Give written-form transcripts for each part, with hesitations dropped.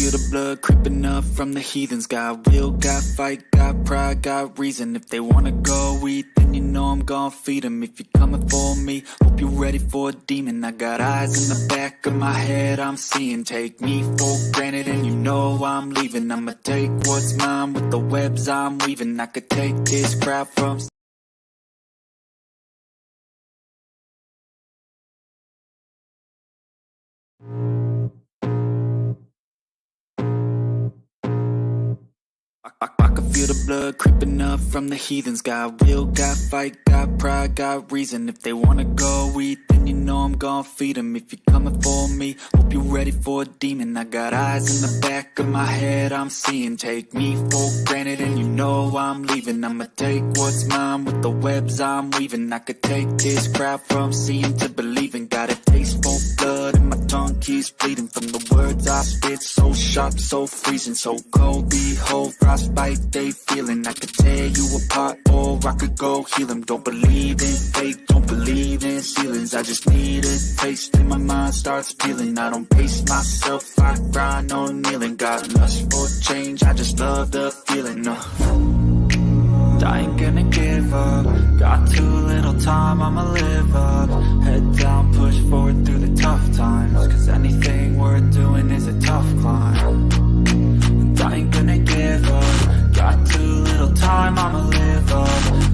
feel the blood creeping up from the heathens. Got will, got fight, got pride, got reason. If they wanna go eat, then you know I'm gon' feed them. If you're coming for me, hope you're ready for a demon. I got eyes in the back of my head, I'm seeing. Take me for granted and you know I'm leaving. I'ma take what's mine with the webs I'm weaving. I could take this crowd from... I can feel the blood creeping up from the heathens. Got will, got fight, got pride, got reason. If they wanna go eat, then you know I'm gon' feed them. If you're coming for me, hope you're ready for a demon. I got eyes in the back of my head, I'm seeing. Take me for granted and you know I'm leaving. I'ma take what's mine with the webs I'm weaving. I could take this crowd from seeing to believing. Got a taste for blood and my tongue keeps bleeding from the words I spit. So sharp, so freezing, so cold. Behold, frostbite they feeling. I could tear you apart or I could go heal them. Don't believe in fate, don't believe in ceilings. I just need a taste and my mind starts peeling. I don't pace myself, I grind on kneeling. Got lust for change, I just love the feeling. I ain't gonna give up. Got too little time, I'ma live up. Head down, push forward through the tough times. Cause anything worth doing is a tough climb. And I ain't gonna give up. Got too little time, I'ma live up.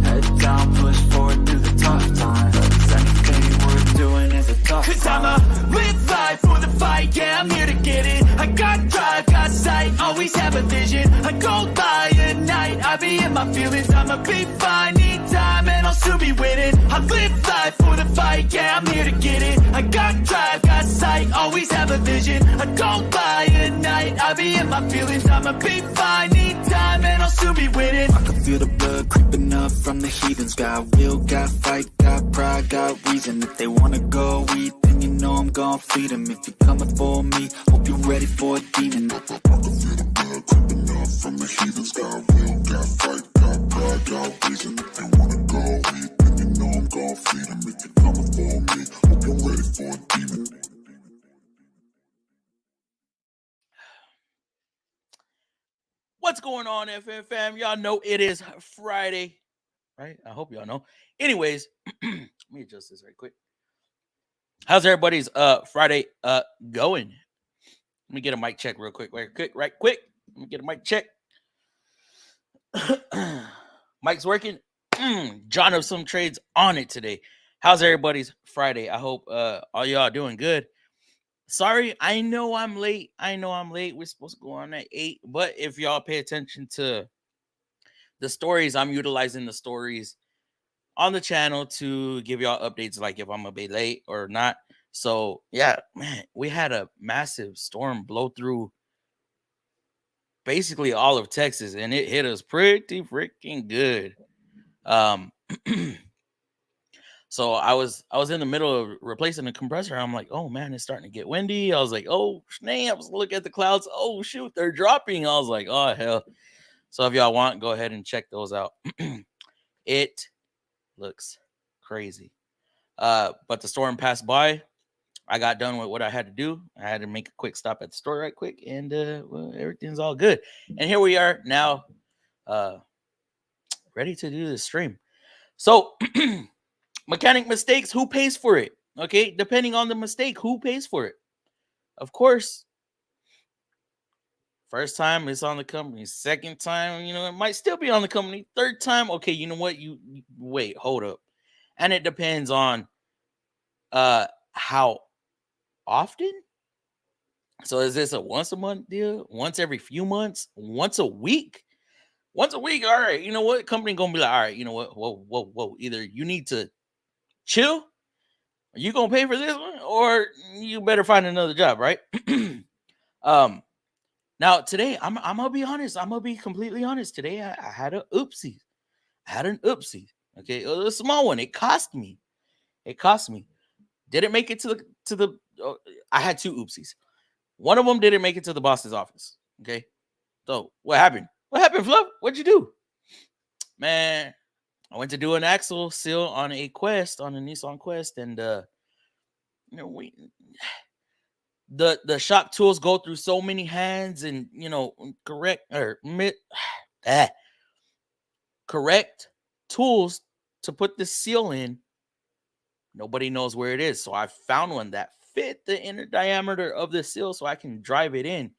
Head down, push forward through the tough times. Cause anything worth doing is a tough climb. Cause I'ma live life for the fight, yeah, I'm here to get it. I got drive, got sight, always have a vision. I go by at night, I be in my feelings. I'ma be fine, need time, and I'll soon be winning. I live life for the fight, yeah, I'm here to get it. I got drive, got sight, always have a vision. I go by at night, I be in my feelings. I'ma be fine, need time, and I'll soon be winning. I can feel the blood creeping up from the heathens. Got will, got fight, got pride, got reason. If they wanna go eat, then you know I'm gon' feed them. If you're coming for me, hope you're ready for a demon. I can feel the blood creeping up from the heathens. Got will, got fight, got pride, got reason. If they wanna go eat, then you know I'm gon' feed them. If you're coming for me, hope you're ready for a demon. What's going on, FM fam? Y'all know it is Friday, right? I hope y'all know. Anyways, let me adjust this right quick. How's everybody's Friday going? Let me get a mic check real quick. Right quick. Let me get a mic check. Mic's working. John of some trades on it today. How's everybody's Friday? I hope all y'all doing good. Sorry, I know I'm late. We're supposed to go on at 8. But if y'all pay attention to the stories, I'm utilizing the stories on the channel to give y'all updates, like if I'm a bit late or not. So yeah, man, we had a massive storm blow through basically all of Texas, and it hit us pretty freaking good. So I was in the middle of replacing the compressor. I'm like, oh man, it's starting to get windy. I was like, oh snaps, look at the clouds. Oh shoot, they're dropping. I was like, oh hell. So if y'all want, go ahead and check those out. It looks crazy. But the storm passed by. I got done with what I had to do. I had to make a quick stop at the store right quick, and well, everything's all good. And here we are now, ready to do the stream. So mechanic mistakes, who pays for it? Okay, depending on the mistake, who pays for it? Of course, first time it's on the company. Second time, it might still be on the company. Third time, okay, you know what? You wait, hold up. And it depends on how often. So is this a once a month deal? Once every few months? Once a week? Once a week, all right. You know what? Company gonna be like, all right, you know what? Whoa. Either you need to chill, are you gonna pay for this one, or you better find another job, right? Now today, I'm gonna be honest. I'm gonna be completely honest. Today, I had an oopsie. Okay, a small one. It cost me. Didn't make it to the. I had 2 oopsies. One of them didn't make it to the boss's office. Okay, so what happened? What happened, Fluff? What'd you do? Man, I went to do an axle seal on a Nissan Quest, and the shop tools go through so many hands, and correct or correct tools to put the seal in. Nobody knows where it is. So I found one that fit the inner diameter of the seal so I can drive it in.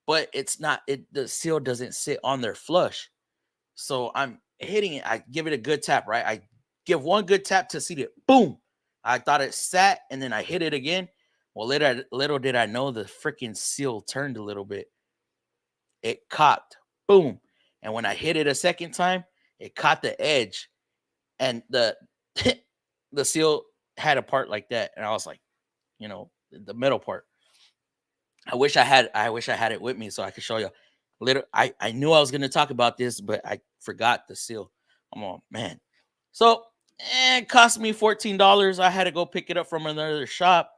But it's not, the seal doesn't sit on there flush. So I'm hitting it. I give it a good tap, right? I give one good tap to see it. Boom. I thought it sat, and then I hit it again. Well, little did I know the freaking seal turned a little bit. It cocked. Boom. And when I hit it a second time, it caught the edge. And the the seal had a part like that. And I was like, the metal part. I wish I had it with me so I could show you. I knew I was gonna talk about this, but I forgot the seal. I'm on, man. So it cost me $14. I had to go pick it up from another shop.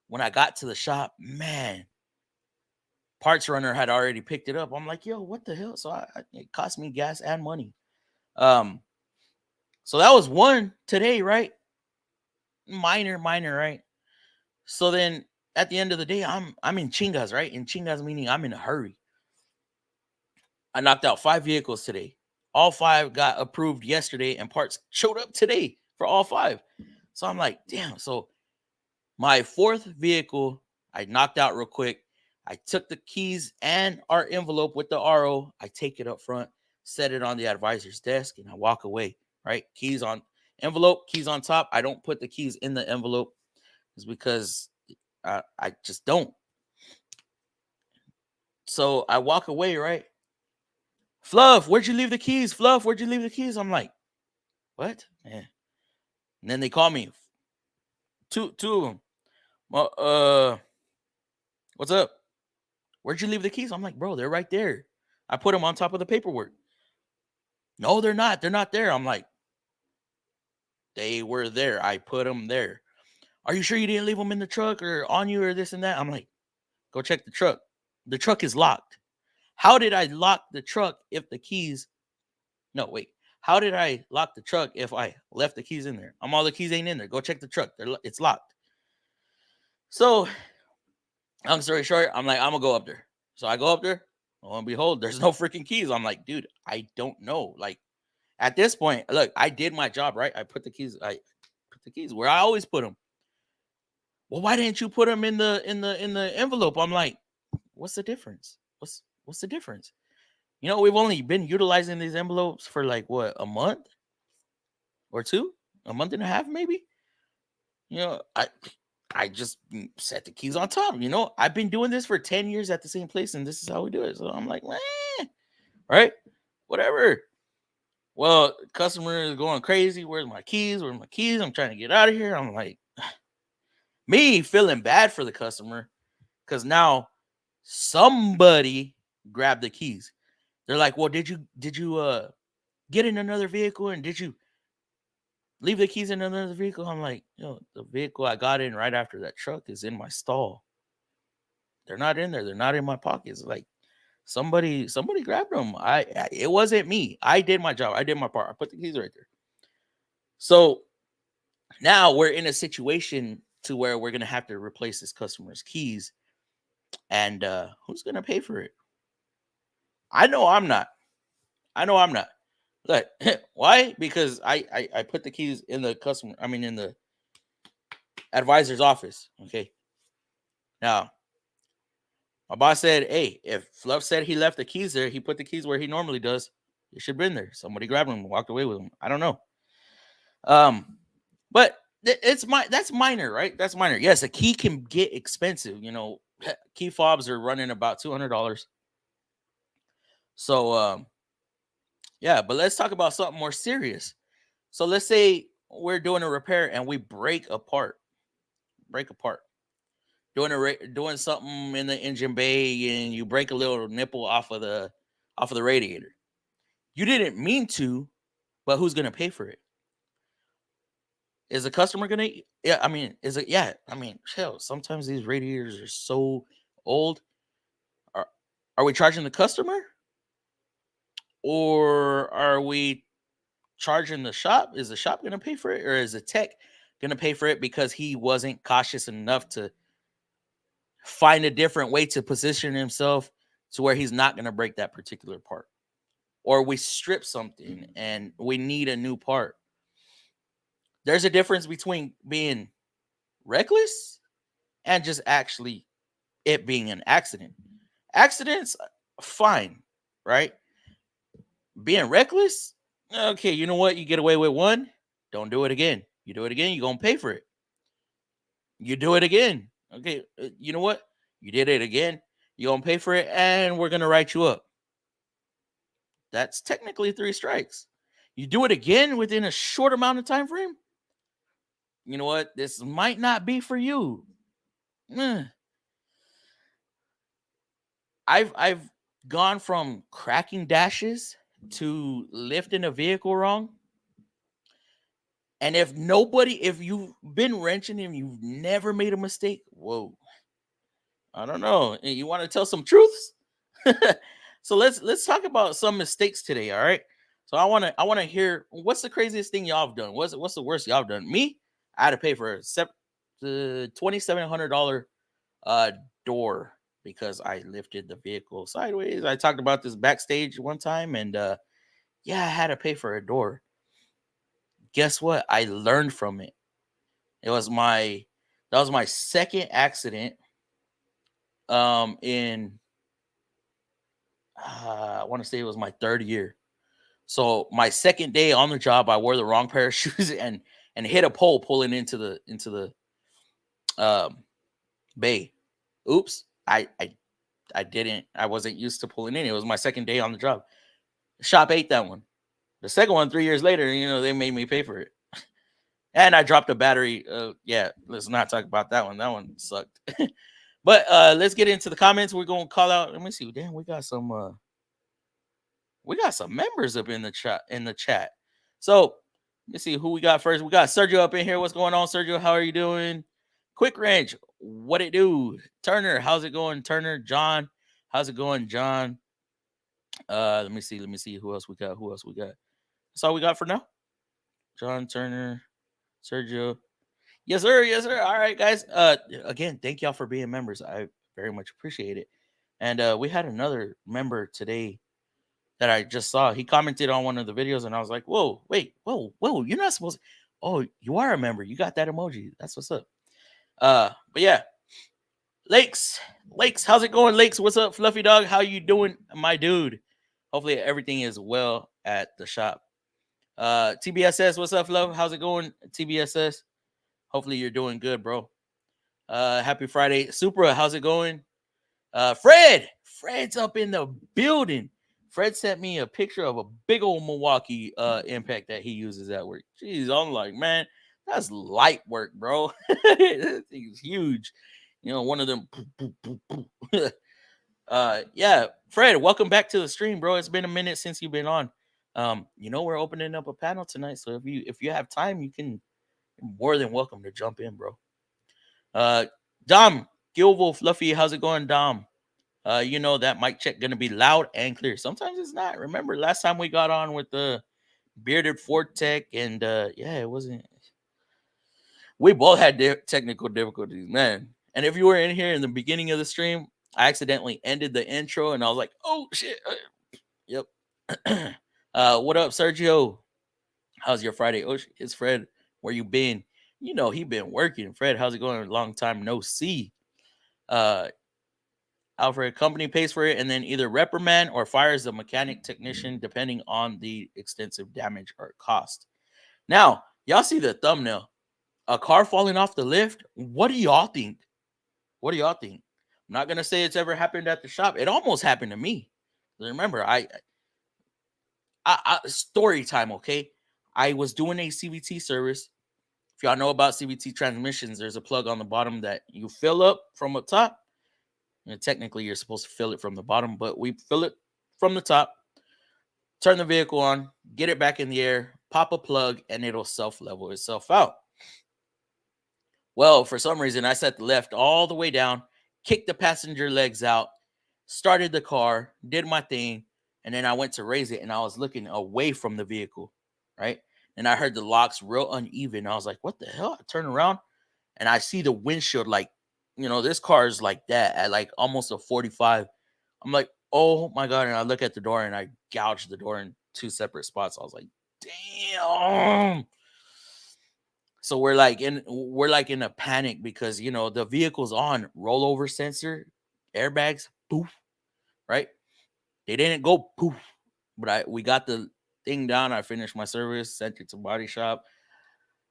When I got to the shop, man, parts runner had already picked it up. I'm like, yo, what the hell? So it cost me gas and money. So that was one today, right? Minor, right? So then at the end of the day, I'm in chingas, right? In chingas meaning I'm in a hurry. I knocked out 5 vehicles today. All 5 got approved yesterday, and parts showed up today for all 5. So I'm like, damn. So my 4th vehicle, I knocked out real quick. I took the keys and our envelope with the RO. I take it up front, set it on the advisor's desk, and I walk away, right? Keys on envelope, keys on top. I don't put the keys in the envelope. It's because I just don't. So I walk away, right? Fluff, where'd you leave the keys? Fluff, where'd you leave the keys? I'm like, what? Man. And then they call me. Two of them. Well, what's up? Where'd you leave the keys? I'm like, bro, they're right there. I put them on top of the paperwork. No, they're not. They're not there. I'm like, they were there. I put them there. Are you sure you didn't leave them in the truck or on you or this and that? I'm like, go check the truck. The truck is locked. How did I lock the truck if the keys? No, wait. How did I lock the truck if I left the keys in there? All the keys ain't in there. Go check the truck. It's locked. So, long story short, I'm like, I'm going to go up there. So I go up there. Lo and behold, there's no freaking keys. I'm like, dude, I don't know. Like, at this point, look, I did my job, right? I put the keys where I always put them. Well, why didn't you put them in the envelope? I'm like, what's the difference? What's the difference? We've only been utilizing these envelopes for like what, a month or 2, a month and a half, maybe. I just set the keys on top. I've been doing this for 10 years at the same place, and this is how we do it. So I'm like, right, whatever. Well, customer is going crazy. Where's my keys? Where's my keys? I'm trying to get out of here. I'm like, me feeling bad for the customer because now somebody grabbed the keys. They're like, well, did you get in another vehicle, and did you leave the keys in another vehicle? I'm like, the vehicle I got in right after that truck is in my stall. They're not in there. They're not in my pockets. Like somebody grabbed them. It wasn't me. I did my job. I did my part. I put the keys right there. So now we're in a situation to where we're gonna have to replace this customer's keys, and who's gonna pay for it? I know I'm not. Look, why? Because I put the keys in the in the advisor's office. Okay. Now, my boss said, hey, if Fluff said he left the keys there, he put the keys where he normally does. It should have been there. Somebody grabbed them and walked away with them. I don't know. But that's minor, right? That's minor. Yes, a key can get expensive. Key fobs are running about $200. So, yeah, but let's talk about something more serious. So let's say we're doing a repair and we break apart. Doing something in the engine bay, and you break a little nipple off of the radiator. You didn't mean to, but who's gonna pay for it? Is the customer gonna? Yeah, I mean, is it? Yeah, I mean, hell, sometimes these radiators are so old. Are we charging the customer, or are we charging the shop? Is the shop gonna pay for it, or is the tech gonna pay for it because he wasn't cautious enough to find a different way to position himself to where he's not going to break that particular part. Or we strip something and we need a new part. There's a difference between being reckless and just actually it being an accident. Accidents, fine, right? Being reckless, okay, you know what? You get away with one, don't do it again. You do it again, you're going to pay for it. You do it again. Okay, you know what? You did it again, you're going to pay for it, and we're going to write you up. That's technically 3 strikes. You do it again within a short amount of time frame, you know what? This might not be for you. I've gone from cracking dashes to lifting a vehicle wrong. And if you've been wrenching and you've never made a mistake, whoa, I don't know. You want to tell some truths? So let's talk about some mistakes today, all right? So I want to hear what's the craziest thing y'all have done? What's the worst y'all have done? Me, I had to pay for the $2,700 door because I lifted the vehicle sideways. I talked about this backstage one time, and yeah, I had to pay for a door. Guess what? I learned from it. That was my second accident. In I want to say it was my 3rd year. So my second day on the job, I wore the wrong pair of shoes and hit a pole pulling into the bay. Oops, I wasn't used to pulling in. It was my second day on the job. The shop ate that one. The second one, 3 years later, they made me pay for it. And I dropped a battery. Yeah, let's not talk about that one. That one sucked. But let's get into the comments. We're gonna call out. Let me see. Damn, we got some members up in the chat. So let's see who we got first. We got Sergio up in here. What's going on, Sergio? How are you doing? Quick Ranch, what it do? Turner, how's it going? Turner, John, how's it going? John. Let me see. Who else we got? That's all we got for now. John, Turner, Sergio. Yes, sir. All right, guys. Again, thank y'all for being members. I very much appreciate it. And we had another member today that I just saw. He commented on one of the videos, and I was like, whoa, wait, whoa, you're not supposed to. Oh, you are a member. You got that emoji. That's what's up. But yeah. Lakes, how's it going? Lakes, what's up, Fluffy Dog? How you doing, my dude? Hopefully everything is well at the shop. TBSS, what's up, love? How's it going, TBSS? Hopefully you're doing good, bro. Happy Friday. Supra, how's it going? Fred's up in the building. Fred sent me a picture of a big old Milwaukee impact that he uses at work. Jeez, I'm like, man, that's light work, bro. That thing is huge. One of them. Yeah, Fred, welcome back to the stream, bro. It's been a minute since you've been on. We're opening up a panel tonight, so if you have time, you're more than welcome to jump in, bro. Dom Gilvo Fluffy, how's it going, Dom? That mic check gonna be loud and clear. Sometimes it's not. Remember last time we got on with the bearded Ford Tech, and yeah, it wasn't. We both had technical difficulties, man. And if you were in here in the beginning of the stream, I accidentally ended the intro, and I was like, "Oh shit!" Yep. What up, Sergio? How's your Friday? Oh, it's Fred. Where you been? He been working. Fred, how's it going? Long time no see. Alfred, company pays for it and then either reprimand or fires the mechanic technician depending on the extensive damage or cost. Now, y'all see the thumbnail. A car falling off the lift. What do y'all think? I'm not going to say it's ever happened at the shop. It almost happened to me. Remember, I story time, okay? I was doing a CVT service. If y'all know about CVT transmissions, there's a plug on the bottom that you fill up from up top. And technically, you're supposed to fill it from the bottom, but we fill it from the top, turn the vehicle on, get it back in the air, pop a plug, and it'll self-level itself out. Well, for some reason, I set the left all the way down, kicked the passenger legs out, started the car, did my thing, and then I went to raise it, and I was looking away from the vehicle, right? And I heard the locks real uneven. I was like, what the hell? I turn around, and I see the windshield like this car is like that at like almost a 45. I'm like, oh my God. And I look at the door and I gouged the door in two separate spots. I was like, damn. So we're like in a panic because the vehicle's on rollover sensor, airbags, poof, right? They didn't go poof, but we got the thing down. I finished my service, sent it to body shop.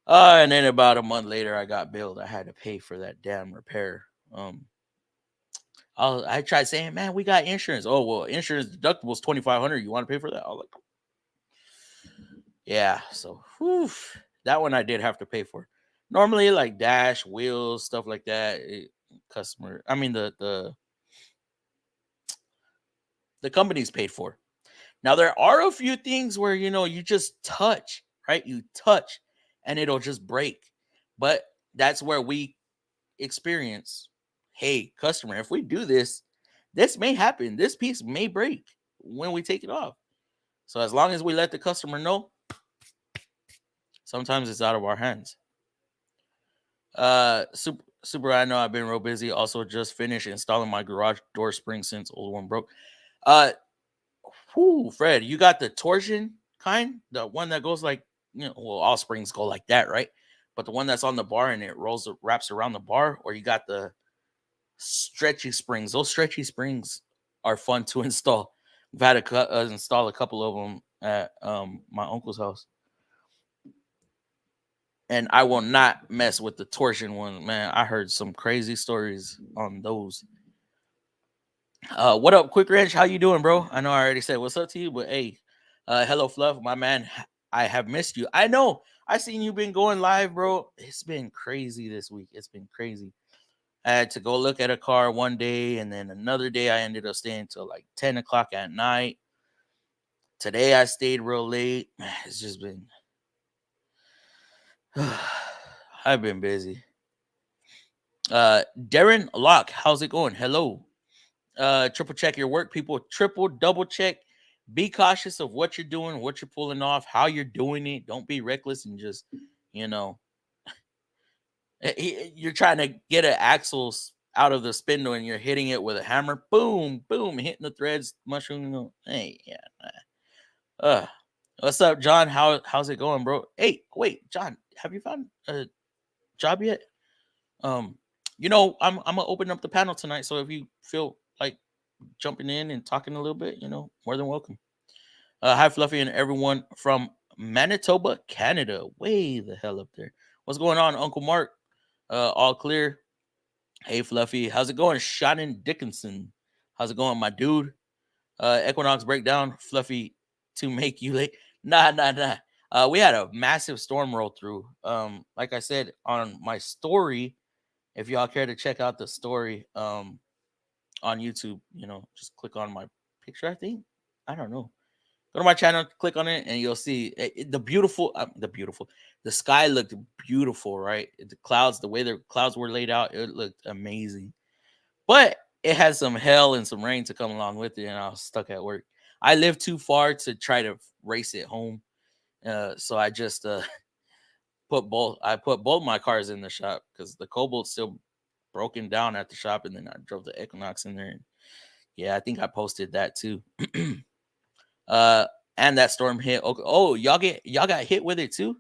And then about a month later, I got billed. I had to pay for that damn repair. I tried saying, man, we got insurance. Oh well, insurance deductible is $2,500. You want to pay for that? I was like, yeah. So that one I did have to pay for. Normally, like dash, wheels, stuff like that. The company's paid for. Now there are a few things where you just touch, right? You touch, and it'll just break. But that's where we experience, hey, customer, if we do this, this may happen. This piece may break when we take it off. So as long as we let the customer know, sometimes it's out of our hands. Super, I know I've been real busy. Also, just finished installing my garage door spring since old one broke. Uh, Fred, you got the torsion kind, the one that goes like, well, all springs go like that, right? But the one that's on the bar and it wraps around the bar, or you got the stretchy springs. Those stretchy springs are fun to install. We've had to install a couple of them at my uncle's house. And I will not mess with the torsion one, man. I heard some crazy stories on those. What up, Quick Ranch? How you doing, bro? I know I already said what's up to you, but hey, hello, Fluff, my man. I have missed you. I know. I seen you been going live, bro. It's been crazy this week. It's been crazy. I had to go look at a car one day, and then another day I ended up staying till like 10 o'clock at night. Today I stayed real late. It's just been I've been busy. Darren Locke, how's it going? Hello. Triple check your work, people. Triple, double check. Be cautious of what you're doing, what you're pulling off, how you're doing it. Don't be reckless and just, you're trying to get an axle out of the spindle and you're hitting it with a hammer. Boom, boom, hitting the threads, mushroom. Hey, yeah. What's up, John? How's it going, bro? Hey, wait, John, have you found a job yet? I'm gonna open up the panel tonight, so if you feel like jumping in and talking a little bit, more than welcome. Hi, Fluffy, and everyone from Manitoba, Canada. Way the hell up there. What's going on, Uncle Mark? All clear. Hey, Fluffy, how's it going, Shannon Dickinson? How's it going, my dude? Equinox breakdown, Fluffy, to make you late. Nah. We had a massive storm roll through. Like I said on my story, if y'all care to check out the story, on YouTube, just click on my picture. I don't know. Go to my channel, click on it, and you'll see the sky looked beautiful, right? The clouds, the way the clouds were laid out, it looked amazing. But it had some hell and some rain to come along with it, and I was stuck at work. I live too far to try to race it home, so I just put both my cars in the shop because the Cobalt's still broken down at the shop, and then I drove the Equinox in there. And yeah, I think I posted that too. And that storm hit. Oh, y'all got hit with it too.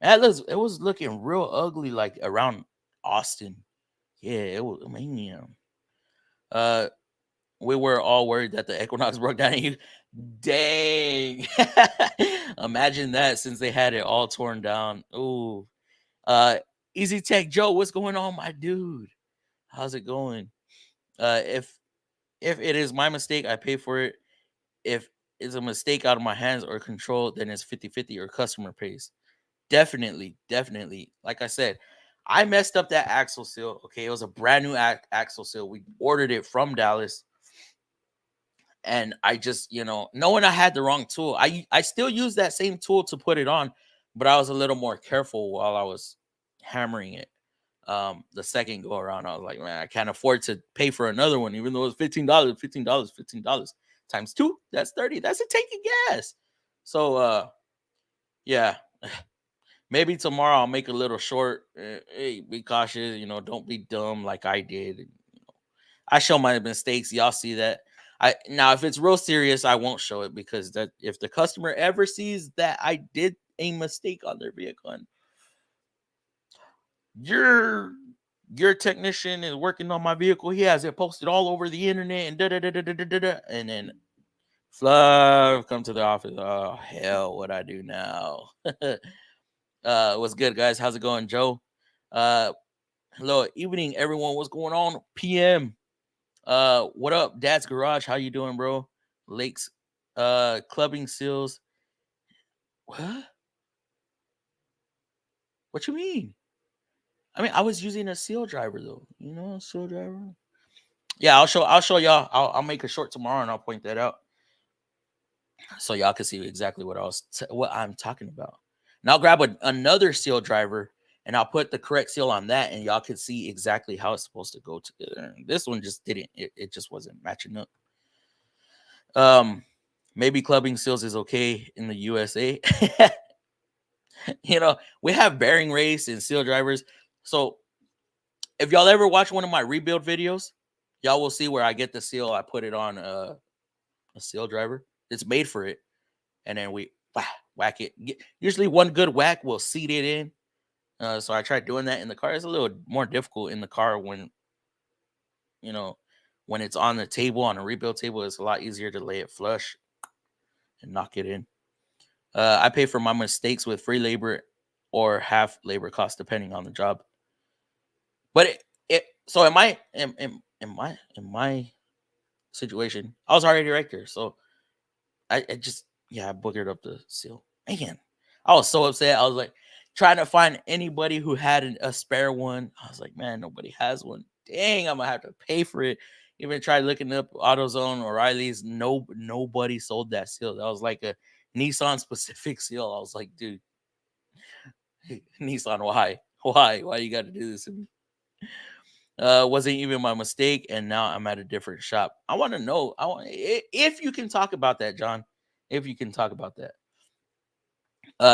It was looking real ugly, like around Austin. Yeah, it was. I mean, we were all worried that the Equinox broke down. And you, dang, imagine that since they had it all torn down. Ooh, Easy Tech Joe, what's going on, my dude? How's it going? If it is my mistake, I pay for it. If it's a mistake out of my hands or control, then it's 50-50 or customer pays. Definitely. Like I said, I messed up that axle seal. Okay, it was a brand new axle seal. We ordered it from Dallas. And I just, knowing I had the wrong tool, I still use that same tool to put it on, but I was a little more careful while I was hammering it. The second go around, I was like, man, I can't afford to pay for another one, even though it's $15 times 2, that's 30. That's a tank of gas. So yeah. Maybe tomorrow I'll make a little short. Hey, be cautious, don't be dumb like I did. I show my mistakes. Y'all see that. I now if it's real serious, I won't show it because that if the customer ever sees that I did a mistake on their vehicle and your your technician is working on my vehicle, he has it posted all over the internet and da da da da da da da, and then Fluff come to the office. Oh hell, what I do now? What's good, guys? How's it going, Joe? Uh, hello, evening, everyone. What's going on? PM. What up, Dad's Garage? How you doing, bro? Lakes, clubbing seals. What? What you mean? I mean, I was using a seal driver though. Seal driver. Yeah, I'll show y'all. I'll make a short tomorrow and I'll point that out so y'all can see exactly what I'm talking about. And I'll grab another seal driver and I'll put the correct seal on that, and y'all can see exactly how it's supposed to go together. This one just didn't. It just wasn't matching up. Maybe clubbing seals is okay in the USA. We have bearing race and seal drivers. So if y'all ever watch one of my rebuild videos, y'all will see where I get the seal. I put it on a seal driver. It's made for it, and then we whack it. Usually one good whack will seat it in. So I tried doing that in the car. It's a little more difficult in the car when it's on the table, on a rebuild table. It's a lot easier to lay it flush and knock it in. I pay for my mistakes with free labor or half labor cost, depending on the job. But so in my situation, I was already right there. So I boogered up the seal. Man, I was so upset. I was like trying to find anybody who had a spare one. I was like, man, nobody has one. Dang, I'm gonna have to pay for it. Even tried looking up AutoZone, O'Reilly's. Nobody sold that seal. That was like a Nissan specific seal. I was like, dude, Nissan, why you got to do this to me? Wasn't even my mistake, and now I'm at a different shop. I want to know. If you can talk about that, John. If you can talk about that.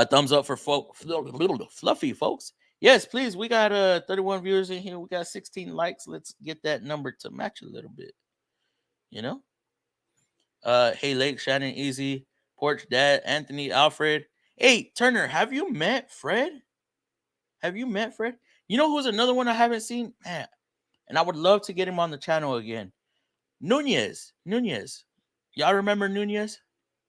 Thumbs up for fluffy folks. Yes, please. We got 31 viewers in here. We got 16 likes. Let's get that number to match a little bit. Hey, Lake, Shannon, Easy, Porch, Dad, Anthony, Alfred. Hey, Turner, have you met Fred? You know who's another one I haven't seen? Man, and I would love to get him on the channel again. Nunez. Y'all remember Nunez?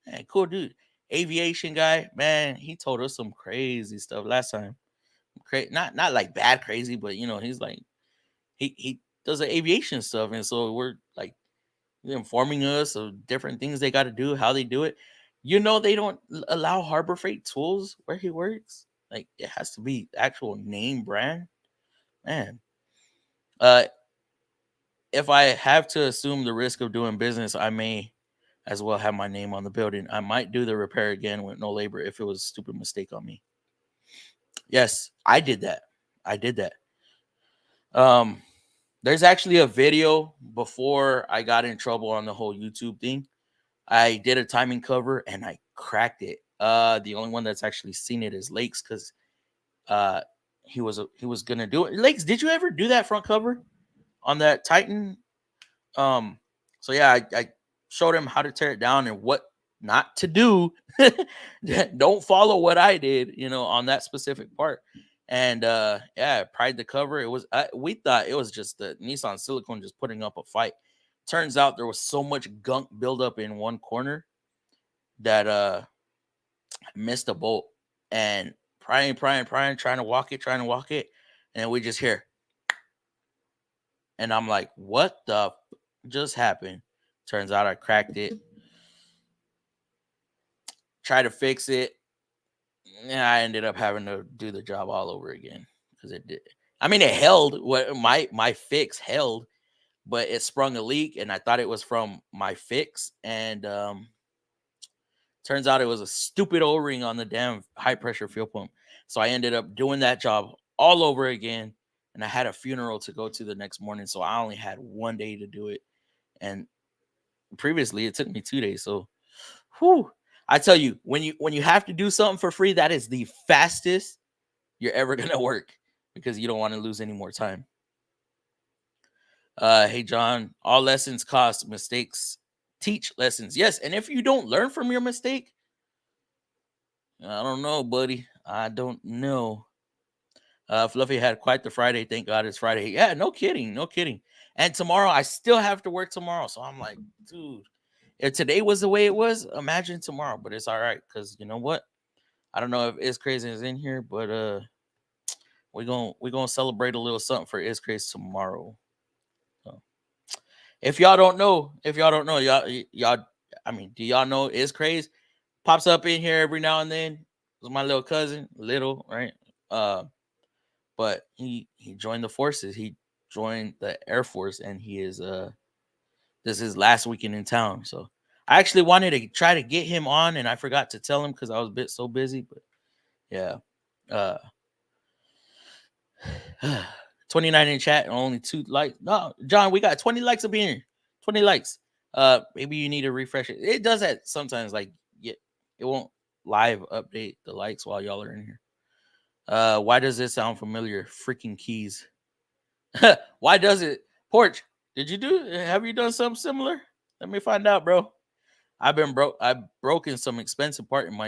Man, cool dude. Aviation guy. Man, he told us some crazy stuff last time. Not like bad crazy, but he's like he does the aviation stuff, and so we're like informing us of different things they got to do, how they do it. They don't allow Harbor Freight tools where he works. Like it has to be actual name brand. Man. If I have to assume the risk of doing business, I may as well have my name on the building. I might do the repair again with no labor if it was a stupid mistake on me. Yes, I did that. There's actually a video before I got in trouble on the whole YouTube thing. I did a timing cover and I cracked it. The only one that's actually seen it is Lakes, because he was gonna do it. Lakes, did you ever do that front cover on that Titan? So yeah, I showed him how to tear it down and what not to do. Don't follow what I did, on that specific part. And I pried the cover. It was we thought it was just the Nissan silicone just putting up a fight. Turns out there was so much gunk buildup in one corner that I missed a bolt, and prying, trying to walk it, and we just hear. And I'm like, what the just happened? Turns out I cracked it. Try to fix it. Yeah, I ended up having to do the job all over again because it did. I mean, it held. What my fix held, but it sprung a leak, and I thought it was from my fix, and turns out it was a stupid O-ring on the damn high pressure fuel pump. So I ended up doing that job all over again, and I had a funeral to go to the next morning, so I only had one day to do it, and previously it took me 2 days. So, whew. I tell you, when you have to do something for free, that is the fastest you're ever gonna work because you don't want to lose any more time. Hey John, all lessons cost, mistakes teach lessons. Yes, and if you don't learn from your mistake, I don't know, buddy. I don't know. Fluffy had quite the Friday. Thank God it's Friday. Yeah, no kidding, no kidding. And tomorrow I still have to work tomorrow, so I'm like, dude, if today was the way it was, imagine tomorrow. But it's all right because you know what? I don't know if Is Crazy is in here, but we're gonna celebrate a little something for Is Crazy tomorrow. So, if y'all don't know, y'all, I mean, do y'all know Is Crazy pops up in here every now and then? It's my little cousin, little right. But he joined the forces. He joined the Air Force, and he is this is his last weekend in town. So I actually wanted to try to get him on, and I forgot to tell him because I was a bit so busy. But yeah, uh, 29 in chat and only 2 likes. No, John, we got 20 likes up in here. 20 likes. Maybe you need to refresh it. It does that sometimes. Like, yeah, it won't live update the likes while y'all are in here. Why does this sound familiar? Freaking keys. Why does it? Porch, have you done something similar? Let me find out, bro. I've broken some expensive parts in my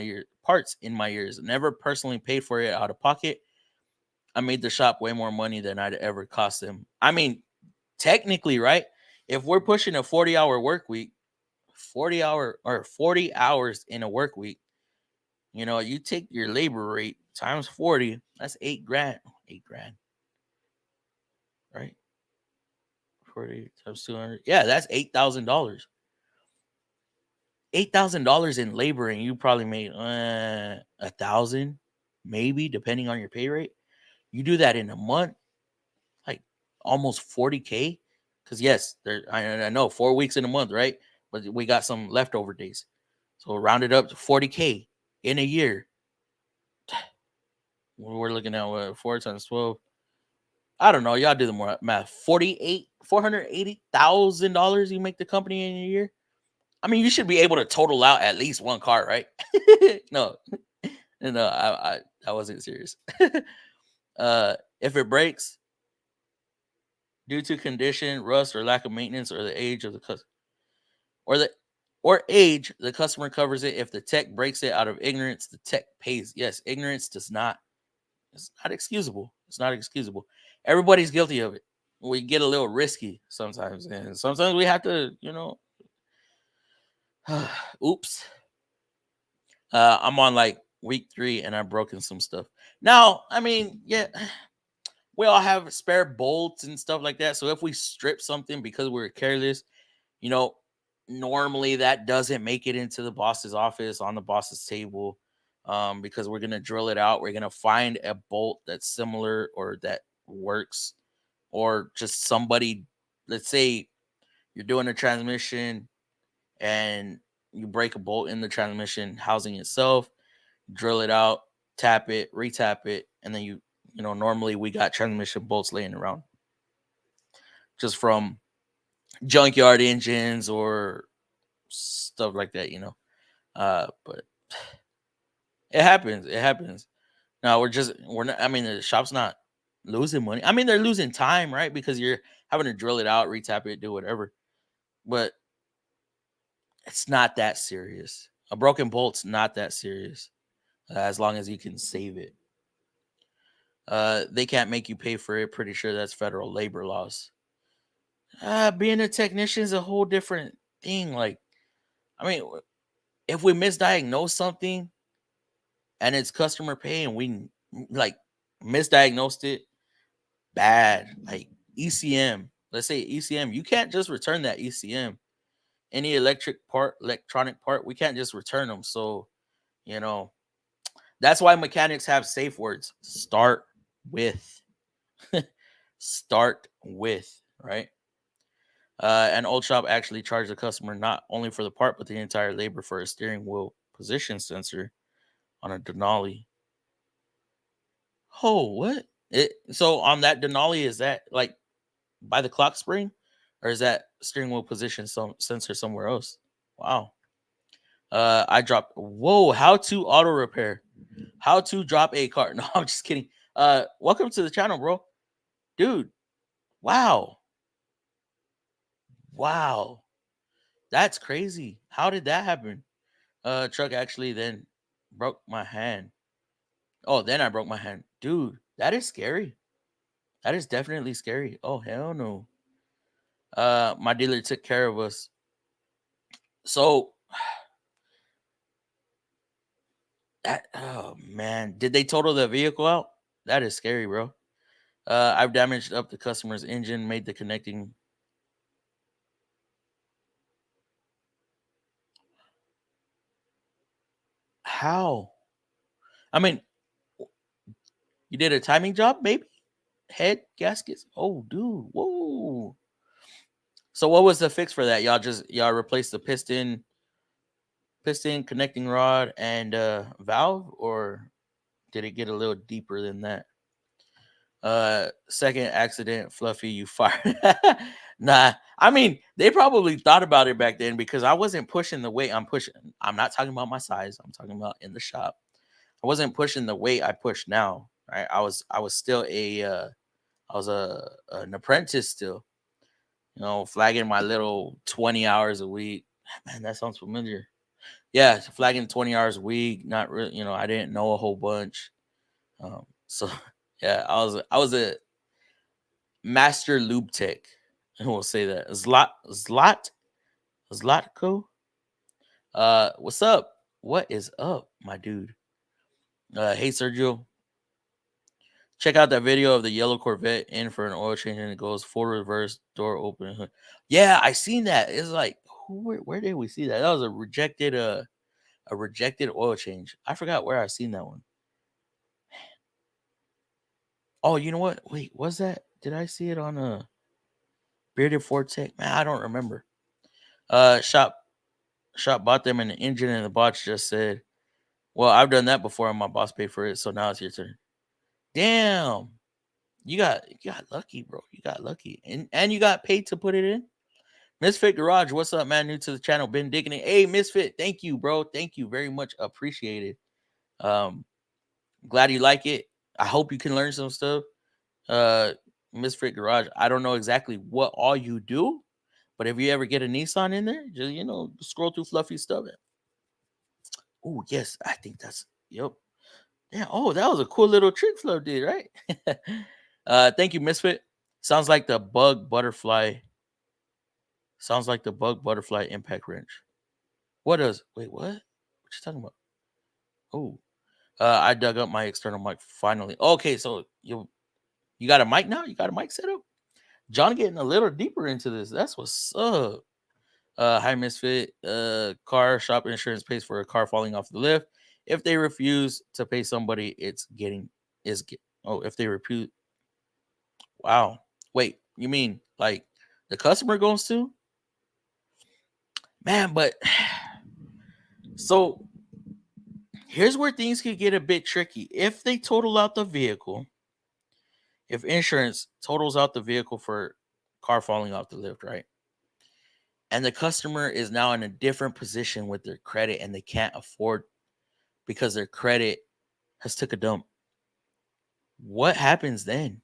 years. Never personally paid for it out of pocket. I made the shop way more money than I'd ever cost them. I mean, technically, right? If we're pushing a 40-hour work week, 40 hours in a work week, you take your labor rate times 40, that's 8 grand. 8 grand. Right? 40 times 200. Yeah, that's $8,000. $8,000 in labor, and you probably made 1,000, maybe, depending on your pay rate. You do that in a month, like almost 40K. Because yes, I know 4 weeks in a month, right? But we got some leftover days, so round it up to 40K in a year. We're looking at 4 times 12. I don't know. Y'all do the more math. $480,000 you make the company in a year. I mean, you should be able to total out at least one car, right? No, I wasn't serious. If it breaks due to condition, rust, or lack of maintenance, or the age of the customer, the customer covers it. If the tech breaks it out of ignorance, the tech pays. Yes, ignorance it's not excusable. It's not excusable. Everybody's guilty of it. We get a little risky sometimes, and sometimes we have to, oops. I'm on like week 3 and I've broken some stuff. Now, I mean, yeah, we all have spare bolts and stuff like that. So if we strip something because we're careless, you know, normally that doesn't make it into the boss's office on the boss's table, because we're gonna drill it out. We're gonna find a bolt that's similar or that works, or just somebody. Let's say you're doing a transmission and you break a bolt in the transmission housing itself, drill it out, tap it, retap it, and then normally we got transmission bolts laying around just from junkyard engines or stuff like that, but it happens. It happens. Now we're not, I mean, the shop's not losing money. I mean, they're losing time, right? Because you're having to drill it out, retap it, do whatever. But it's not that serious. A broken bolt's not that serious, as long as you can save it. They can't make you pay for it. Pretty sure that's federal labor laws. Being a technician is a whole different thing. Like, I mean, if we misdiagnose something and it's customer pay and we like misdiagnosed it bad, like ECM, let's say ECM, you can't just return that ECM. Any electronic part, we can't just return them. So, that's why mechanics have safe words. Start with, right? An old shop actually charged the customer not only for the part, but the entire labor for a steering wheel position sensor on a Denali. Oh, what? So on that Denali, is that like by the clock spring, or is that steering wheel position sensor somewhere else? Wow. I dropped. Whoa! How to auto repair? How to drop a car? No, I'm just kidding. Welcome to the channel, bro. Dude, wow. Wow. That's crazy. How did that happen? Truck actually then broke my hand. Oh, then I broke my hand. Dude, that is scary. That is definitely scary. Oh, hell no. My dealer took care of us. So that, oh man, did they total the vehicle out? That is scary, bro. I've damaged up the customer's engine, made the connecting. How? I mean, you did a timing job, maybe? Head gaskets. Oh, dude. Whoa. So what was the fix for that? Y'all replaced the piston, connecting rod, and valve, or did it get a little deeper than that? Second accident, Fluffy, you fired. Nah, I mean, they probably thought about it back then because I wasn't pushing the weight I'm pushing. I'm not talking about my size. I'm talking about in the shop. I wasn't pushing the weight I push now. Right? I was still an apprentice still. Flagging my little 20 hours a week. Man, that sounds familiar. Yeah, flagging 20 hours a week. Not really, I didn't know a whole bunch. So yeah, I was a master lube tech. I will say that. Zlatko. What's up? What is up, my dude? Hey Sergio. Check out that video of the yellow Corvette in for an oil change and it goes full reverse, door open. Yeah, I seen that. It's like where did we see that? That was a rejected oil change. I forgot where I seen that one. Oh, you know what? Wait, was that? Did I see it on a Bearded Ford Tech? Man, I don't remember. Shop bought them an engine and the boss just said, "Well, I've done that before and my boss paid for it, so now it's your turn." Damn. You got lucky, bro. You got lucky. And you got paid to put it in. Misfit Garage, what's up, man? New to the channel, been digging it. Hey, Misfit, thank you, bro. Thank you very much. Appreciated. Glad you like it. I hope you can learn some stuff. Misfit Garage. I don't know exactly what all you do, but if you ever get a Nissan in there, just scroll through Fluffy stuff. Oh, yes, I think that's yep. Yeah. Oh, that was a cool little trick Fluff did, right? Thank you, Misfit. Sounds like the bug butterfly. Sounds like the bug butterfly impact wrench. What does wait, what? What you talking about? Oh. I dug up my external mic finally. Okay, so you got a mic now? You got a mic set up? John getting a little deeper into this. That's what's up. Hi Misfit. Car shop insurance pays for a car falling off the lift. If they refuse to pay somebody, if they refuse. Wow. Wait, you mean like the customer goes to? Man, but so here's where things could get a bit tricky. If they total out the vehicle, if insurance totals out the vehicle for car falling off the lift, right? And the customer is now in a different position with their credit and they can't afford because their credit has took a dump. What happens then?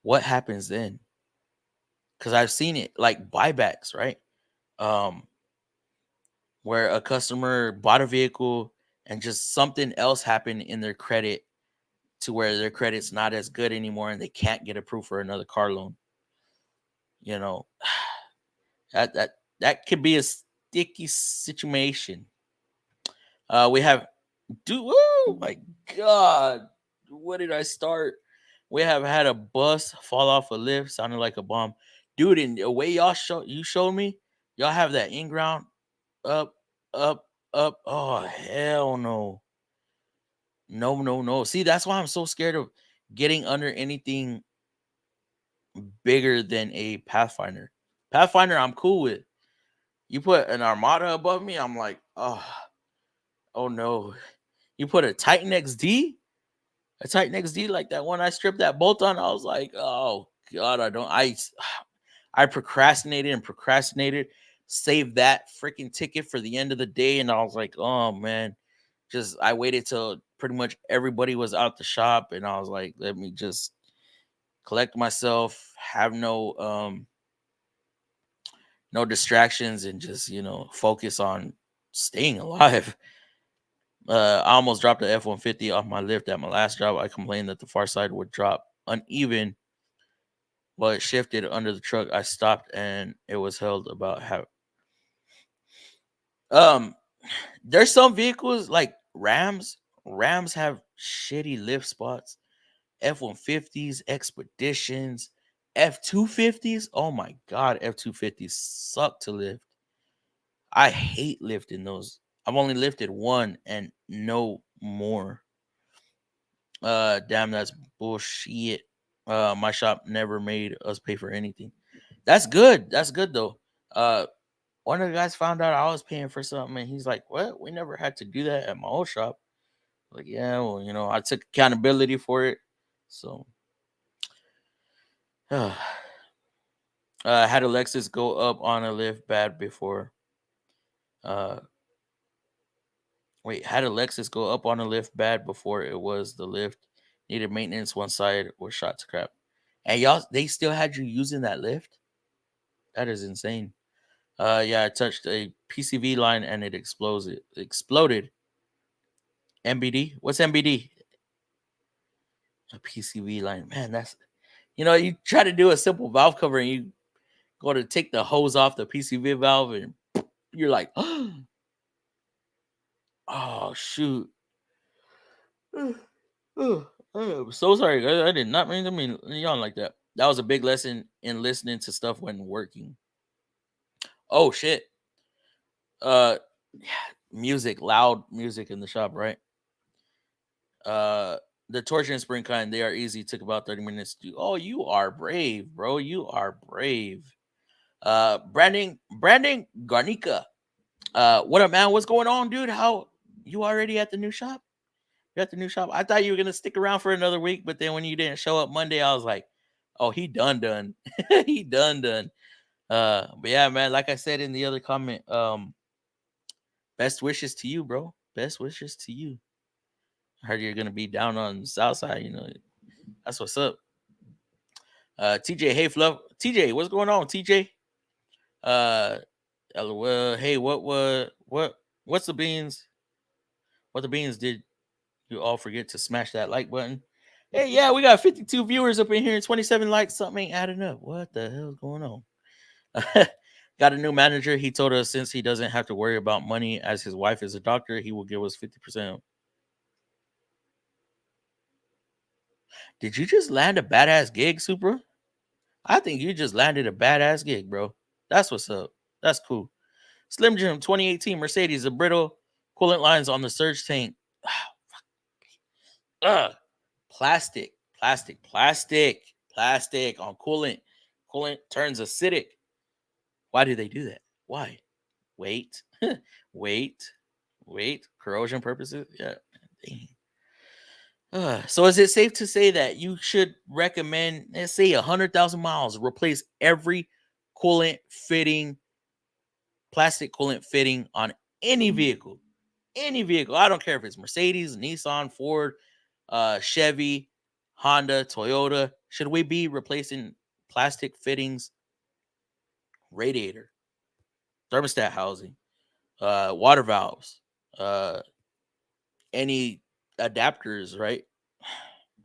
What happens then? Because I've seen it like buybacks, right? Um, where a customer bought a vehicle and just something else happened in their credit to where their credit's not as good anymore and they can't get approved for another car loan. You know, that could be a sticky situation. We have oh my god, what did I start? We have had a bus fall off a lift, sounded like a bomb, dude. And the way you showed me, y'all have that in ground up, up, up. Oh hell no, no, no, no. See, that's why I'm so scared of getting under anything bigger than a Pathfinder. Pathfinder, I'm cool with. You put an Armada above me, I'm like, oh no. You put a Titan XD, like that one I stripped that bolt on. I was like, oh god, I procrastinated and procrastinated, saved that freaking ticket for the end of the day, and I was like, oh man, just I waited till pretty much everybody was out the shop, and I was like, let me just collect myself, have no distractions, and just focus on staying alive. I almost dropped the F-150 off my lift at my last job. I complained that the far side would drop uneven, but it shifted under the truck. I stopped and it was held about half. Um, there's some vehicles like Rams. Rams have shitty lift spots. F-150s, Expeditions, F-250s. Oh my god, F-250s suck to lift. I hate lifting those. I've only lifted one and no more. Damn, that's bullshit. My shop never made us pay for anything. That's good. That's good though. One of the guys found out I was paying for something, and he's like, "What? We never had to do that at my old shop." Like, yeah, well, I took accountability for it. So, had a Lexus go up on a lift bad before. Uh, had a Lexus go up on a lift bad before it was the lift. Needed maintenance. One side was shot to crap. And y'all, they still had you using that lift? That is insane. Yeah, I touched a PCV line and it exploded. MBD? What's MBD? A PCV line. Man, that's you try to do a simple valve cover and you go to take the hose off the PCV valve and you're like, oh shoot. I'm so sorry, guys. I did not mean to yawn like that. That was a big lesson in listening to stuff when working. Oh shit. Yeah, music, loud music in the shop, right? The torture and spring kind, they are easy. Took about 30 minutes to do. Oh, you are brave, bro. You are brave. Branding Garnica. What up, man? What's going on, dude? How you already at the new shop? You at the new shop? I thought you were gonna stick around for another week, but then when you didn't show up Monday, I was like, oh, he done. He done. But yeah, man, like I said in the other comment, best wishes to you, bro. Best wishes to you. I heard you're gonna be down on the south side, That's what's up. TJ, hey Fluff. TJ, what's going on, TJ? LOL. Hey, what's the beans? What the beans did you all forget to smash that like button? Hey, yeah, we got 52 viewers up in here and 27 likes. Something ain't adding up. What the hell is going on? Got a new manager. He told us since he doesn't have to worry about money as his wife is a doctor, he will give us 50%. Did you just land a badass gig, Supra? I think you just landed a badass gig, bro. That's what's up. That's cool. Slim Jim 2018 Mercedes, a brittle coolant lines on the surge tank. Plastic on coolant. Coolant turns acidic. Why do they do that? Why? Wait. Corrosion purposes? Yeah. Dang. So is it safe to say that you should recommend, let's say 100,000 miles, replace every plastic coolant fitting on any vehicle? Any vehicle. I don't care if it's Mercedes, Nissan, Ford, Chevy, Honda, Toyota. Should we be replacing plastic fittings, radiator, thermostat housing, water valves, any adapters, right?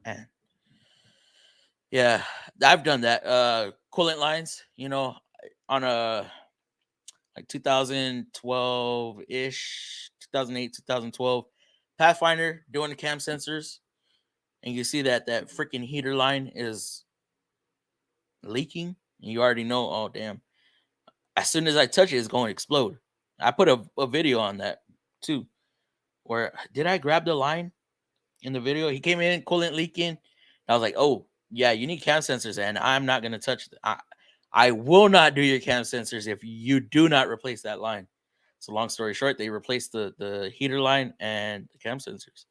Man. Yeah, I've done that. Coolant lines, on a like 2012-ish, 2008, 2012 Pathfinder doing the cam sensors, and you see that freaking heater line is leaking, and you already know, oh damn, as soon as I touch it, it's going to explode. I put a video on that too, where did I grab the line in the video? He came in, coolant leaking. I was like, oh yeah, you need cam sensors, and I'm not gonna touch I will not do your cam sensors if you do not replace that line. So long story short, they replaced the heater line and the cam sensors.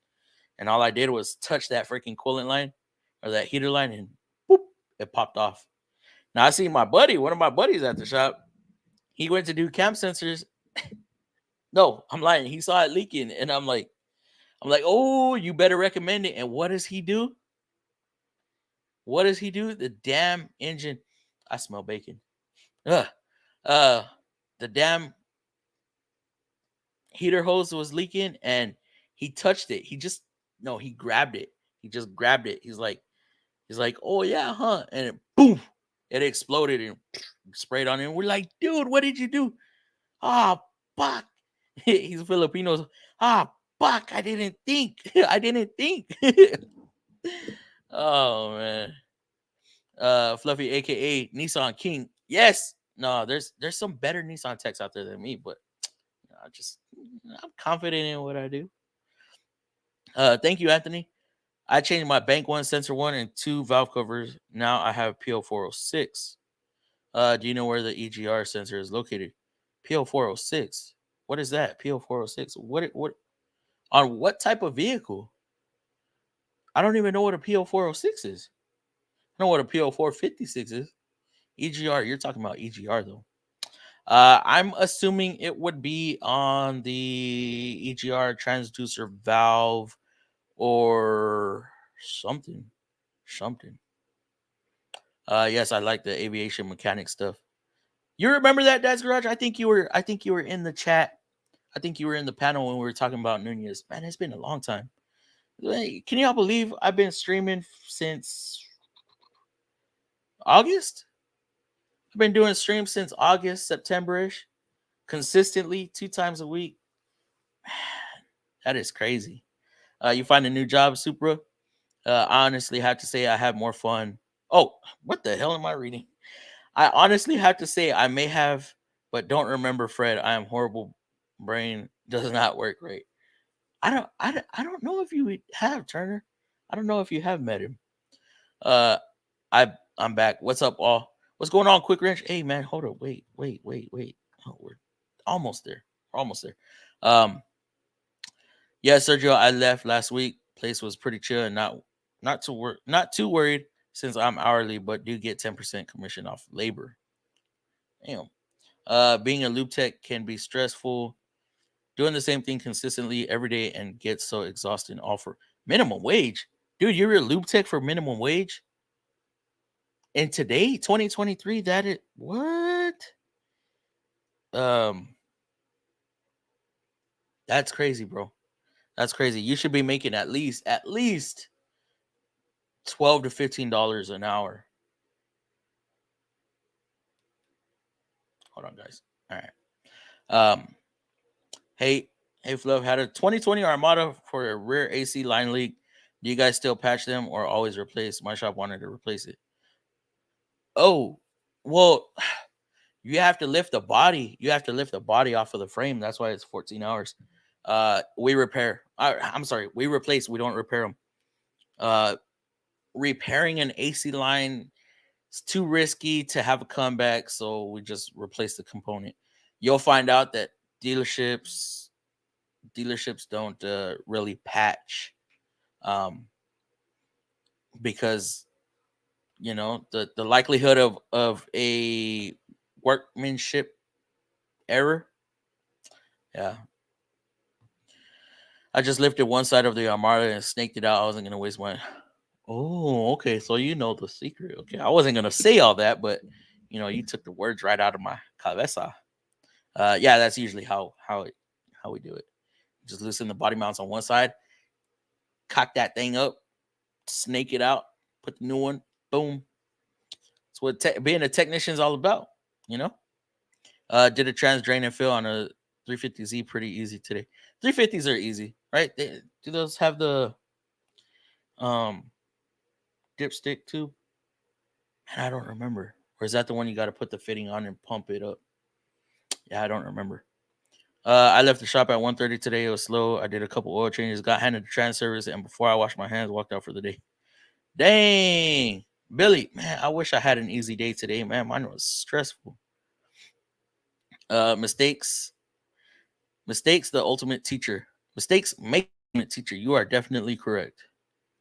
And all I did was touch that freaking coolant line or that heater line, and boop, it popped off. Now I see one of my buddies at the shop. He went to do cam sensors. No, I'm lying. He saw it leaking, and I'm like, I'm like, oh, you better recommend it. And what does he do? What does he do? The damn engine. I smell bacon. Ugh. The damn heater hose was leaking and he touched it. He grabbed it. He just grabbed it. He's like, oh yeah, huh? And it, boom, it exploded and sprayed on him. We're like, dude, what did you do? Ah, fuck. He's Filipino. Ah, fuck. I didn't think. I didn't think. Oh man. Fluffy, aka Nissan King. Yes. No, there's some better Nissan techs out there than me, but I'm confident in what I do. Thank you, Anthony. I changed my bank one, sensor one, and 2 valve covers. Now I have PO406. Do you know where the EGR sensor is located? PO406. What is that? PO406. What on what type of vehicle? I don't even know what a PO406 is. I know what a PO456 is. EGR, you're talking about EGR though. I'm assuming it would be on the EGR transducer valve or something. Yes, I like the aviation mechanic stuff. You remember that, Dad's Garage? I think you were in the chat. I think you were in the panel when we were talking about Nunez. Man, it's been a long time. Can y'all believe I've been streaming since August? I've been doing streams since August, September-ish, consistently 2 times a week. Man, that is crazy. You find a new job, Supra? I honestly have to say I have more fun. Oh, what the hell am I reading? I honestly have to say I may have, but don't remember Fred. I am horrible. Brain does not work right. I don't know if you have, Turner. I don't know if you have met him. I'm back. What's up, all? What's going on, Quick Wrench? Hey man, hold up. Wait. Oh, we're almost there. We're almost there. Yeah, Sergio, I left last week. Place was pretty chill and not too worried since I'm hourly, but do get 10% commission off labor. Damn. Being a lube tech can be stressful. Doing the same thing consistently every day and get so exhausting. Offer minimum wage, dude. You're a lube tech for minimum wage, and today, 2023, that is what? Um, that's crazy, bro. That's crazy. You should be making at least $12 to $15 an hour. Hold on, guys. All right. Hey, Fluff, had a 2020 Armada for a rear AC line leak. Do you guys still patch them or always replace? My shop wanted to replace it. Oh, well, you have to lift the body. You have to lift the body off of the frame. That's why it's 14 hours. We repair. I'm sorry, we replace. We don't repair them. Repairing an AC line is too risky to have a comeback, so we just replace the component. You'll find out that dealerships don't really patch, because the likelihood of a workmanship error. Yeah, I just lifted one side of the Armada and snaked it out. I wasn't gonna waste my. Oh, okay. So you know the secret. Okay, I wasn't gonna say all that, but you took the words right out of my cabeza. Yeah, that's usually how we do it. Just loosen the body mounts on one side, cock that thing up, snake it out, put the new one, boom. That's what being a technician is all about, Did a trans drain and fill on a 350Z pretty easy today. 350s are easy, right? Do those have the dipstick tube? Man, I don't remember. Or is that the one you got to put the fitting on and pump it up? Yeah, I don't remember. I left the shop at 1:30 today. It was slow. I did a couple oil changes, got handed the trans service, and before I washed my hands, walked out for the day. Dang, Billy, man, I wish I had an easy day today, man. Mine was stressful. Mistakes, the ultimate teacher. Mistakes make the ultimate teacher. You are definitely correct.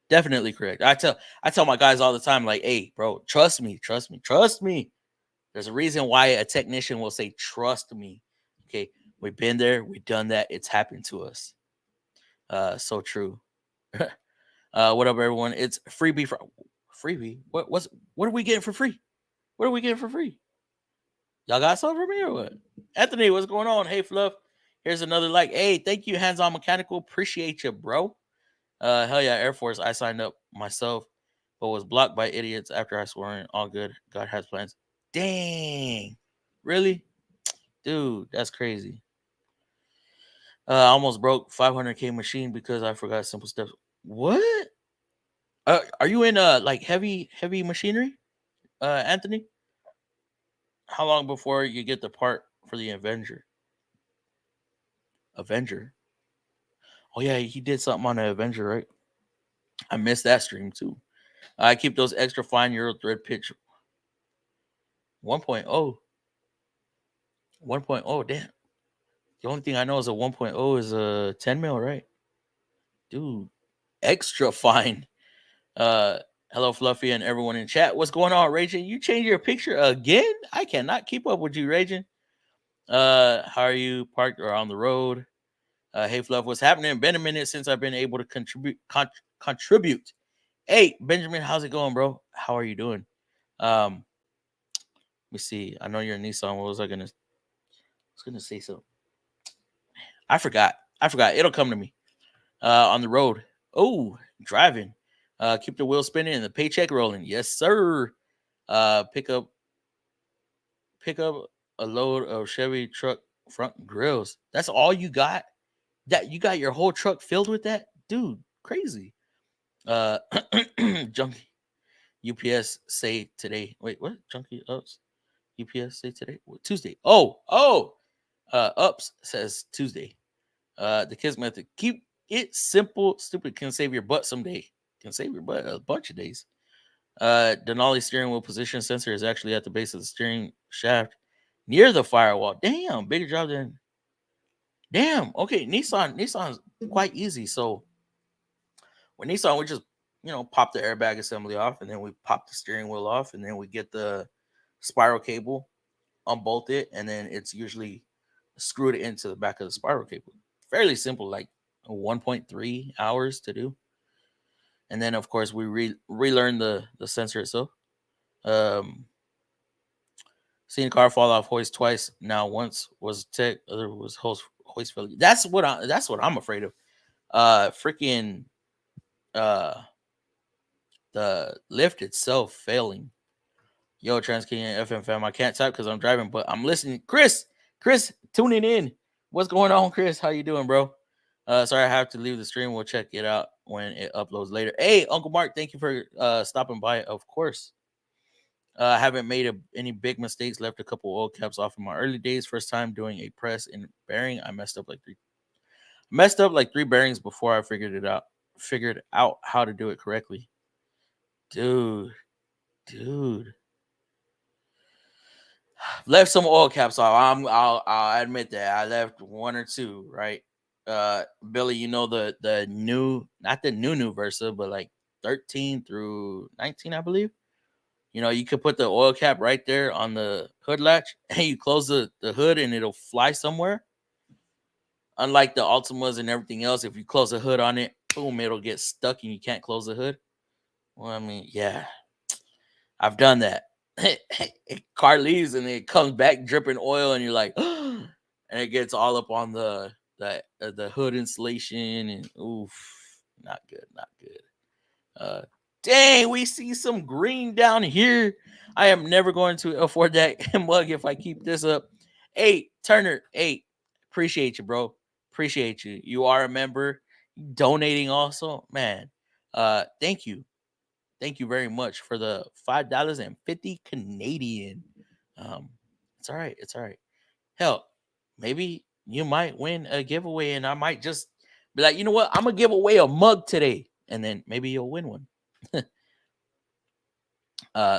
Definitely correct. I tell my guys all the time, like, hey, bro, trust me. There's a reason why a technician will say, trust me. Okay, we've been there, we've done that. It's happened to us. So true. What up, everyone? It's freebie. Freebie. What are we getting for free? What are we getting for free? Y'all got something for me or what? Anthony, what's going on? Hey, Fluff. Here's another like. Hey, thank you, Hands On Mechanical. Appreciate you, bro. Hell yeah, Air Force. I signed up myself, but was blocked by idiots after I swore in. All good. God has plans. Dang. Really? Dude, that's crazy. I almost broke 500K machine because I forgot simple steps. What? Are you in like heavy machinery, Anthony? How long before you get the part for the Avenger? Avenger. Oh yeah, he did something on the Avenger, right? I missed that stream too. I keep those extra fine Euro thread pitch 1.0. 1.0, damn. The only thing I know is a 1.0 is a 10 mil, right? Dude, extra fine. Hello, Fluffy, and everyone in chat. What's going on, Raging? You change your picture again? I cannot keep up with you, Raging. How are you? Parked or on the road? Hey, Fluff, what's happening? Been a minute since I've been able to contribute. Hey, Benjamin, how's it going, bro? How are you doing? Let me see. I know you're in Nissan. What was I gonna say something. I forgot. It'll come to me. On the road. Oh, driving. Keep the wheel spinning and the paycheck rolling. Yes, sir. Pick up a load of Chevy truck front grills. That's all you got? That you got your whole truck filled with that? Dude, crazy. Junkie. UPS say today. Wait, what? Junkie ups. UPS say today? What, Tuesday. Ups says Tuesday. The kids method. Keep it simple. Stupid can save your butt someday. Can save your butt a bunch of days. Denali steering wheel position sensor is actually at the base of the steering shaft near the firewall. Damn, bigger job than. Damn. Okay, Nissan's quite easy. So with Nissan, we just pop the airbag assembly off, and then we pop the steering wheel off, and then we get the spiral cable, unbolt it, and then it's usually screwed into the back of the spiral cable. Fairly simple, like 1.3 hours to do. And then of course we relearn the sensor itself. Seen a car fall off hoist twice. Now once was tech, other was hoist failure. That's what I'm afraid of. Freaking the lift itself failing. Yo, Trans-Canadian FM fam, I can't type because I'm driving, but I'm listening. Chris, tuning in. What's going on, Chris? How you doing, bro? Sorry, I have to leave the stream. We'll check it out when it uploads later. Hey, Uncle Mark, thank you for stopping by. Of course. I haven't made any big mistakes. Left a couple oil caps off in my early days. First time doing a press in bearing. I messed up like three bearings before I figured out how to do it correctly. Dude. Left some oil caps off. I'll admit that I left one or two, right? Billy, you know the new, not the new Versa, but like 13 through 19, I believe. You could put the oil cap right there on the hood latch, and you close the hood, and it'll fly somewhere. Unlike the Ultimas and everything else, if you close the hood on it, boom, it'll get stuck, and you can't close the hood. Well, I mean, yeah, I've done that. Car leaves and it comes back dripping oil, and you're like, and it gets all up on the hood insulation, and oof, not good. Dang, we see some green down here. I am never going to afford that mug if I keep this up. Hey, Turner, hey, appreciate you, bro. Appreciate you. You are a member, donating also, man. Thank you. Thank you very much for the $5.50 Canadian. It's all right. It's all right. Hell, maybe you might win a giveaway, and I might just be like, you know what? I'm gonna give away a mug today, and then maybe you'll win one.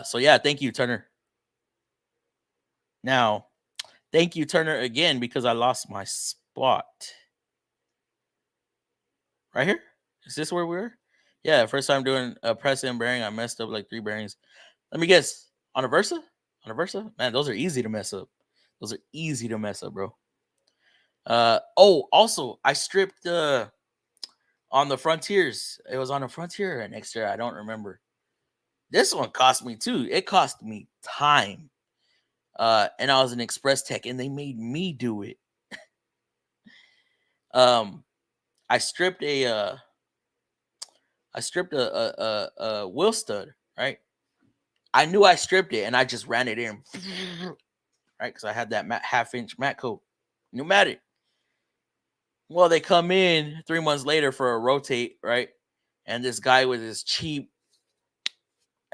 So yeah, thank you, Turner. Now, thank you, Turner, again, because I lost my spot. Right here? Is this where we were? Yeah, first time doing a press and bearing. I messed up like 3 bearings. Let me guess. On a Versa? Man, those are easy to mess up. Bro. Also, I stripped on the Frontiers. It was on the Frontier or next year. I don't remember. This one cost me too. It cost me time. And I was an express tech, and they made me do it. Um, I stripped a wheel stud, right? I knew I stripped it, and I just ran it in, right? Because I had that half-inch mat coat, pneumatic. Well, they come in 3 months later for a rotate, right? And this guy with his cheap,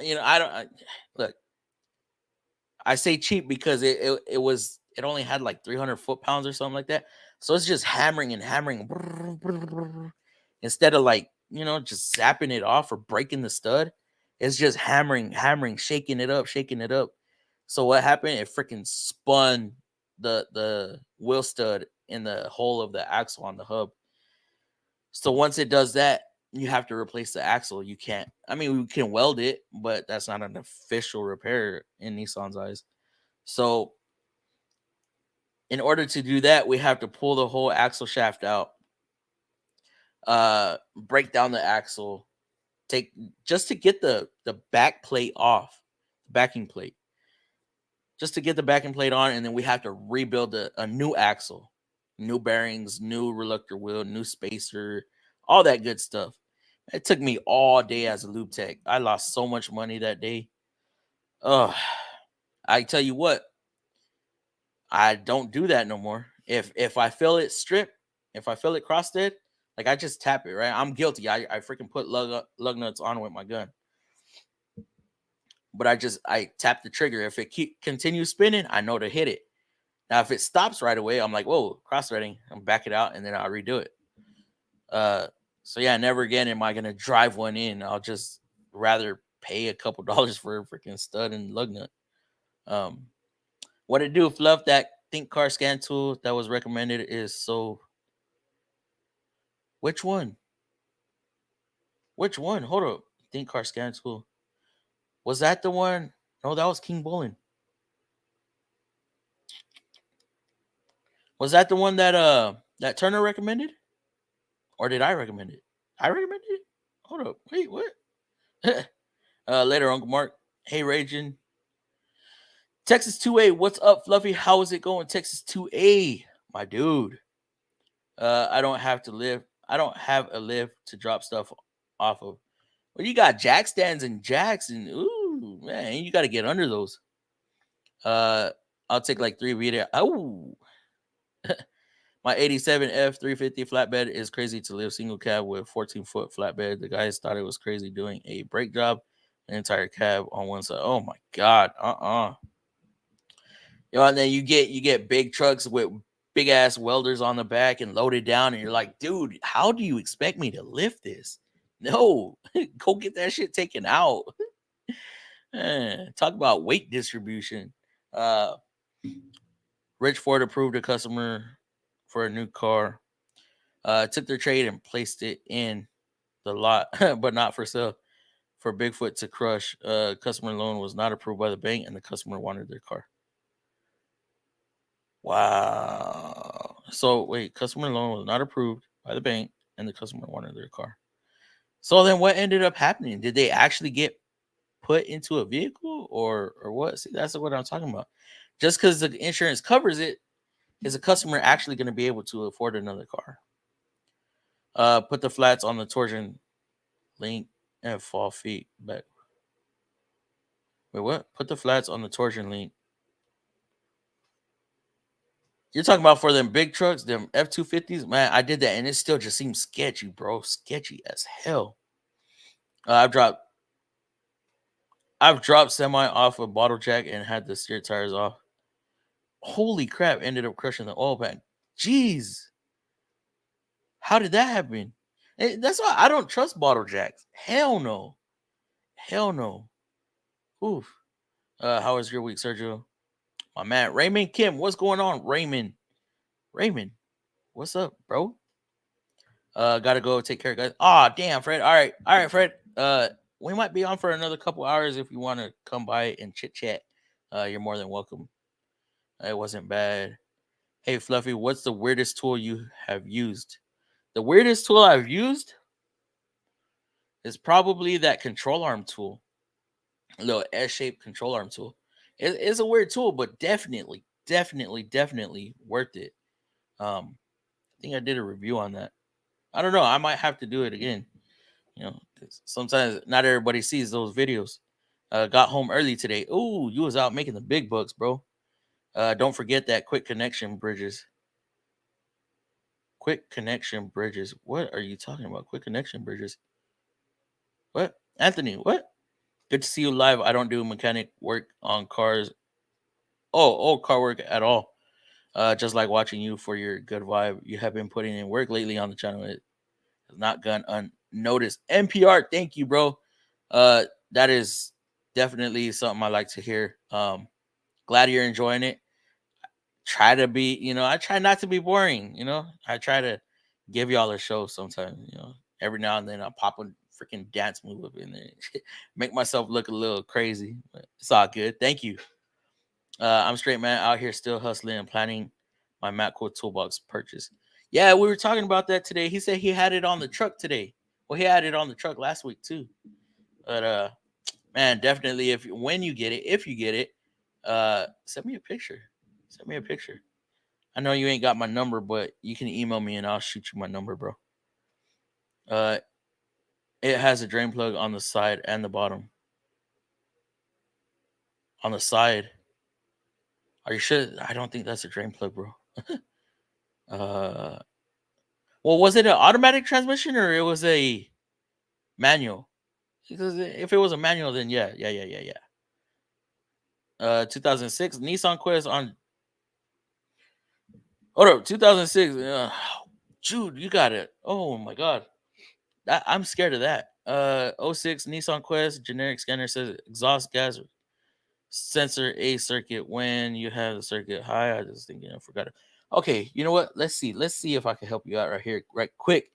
look. I say cheap because it only had like 300 foot-pounds or something like that. So it's just hammering and hammering instead of like just zapping it off or breaking the stud. It's just hammering, hammering, shaking it up, shaking it up. So what happened? It freaking spun the wheel stud in the hole of the axle on the hub. So once it does that, you have to replace the axle. You can't. I mean, we can weld it, but that's not an official repair in Nissan's eyes. So in order to do that, we have to pull the whole axle shaft out, break down the axle, take just to get the back plate off, backing plate, just to get the backing plate on, and then we have to rebuild a new axle, new bearings, new reluctor wheel, new spacer, all that good stuff. It took me all day as a lube tech. I lost so much money that day. Oh, I tell you what, I don't do that no more. If I feel it strip, if I feel it cross dead, like I just tap it, right? I'm guilty. I freaking put lug nuts on with my gun. But I tap the trigger. If it continues spinning, I know to hit it. Now if it stops right away, I'm like, whoa, cross threading. I'm back it out and then I'll redo it. So yeah, never again am I gonna drive one in. I'll just rather pay a couple dollars for a freaking stud and lug nut. What it do, Fluff? That Think Car Scan tool that was recommended is so. Which one? Which one? Hold up. Think Car Scan tool. Was that the one? No, that was King Bowling. Was that the one that Turner recommended? Or did I recommend it? I recommended it? Hold up. Wait, what? Later, Uncle Mark. Hey, Raging. Texas 2A, what's up, Fluffy? How is it going, Texas 2A? My dude. I don't have a lift to drop stuff off of. Well, you got jack stands and jacks, and ooh, man, you got to get under those. I'll take like 3 video. Oh, my 87 F350 flatbed is crazy to live single cab with 14-foot flatbed. The guys thought it was crazy doing a brake job, an entire cab on one side. Oh my god, and then you get big trucks with big ass welders on the back and loaded down, and you're like, dude, how do you expect me to lift this? No, go get that shit taken out. Talk about weight distribution. Rich Ford approved a customer for a new car. Took their trade and placed it in the lot, but not for sale. For Bigfoot to crush. Customer loan was not approved by the bank, and the customer wanted their car. Wow. So wait, customer loan was not approved by the bank, and the customer wanted their car. So then, what ended up happening? Did they actually get put into a vehicle, or what? See, that's what I'm talking about. Just because the insurance covers it, is a customer actually going to be able to afford another car? Put the flats on the torsion link and fall feet back. Wait, what? Put the flats on the torsion link. You're talking about for them big trucks, them F250s? Man, I did that and it still just seems sketchy, bro. Sketchy as hell. I've dropped semi off a bottle jack and had the steer tires off. Holy crap, ended up crushing the oil pan. Jeez. How did that happen? That's why I don't trust bottle jacks. Hell no. Hell no. Oof. How was your week, Sergio? My man, Raymond Kim. What's going on, Raymond? Raymond, what's up, bro? Gotta go take care, guys. Ah, damn, Fred. All right, Fred. We might be on for another couple hours if you want to come by and chit chat. You're more than welcome. It wasn't bad. Hey, Fluffy, what's the weirdest tool you have used? The weirdest tool I've used? It's probably that control arm tool, a little S-shaped control arm tool. It's a weird tool, but definitely, definitely worth it. I think I did a review on that. I don't know. I might have to do it again. 'Cause sometimes not everybody sees those videos. Got home early today. Ooh, you was out making the big bucks, bro. Don't forget that quick connection bridges. Quick connection bridges. What are you talking about? Quick connection bridges. What? Anthony, what? Good to see you live. I don't do mechanic work on cars. Oh, car work at all. Just like watching you for your good vibe. You have been putting in work lately on the channel. It has not gone unnoticed. NPR, thank you, bro. That is definitely something I like to hear. Glad you're enjoying it. Try to be, I try not to be boring, I try to give y'all a show sometimes, every now and then I pop a freaking dance move up in there, make myself look a little crazy, but it's all good. Thank you. I'm straight, man, out here still hustling and planning my Matco toolbox purchase. Yeah, we were talking about that today. He said he had it on the truck today. Well, he had it on the truck last week too. But man, definitely when you get it, if you get it, send me a picture. Send me a picture. I know you ain't got my number, but you can email me and I'll shoot you my number, bro. It has a drain plug on the side and the bottom. On the side. Are you sure? I don't think that's a drain plug, bro. Well, was it an automatic transmission or it was a manual? Because if it was a manual, then yeah. 2006 Nissan Quest on. Hold up, 2006. Jude, you got it. Oh my god, I'm scared of that. 06 Nissan Quest generic scanner says exhaust gas sensor A circuit when you have the circuit high. I just thinking I forgot it. Okay, you know what? Let's see if I can help you out right here, right quick.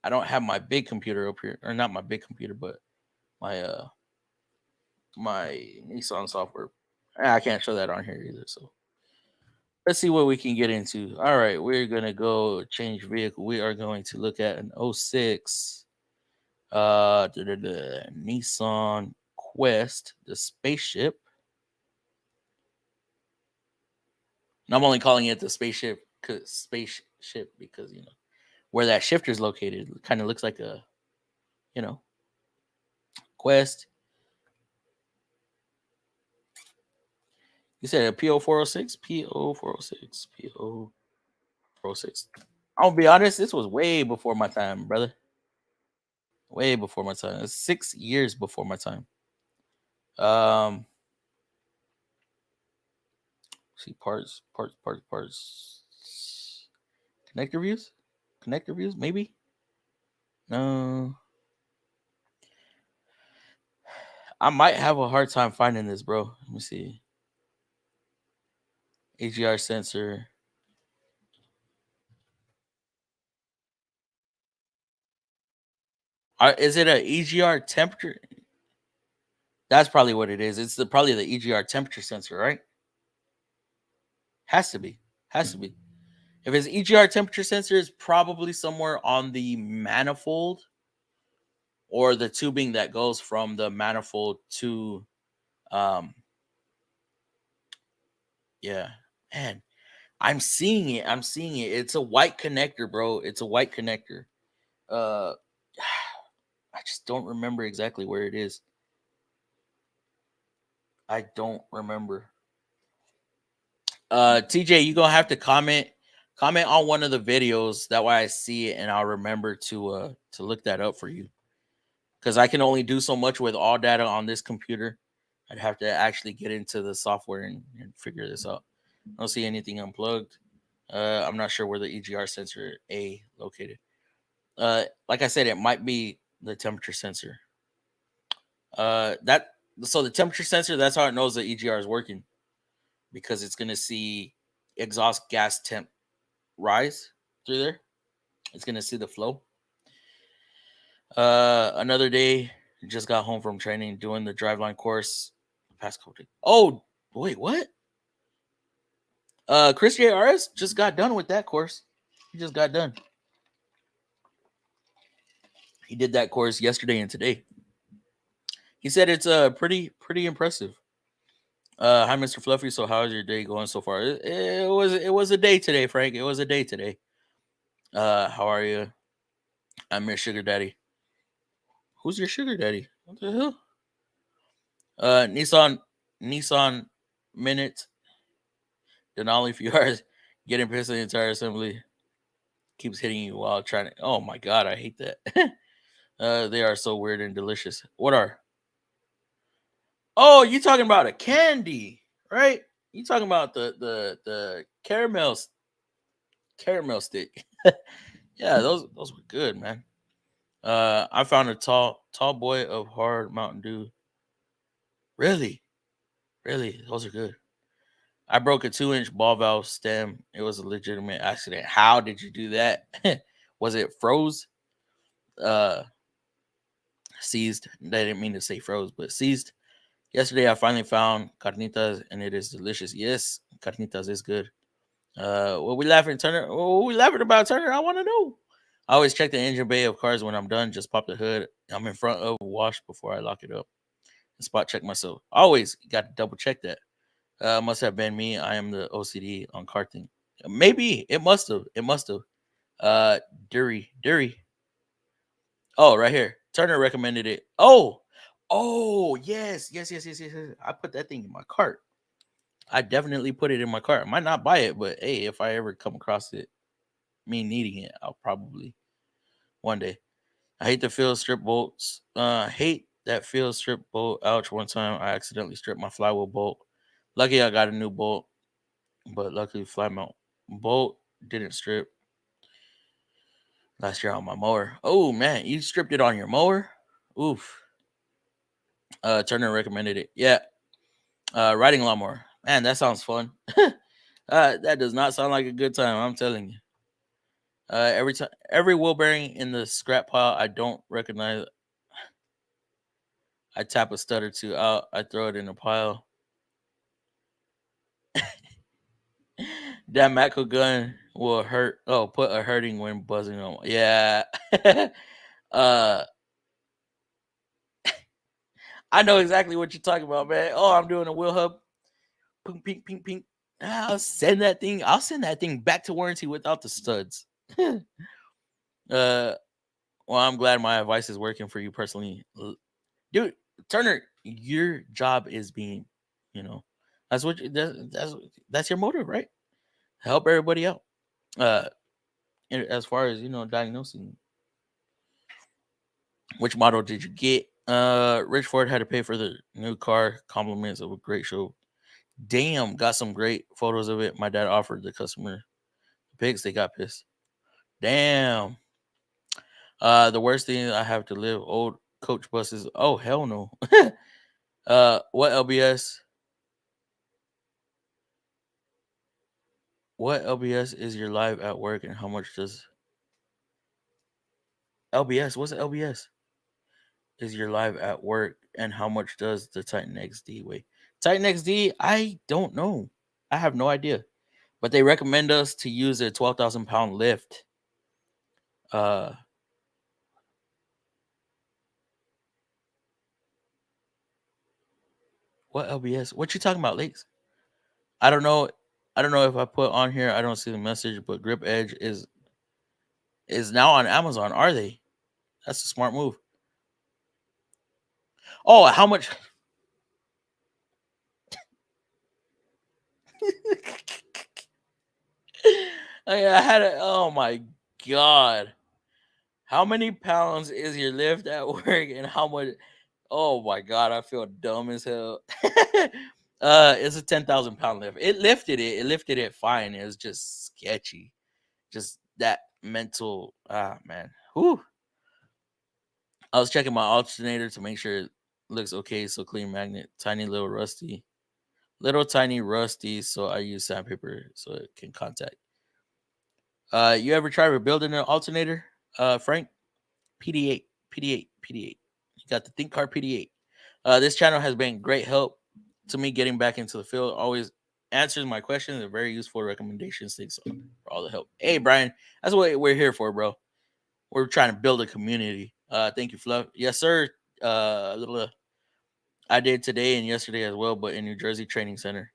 I don't have my big computer up here, or not my big computer, but my my Nissan software. I can't show that on here either. So let's see what we can get into. All right, we're gonna go change vehicle. We are going to look at an 06 Nissan Quest, the spaceship. And I'm only calling it the spaceship because where that shifter is located. It kind of looks like a Quest. You said a PO 406, PO 406, PO 406. I'll be honest, this was way before my time, brother. Way before my time. It's 6 years before my time. See parts. Connector views, maybe. No, I might have a hard time finding this, bro. Let me see. AGR sensor. Is it a EGR temperature? That's probably what it is. It's probably the EGR temperature sensor, right? Has to be. If it's EGR temperature sensor, it's probably somewhere on the manifold or the tubing that goes from the manifold to yeah. Man, I'm seeing it. It's a white connector, bro. It's a white connector. Uh I just don't remember exactly where it is. I don't remember. TJ, you gonna have to comment on one of the videos. That way I see it and I'll remember to look that up for you. Because I can only do so much with all data on this computer. I'd have to actually get into the software and figure this out. I don't see anything unplugged. I'm not sure where the EGR sensor A located. Like I said, it might be the temperature sensor. So the temperature sensor, that's how it knows the EGR is working, because it's gonna see exhaust gas temp rise through there. It's gonna see the flow. Another day, just got home from training, doing the driveline course. Past couple days. Oh, wait, what? Chris JRS just got done with that course. He just got done. He did that course yesterday and today. He said it's pretty impressive. Hi, Mr. Fluffy. So how's your day going so far? It was a day today, Frank. It was a day today. How are you? I'm your sugar daddy. Who's your sugar daddy? What the hell? Nissan minute. Denali FRs getting pissed at the entire assembly. Keeps hitting you while trying to. Oh my god, I hate that. They are so weird and delicious. What are? Oh, you talking about a candy, right? You talking about the caramel stick? Yeah, those were good, man. I found a tall boy of hard Mountain Dew. Really, really, those are good. I broke a 2-inch ball valve stem. It was a legitimate accident. How did you do that? Was it froze? Uh, Seized. I didn't mean to say froze, but seized. Yesterday, I finally found carnitas, and it is delicious. Yes, carnitas is good. What we laughing, Turner? What we laughing about, Turner? I want to know. I always check the engine bay of cars when I'm done. Just pop the hood. I'm in front of wash before I lock it up. Spot check myself. Always got to double check that. Must have been me. I am the OCD on car thing. Maybe it must have. It must have. Uh, Dury. Oh, right here. Turner recommended it. Oh, yes. I put that thing in my cart. I definitely put it in my cart. I might not buy it, but hey, if I ever come across it, me needing it, I'll probably one day. I hate the field strip bolts. Hate that field strip bolt. Ouch! One time I accidentally stripped my flywheel bolt. Lucky I got a new bolt, but luckily fly mount bolt didn't strip last year on my mower. Oh man, you stripped it on your mower? Oof. Turner recommended it. Yeah. Riding lawnmower. Man, that sounds fun. That does not sound like a good time. I'm telling you. Every wheel bearing in the scrap pile I don't recognize, I tap a stud or two out. I throw it in a pile. That Matco gun will hurt. Oh, put a hurting when buzzing on. Yeah. uh, I know exactly what you're talking about, man. Oh, I'm doing a wheel hub. Pink, pink, pink, pink. I'll send that thing. I'll send that thing back to warranty without the studs. Well, I'm glad my advice is working for you personally, dude. Turner, your job is being, you know, that's what that's your motive, right? Help everybody out. Uh, as far as diagnosing, which model did you get? Rich Ford had to pay for the new car. Compliments of a great show. Damn, got some great photos of it. My dad offered the customer the pics. They got pissed. Damn. The worst thing I have to live old coach buses. Oh hell no. What LBS? What LBS is your live at work, and how much does LBS? What's LBS? Is your live at work, and how much does the Titan XD weigh? Titan XD, I don't know. I have no idea. But they recommend us to use a 12,000 pound lift. Uh, what LBS? What you talking about, Lakes? I don't know. I don't know if I put on here. I don't see the message, but Grip Edge is now on Amazon. Are they? That's a smart move. Oh, how much? I had it. Oh my god! How many pounds is your lift at work, and how much? Oh my god! I feel dumb as hell. It's a 10,000 pound lift. It lifted it. It lifted it fine. It was just sketchy. Just that mental. Ah man. Whew. I was checking my alternator to make sure it looks okay. So clean magnet, tiny little rusty, little tiny rusty. So I use sandpaper so it can contact. You ever try rebuilding an alternator, Frank? PD8, PD8, PD8. You got the Think Car PD8. This channel has been great help to me getting back into the field. Always answers my questions and very useful recommendations. Thanks for all the help. Hey, Brian, that's what we're here for, bro. We're trying to build a community. Thank you, Fluff. Yes, sir. Little, I did today and yesterday as well, but in New Jersey Training Center.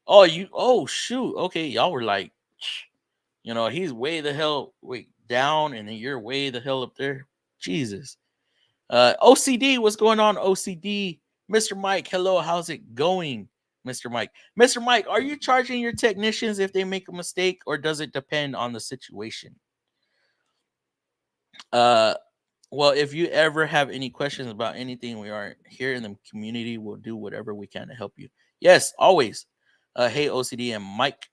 Oh, you. Oh, shoot. Okay, y'all were like, he's way the hell wait down, and then you're way the hell up there. Jesus. OCD, what's going on? OCD, Mr. Mike. Hello, how's it going, Mr. Mike? Mr. Mike, are you charging your technicians if they make a mistake, or does it depend on the situation? Uh, well, if you ever have any questions about anything, we are here in the community. We'll do whatever we can to help you. Yes, always. Hey, OCD and Mike.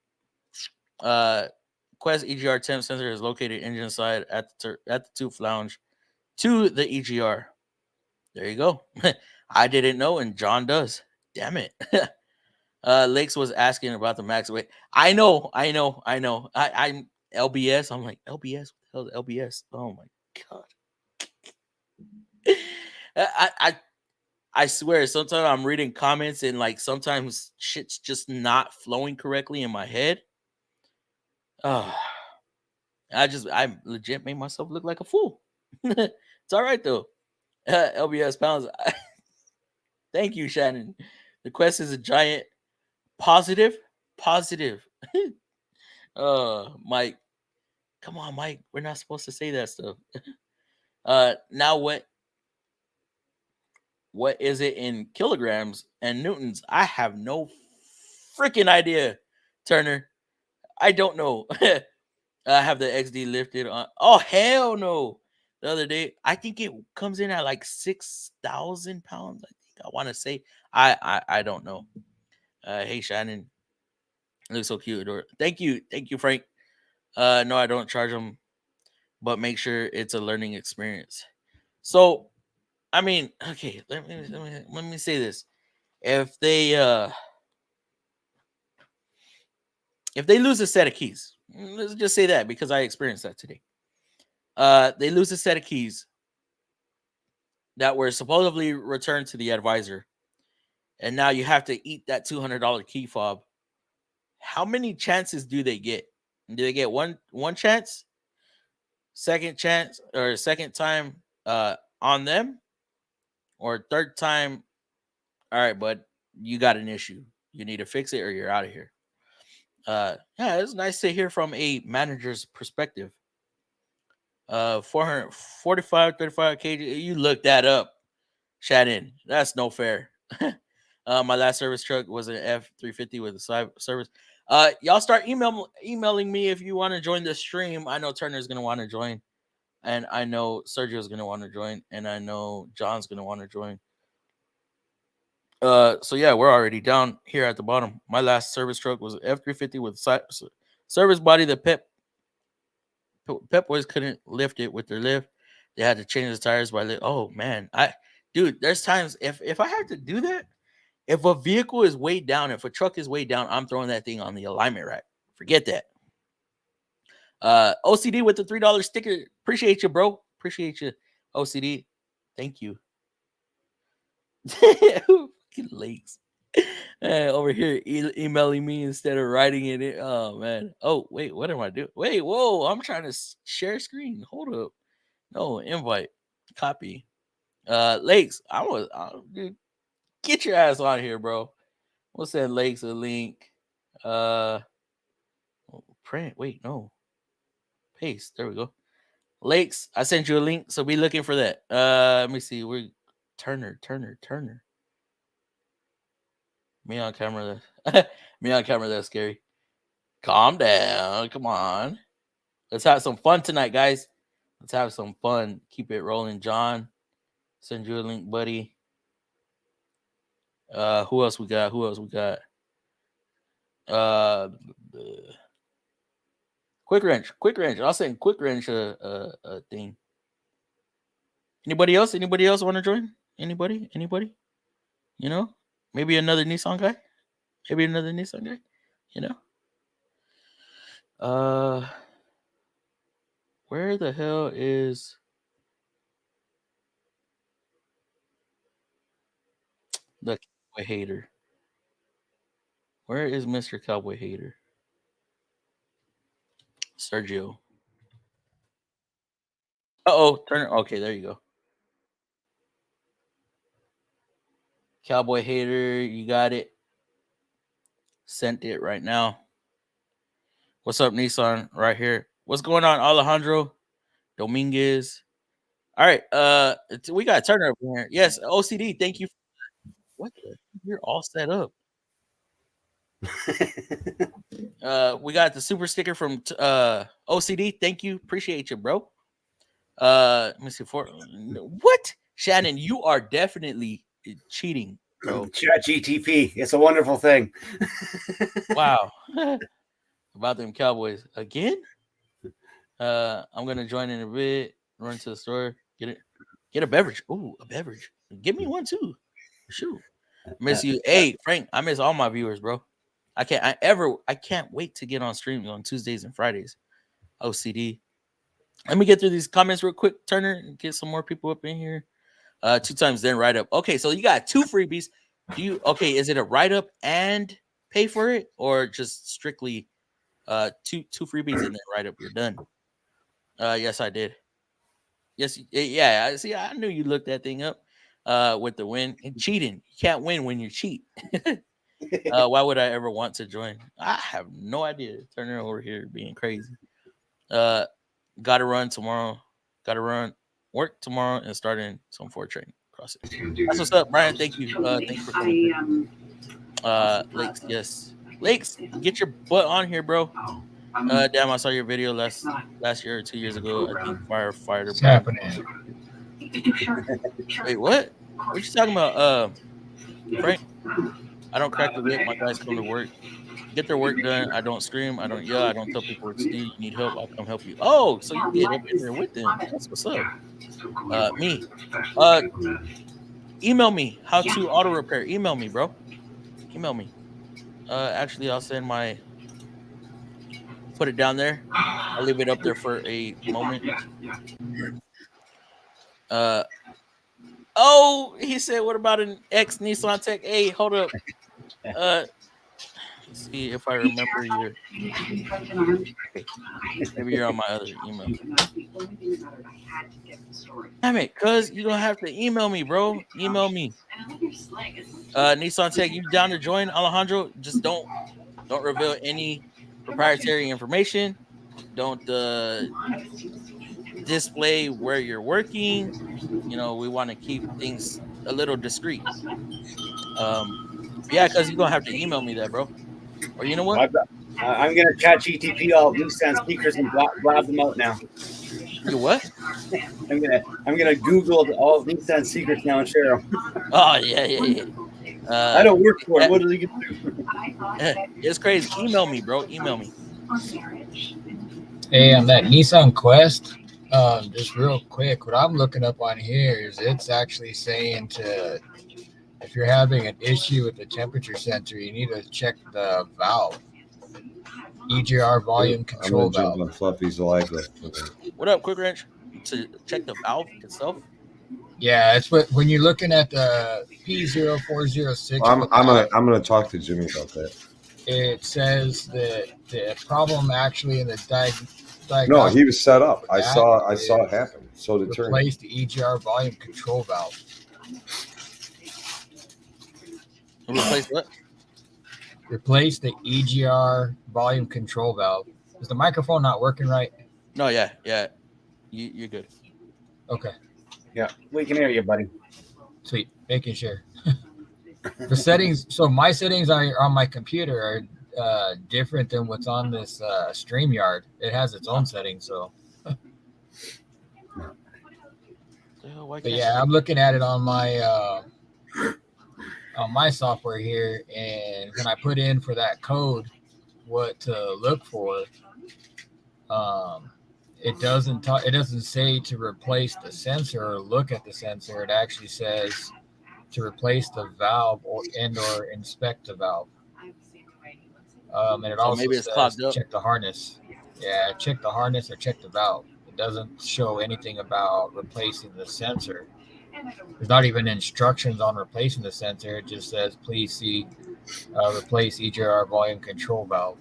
Quest EGR temp sensor is located engine side at the tooth lounge to the EGR. There you go. I didn't know, and John does. Damn it. Lakes was asking about the max weight. I know. I'm LBS. I'm like, LBS? What the hell is LBS? Oh my god. I, I I swear, sometimes I'm reading comments and like sometimes shit's just not flowing correctly in my head. Oh, I legit made myself look like a fool. It's all right though. LBS pounds. Thank you, Shannon. The quest is a giant positive. Positive. Mike. Come on, Mike. We're not supposed to say that stuff. Now what is it in kilograms and newtons? I have no freaking idea, Turner. I don't know. I have the XD lifted on. Oh hell no! The other day, I think it comes in at like 6,000 pounds. I think I want to say. I don't know. Hey Shannon, looks so cute. Thank you, Frank. No, I don't charge them, but make sure it's a learning experience. So, I mean, okay, let me say this: if they lose a set of keys, let's just say that because I experienced that today. They lose a set of keys that were supposedly returned to the advisor, and now you have to eat that $200 key fob. How many chances do they get? Do they get one chance, second chance, or second time on them, or third time? All right, bud, you got an issue. You need to fix it, or you're out of here. Yeah, it's nice to hear from a manager's perspective. 445, 35 kg. You look that up, Shannon. That's no fair. My last service truck was an F350 with a side service. Y'all start emailing me if you want to join the stream. I know Turner's gonna want to join, and I know Sergio's gonna want to join, and I know John's gonna want to join. So yeah, we're already down here at the bottom. My last service truck was an F350 with service body. The Pep Boys couldn't lift it with their lift. They had to change the tires by lift. Oh man, dude, there's times if I have to do that, if a vehicle is weighed down, if a truck is weighed down, I'm throwing that thing on the alignment rack. Forget that. OCD with the $3 sticker. Appreciate you, bro. Appreciate you, OCD. Thank you. Fucking lakes. Over here emailing me instead of writing it. Oh man. Oh wait, what am I doing? Wait, whoa! I'm trying to share screen. Hold up. No invite. Copy. Lakes. Dude, get your ass on here, bro. We'll send Lakes a link. Print. Wait, no. Paste. There we go. Lakes. I sent you a link, so be looking for that. Let me see. We're Turner. Me on camera. Me on camera. That's scary. Calm down. Come on. Let's have some fun tonight, guys. Let's have some fun. Keep it rolling, John. Send you a link, buddy. Who else we got? Uh, Quick wrench. I'll send quick wrench a thing. Anybody else? Want to join? Anybody? You know, maybe another Nissan guy. You know. Where the hell is the cowboy hater? Where is Mr. Cowboy Hater? Sergio. Uh-oh, turn it. Okay, there you go. Cowboy hater, you got it. Sent it right now. What's up, Nissan? Right here. What's going on, Alejandro Dominguez? All right, we got Turner over here. Yes, OCD. Thank you. What? You're all set up. We got the super sticker from OCD. Thank you. Appreciate you, bro. Let me see. What? Shannon, you are definitely cheating, bro. ChatGTP. It's a wonderful thing. Wow. About them Cowboys again. I'm gonna join in a bit. Run to the store. Get a beverage. Ooh, a beverage. Give me one too. Shoot. Miss you. Hey, Frank, I miss all my viewers, bro. I can't wait to get on streams on Tuesdays and Fridays. OCD. Let me get through these comments real quick, Turner, and get some more people up in here. 2 times then write up. Okay, so you got 2 freebies. Is it a write up and pay for it, or just strictly two freebies and then write up, you're done? Yes, I did. Yes, yeah. See, I knew you looked that thing up. With the win and cheating, you can't win when you cheat. Why would I ever want to join? I have no idea. Turner over here being crazy. Gotta run tomorrow. Gotta run work tomorrow and starting some Ford training process. That's what's up, Brian. Thank you. Thanks for coming. Lakes, yes. Lakes, get your butt on here, bro. Damn, I saw your video last year or 2 years ago. I think firefighter. What's happening? Wait, what? What you talking about? Frank? I don't crack the whip. My guys come to work. Get their work done. I don't scream. I don't yell. I don't tell people what to do. You need help, I'll come help you. Oh, so you get up in there with them. That's what's up. Me. Email me how to auto repair. Email me, bro. Email me. Actually, I'll send my. Put it down there. I'll leave it up there for a moment. Oh, he said, what about an ex Nissan Tech? Hey, hold up. Let's see if I remember your. Maybe you're on my other email. Damn it, cuz you don't have to email me, bro. Email me. Nissan Tech, you down to join, Alejandro? Just don't reveal any proprietary information. Don't display where you're working. We want to keep things a little discreet. Yeah, because you're gonna have to email me that, bro. Or you know what? I'm gonna ChatGTP all Nissan speakers and blab them out now. You what? I'm gonna Google all Nissan secrets now and share them. Oh yeah. I don't work for him. What are they gonna do? It's crazy. Email me, bro. Email me. Hey, on that Nissan Quest, just real quick, what I'm looking up on here is it's actually saying if you're having an issue with the temperature sensor, you need to check the valve, EGR volume control valve. I'm gonna jump on Fluffy's live. What up, Quick Wrench? To check the valve itself. Yeah, it's when you're looking at the P0406. I'm gonna talk to Jimmy about that. It says that the problem actually in the diagnostics. No, he was set up. I saw it happen. So to turn replace the EGR volume control valve. Replace what? Replace the EGR volume control valve. Is the microphone not working right? No, yeah. You're good. Okay. Yeah, we can hear you, buddy. Sweet. Making sure. The settings. So my settings on my computer are different than what's on this StreamYard. It has its own settings. So. But yeah, I'm looking at it on my software here, and when I put in for that code what to look for, it doesn't say to replace the sensor or look at the sensor. It actually says to replace the valve or inspect the valve. And it also maybe it's says up. Check the harness. Yeah, check the harness or check the valve. It doesn't show anything about replacing the sensor. There's not even instructions on replacing the sensor. It just says, please see, replace EGR volume control valve.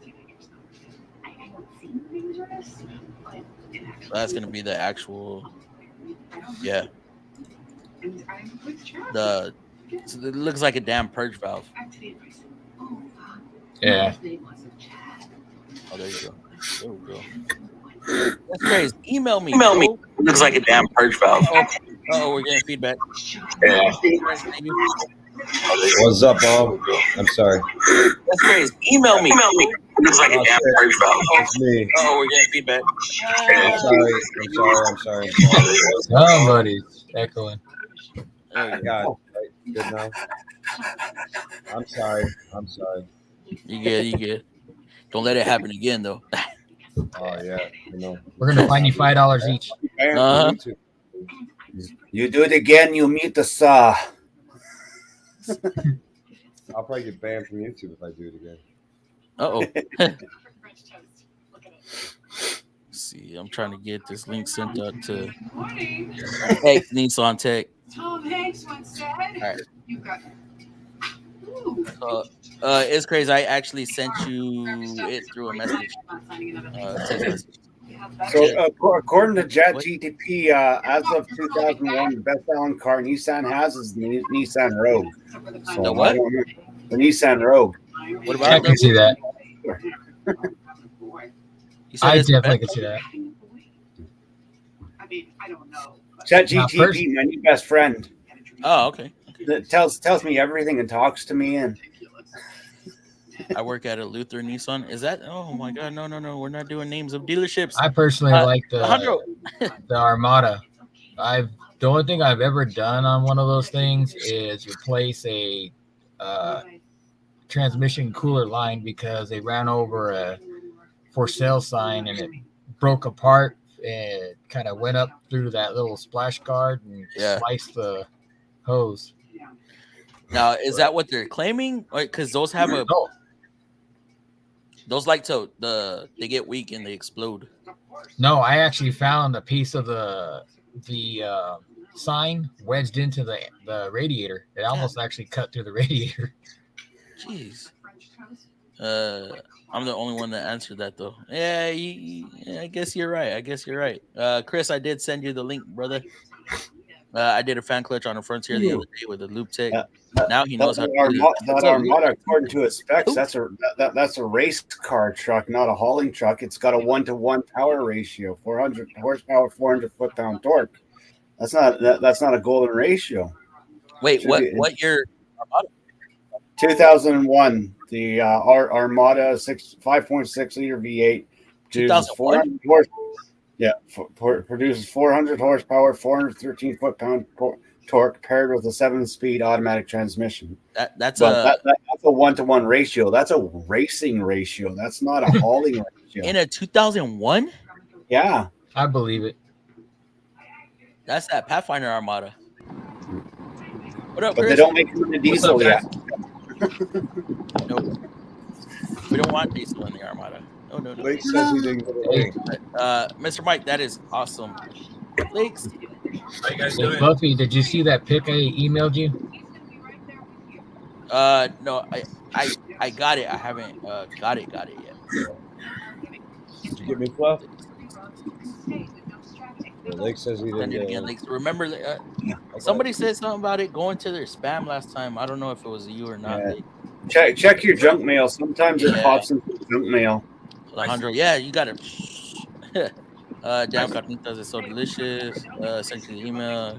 That's going to be the actual Yeah. So it looks like a damn purge valve. Yeah. Oh, there you go. There we go. That's crazy. Email me. Bro. Looks like a damn purge valve. Oh, we're getting feedback. Yeah. What's up, Bob? I'm sorry. That's crazy. Email me. Looks like a damn purge valve. It's me. Oh, we're getting feedback. I'm sorry. Somebody's echoing. There we go. God, right? Good now. I'm sorry. You good. Don't let it happen again, though. Oh yeah, We're gonna find you $5 each. Uh-huh. You do it again, you meet the saw. I'll probably get banned from YouTube if I do it again. Uh-oh. See, I'm trying to get this link sent out to X Nissan Tech. Tom Hanks once said, Right. "You got." It's crazy. I actually sent you it through a message. Text message. So, according to ChatGPT, as of 2001, the best-selling car Nissan has is the Nissan Rogue. So The what? The Nissan Rogue. What I about can see that. You said I it's definitely better? can see that. I mean, I don't know. ChatGPT, my new best friend, Oh, okay. that tells me everything and talks to me. And I work at a Luther Nissan. Is that? Oh my God! No. We're not doing names of dealerships. I personally like Alejandro. the Armada. The only thing I've ever done on one of those things is replace a transmission cooler line because they ran over a for sale sign and it broke apart and kind of went up through that little splash guard and sliced the hose. Now, is that what they're claiming? Because those have a those like to they get weak and they explode. No, I actually found a piece of the sign wedged into the radiator. It almost actually cut through the radiator. Jeez. I'm the only one that answered that though. Yeah, I guess you're right. Chris, I did send you the link, brother. I did a fan clutch on a Frontier the other day with a loop tech. Now he knows how to do it. That Armada, according to its specs, that's a race car truck, not a hauling truck. It's got a 1-to-1 power ratio, 400 horsepower, 400 foot-pound torque. That's not a golden ratio. Wait, what year? 2001, the Armada 5.6 liter V8 produces 400 horsepower. Yeah, produces 400 horsepower, 413 foot-pound torque paired with a 7-speed automatic transmission. That's a 1-to-1 ratio. That's a racing ratio. That's not a hauling ratio. In a 2001? Yeah, I believe it. That's that Pathfinder Armada. What up, but Chris? they don't make them in the diesel yet. No, we don't want diesel in the Armada. No. Blake says he didn't get it. Mr. Mike, that is awesome. Lakes. How you guys Hey, doing? Buffy, did you see that pic I emailed you? No, I got it. I haven't got it yet. Did you get me fluff? Blake says he Send didn't it get again. it. Lakes. Remember, somebody said something about it going to their spam last time. I don't know if it was you or not. Yeah. Check your junk mail. Sometimes it pops into junk mail. Alejandro, yeah, you got it. Damn, carnitas is so delicious. Sent you the email.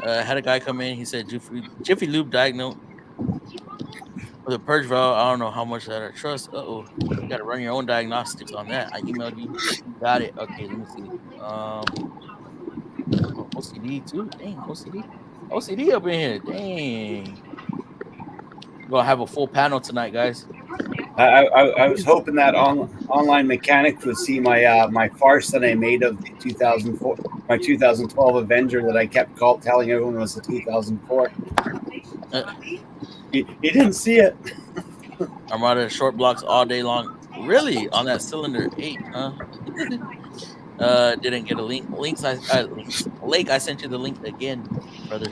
Had a guy come in. He said Jiffy Lube diagnose with a purge valve. I don't know how much that I trust. You got to run your own diagnostics on that. I emailed you. Got it. Okay, let me see. OCD too. Dang, OCD up in here. Dang. We're gonna have a full panel tonight, guys. I was hoping that online mechanic would see my farce that I made of the 2004, my 2012 Avenger that I kept telling everyone was the 2004. He didn't see it. Armada short blocks all day long. Really? On that cylinder 8, huh? Didn't get a link. Lake, I sent you the link again, brother.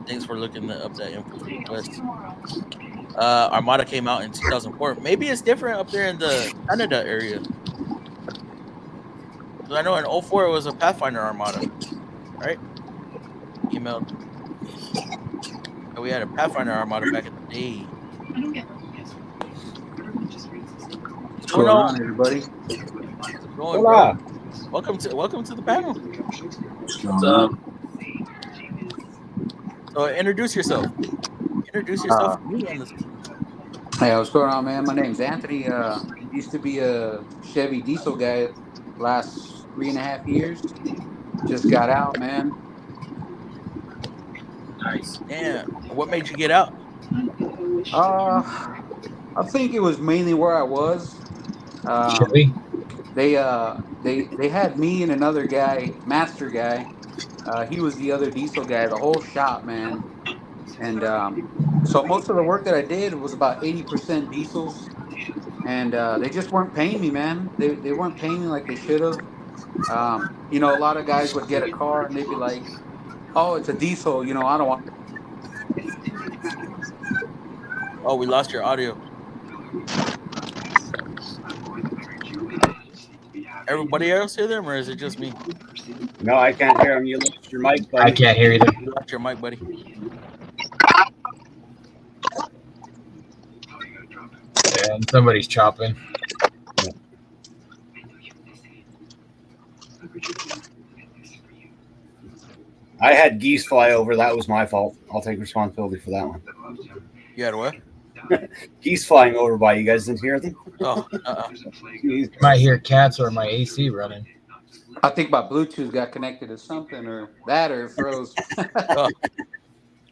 Thanks for looking up that info request. Armada came out in 2004. Maybe it's different up there in the Canada area. I know in 04 it was a Pathfinder Armada, right? Emailed. We had a Pathfinder Armada back in the day. What's going on, everybody? How's it going, Hola. bro? Welcome to the panel. What's up? So introduce yourself. Introduce yourself to me and this. Hey, what's going on, man? My name's Anthony. Used to be a Chevy diesel guy last 3.5 years. Just got out, man. Nice. Yeah. What made you get out? I think it was mainly where I was. Chevy? They had me and another guy, master guy. He was the other diesel guy, the whole shop, man. And so most of the work that I did was about 80% diesels. And they just weren't paying me, man. They weren't paying me like they should have. A lot of guys would get a car and they'd be like, "Oh, it's a diesel. I don't want." Oh, we lost your audio. Everybody else hear them, or is it just me? No, I can't hear him. You lost your mic, buddy. I can't hear either. You lost your mic, buddy. Yeah, and somebody's chopping. I had geese fly over. That was my fault. I'll take responsibility for that one. You had what? Geese flying over by you guys didn't hear them? Oh, You might hear cats or my AC running. I think my Bluetooth got connected to something, or that, or it froze. oh.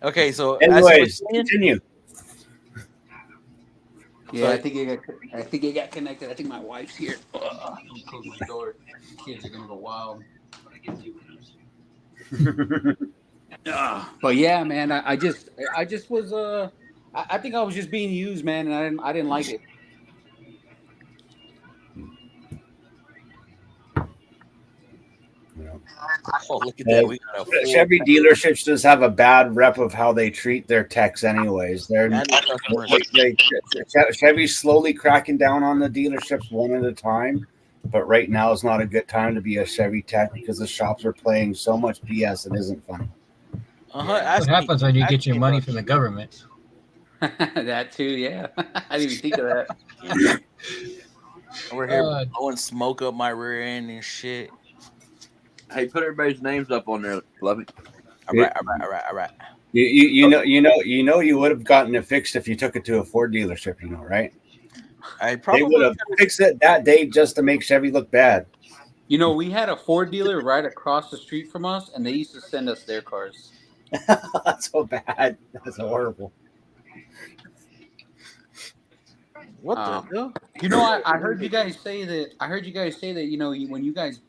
Okay, so Anyways, continue. Yeah, I think it got connected. I think my wife's here. Let me close my door. Kids are gonna go wild. But yeah, man, I just was I think I was just being used, man, and I didn't like it. Oh, look at that. We got a full Chevy dealerships just have a bad rep of how they treat their techs anyways. Chevy's slowly cracking down on the dealerships one at a time, but right now is not a good time to be a Chevy tech because the shops are playing so much BS it isn't funny. What happens when you get your money from the government? That too, yeah. I didn't even think of that. We're here blowing smoke up my rear end and shit. Hey, put everybody's names up on there, Lovey. All right. You would have gotten it fixed if you took it to a Ford dealership, right? I probably They would have fixed it that day just to make Chevy look bad. We had a Ford dealer right across the street from us, and they used to send us their cars. That's so bad. That's horrible. What the hell? I heard you guys say that. When you guys,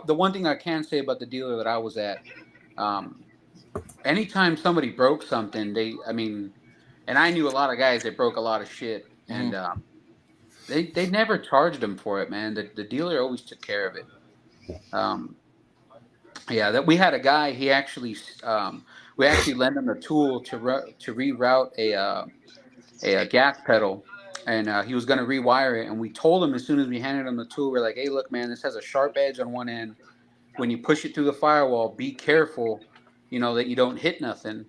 the one thing I can say about the dealer that I was at, anytime somebody broke something, and I knew a lot of guys that broke a lot of shit, and they never charged them for it, man. The dealer always took care of it. That we had a guy. He actually, we actually lent him a tool to reroute a gas pedal. And he was going to rewire it. And we told him as soon as we handed him the tool, we're like, "Hey, look, man, this has a sharp edge on one end. When you push it through the firewall, be careful, that you don't hit nothing."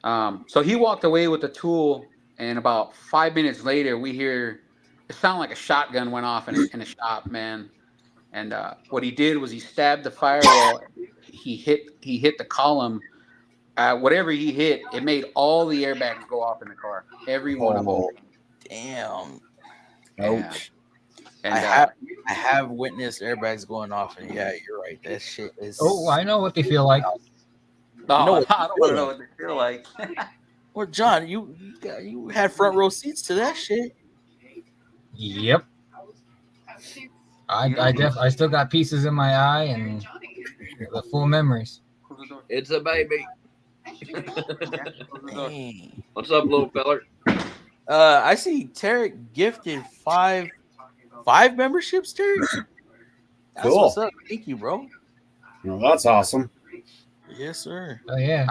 So he walked away with the tool. And about 5 minutes later, we hear it sounded like a shotgun went off in a shop, man. And what he did was he stabbed the firewall. He hit the column. Whatever he hit, it made all the airbags go off in the car. Every one of them. Damn. Ouch. And I have witnessed airbags going off, and yeah, you're right. That shit is. Oh, I know what they feel like. I don't want to know what they feel like. Well, John, you had front row seats to that shit. Yep. I still got pieces in my eye and the full memories. It's a baby. Dang. What's up, little feller? I see Tarek gifted five memberships, Tarek. That's Cool. what's up. Thank you, bro. Well, that's awesome. Yes, sir. Oh yeah.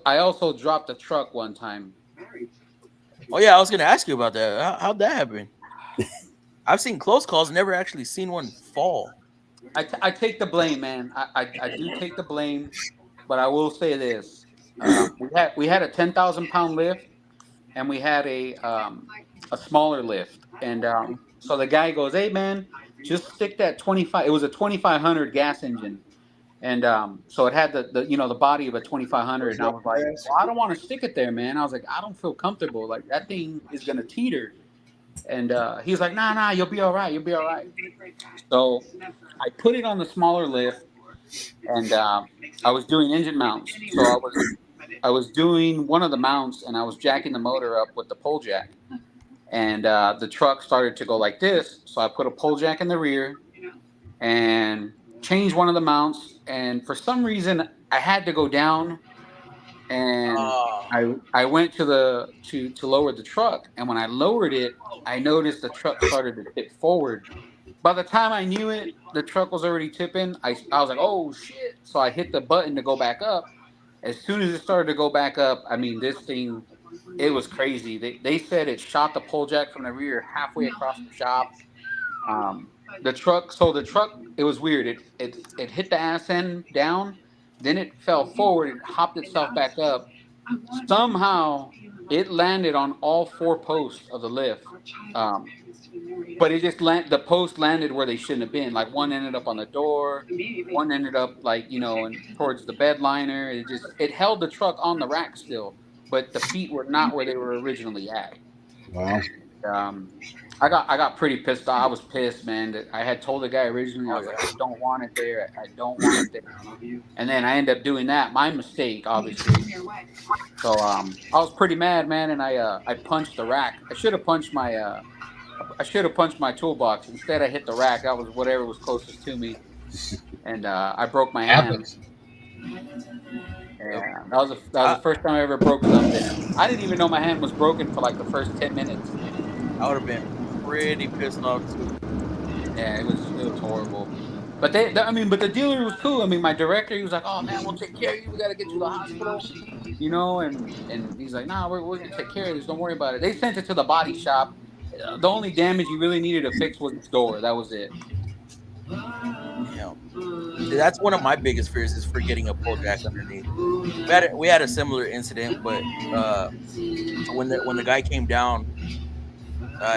I also dropped a truck one time. Oh yeah, I was gonna ask you about that. How'd that happen? I've seen close calls, never actually seen one fall. I take the blame, man. I do take the blame, but I will say this: we had a 10,000 pound lift, and we had a smaller lift, and so the guy goes, "Hey, man, just stick that 25." It was a 2500 gas engine, and so it had the body of a 2500, and I was like, "Well, I don't want to stick it there, man." I was like, "I don't feel comfortable. Like that thing is gonna teeter." And he's like, "Nah, you'll be all right. You'll be all right." So I put it on the smaller lift, and I was doing engine mounts. So I was doing one of the mounts, and I was jacking the motor up with the pole jack, and the truck started to go like this. So I put a pole jack in the rear and changed one of the mounts, and for some reason I had to go down, and I went to lower the truck, and when I lowered it, I noticed the truck started to tip forward. By the time I knew it, the truck was already tipping. I was like, "Oh shit!" So I hit the button to go back up. As soon as it started to go back up, I mean, this thing, it was crazy. They said it shot the pole jack from the rear halfway across the shop. The truck, it was weird. It hit the ass end down, then it fell forward and hopped itself back up. Somehow, it landed on all four posts of the lift. But it just the post landed where they shouldn't have been. Like one ended up on the door, one ended up like and towards the bed liner. It held the truck on the rack still, but the feet were not where they were originally at. Wow. I got pretty pissed off. I was pissed, man. That I had told the guy originally, I was like, "I don't want it there. I don't want it there." And then I ended up doing that. My mistake, obviously. So I was pretty mad, man, and I punched the rack. I should have punched my toolbox. Instead, I hit the rack. That was whatever was closest to me, and I broke my hand. Yeah, that was the first time I ever broke something. I didn't even know my hand was broken for like the first 10 minutes. I would have been pretty pissed off too. Yeah, it was horrible. But but the dealer was cool. I mean, my director, he was like, "Oh man, we'll take care of you. We got to get you to the hospital." And he's like, "Nah, we're gonna take care of this. Don't worry about it." They sent it to the body shop. The only damage you really needed to fix was its door. That was it. Yeah, that's one of my biggest fears is forgetting a pole jack underneath. We had a similar incident, but when the guy came down,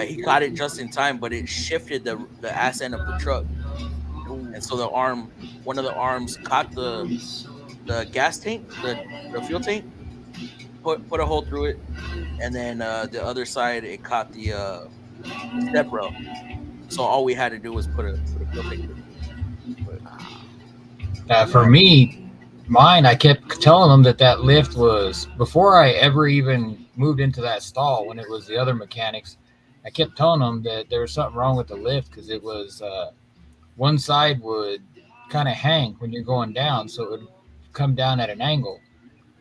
he caught it just in time, but it shifted the ass end of the truck, and so one of the arms caught the gas tank, the fuel tank, put a hole through it, and then the other side it caught the step rail. So all we had to do was put a fuel tank through. For me, mine, I kept telling them that lift was, before I ever even moved into that stall, when it was the other mechanics, I kept telling them that there was something wrong with the lift because it was one side would kind of hang when you're going down, so it would come down at an angle.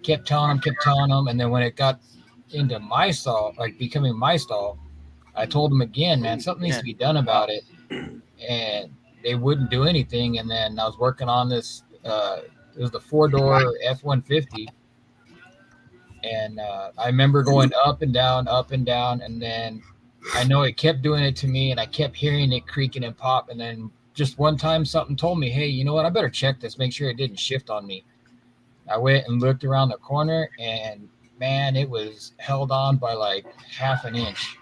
Kept telling them, and then when it got into my stall, like becoming my stall, I told them again, man, something needs to be done about it, and they wouldn't do anything. And then I was working on this. It was the 4-door F-150, and I remember going up and down, and then I know it kept doing it to me, and I kept hearing it creaking and pop. And then just one time, something told me, "Hey, you know what? I better check this, make sure it didn't shift on me." I went and looked around the corner, and man, it was held on by like half an inch.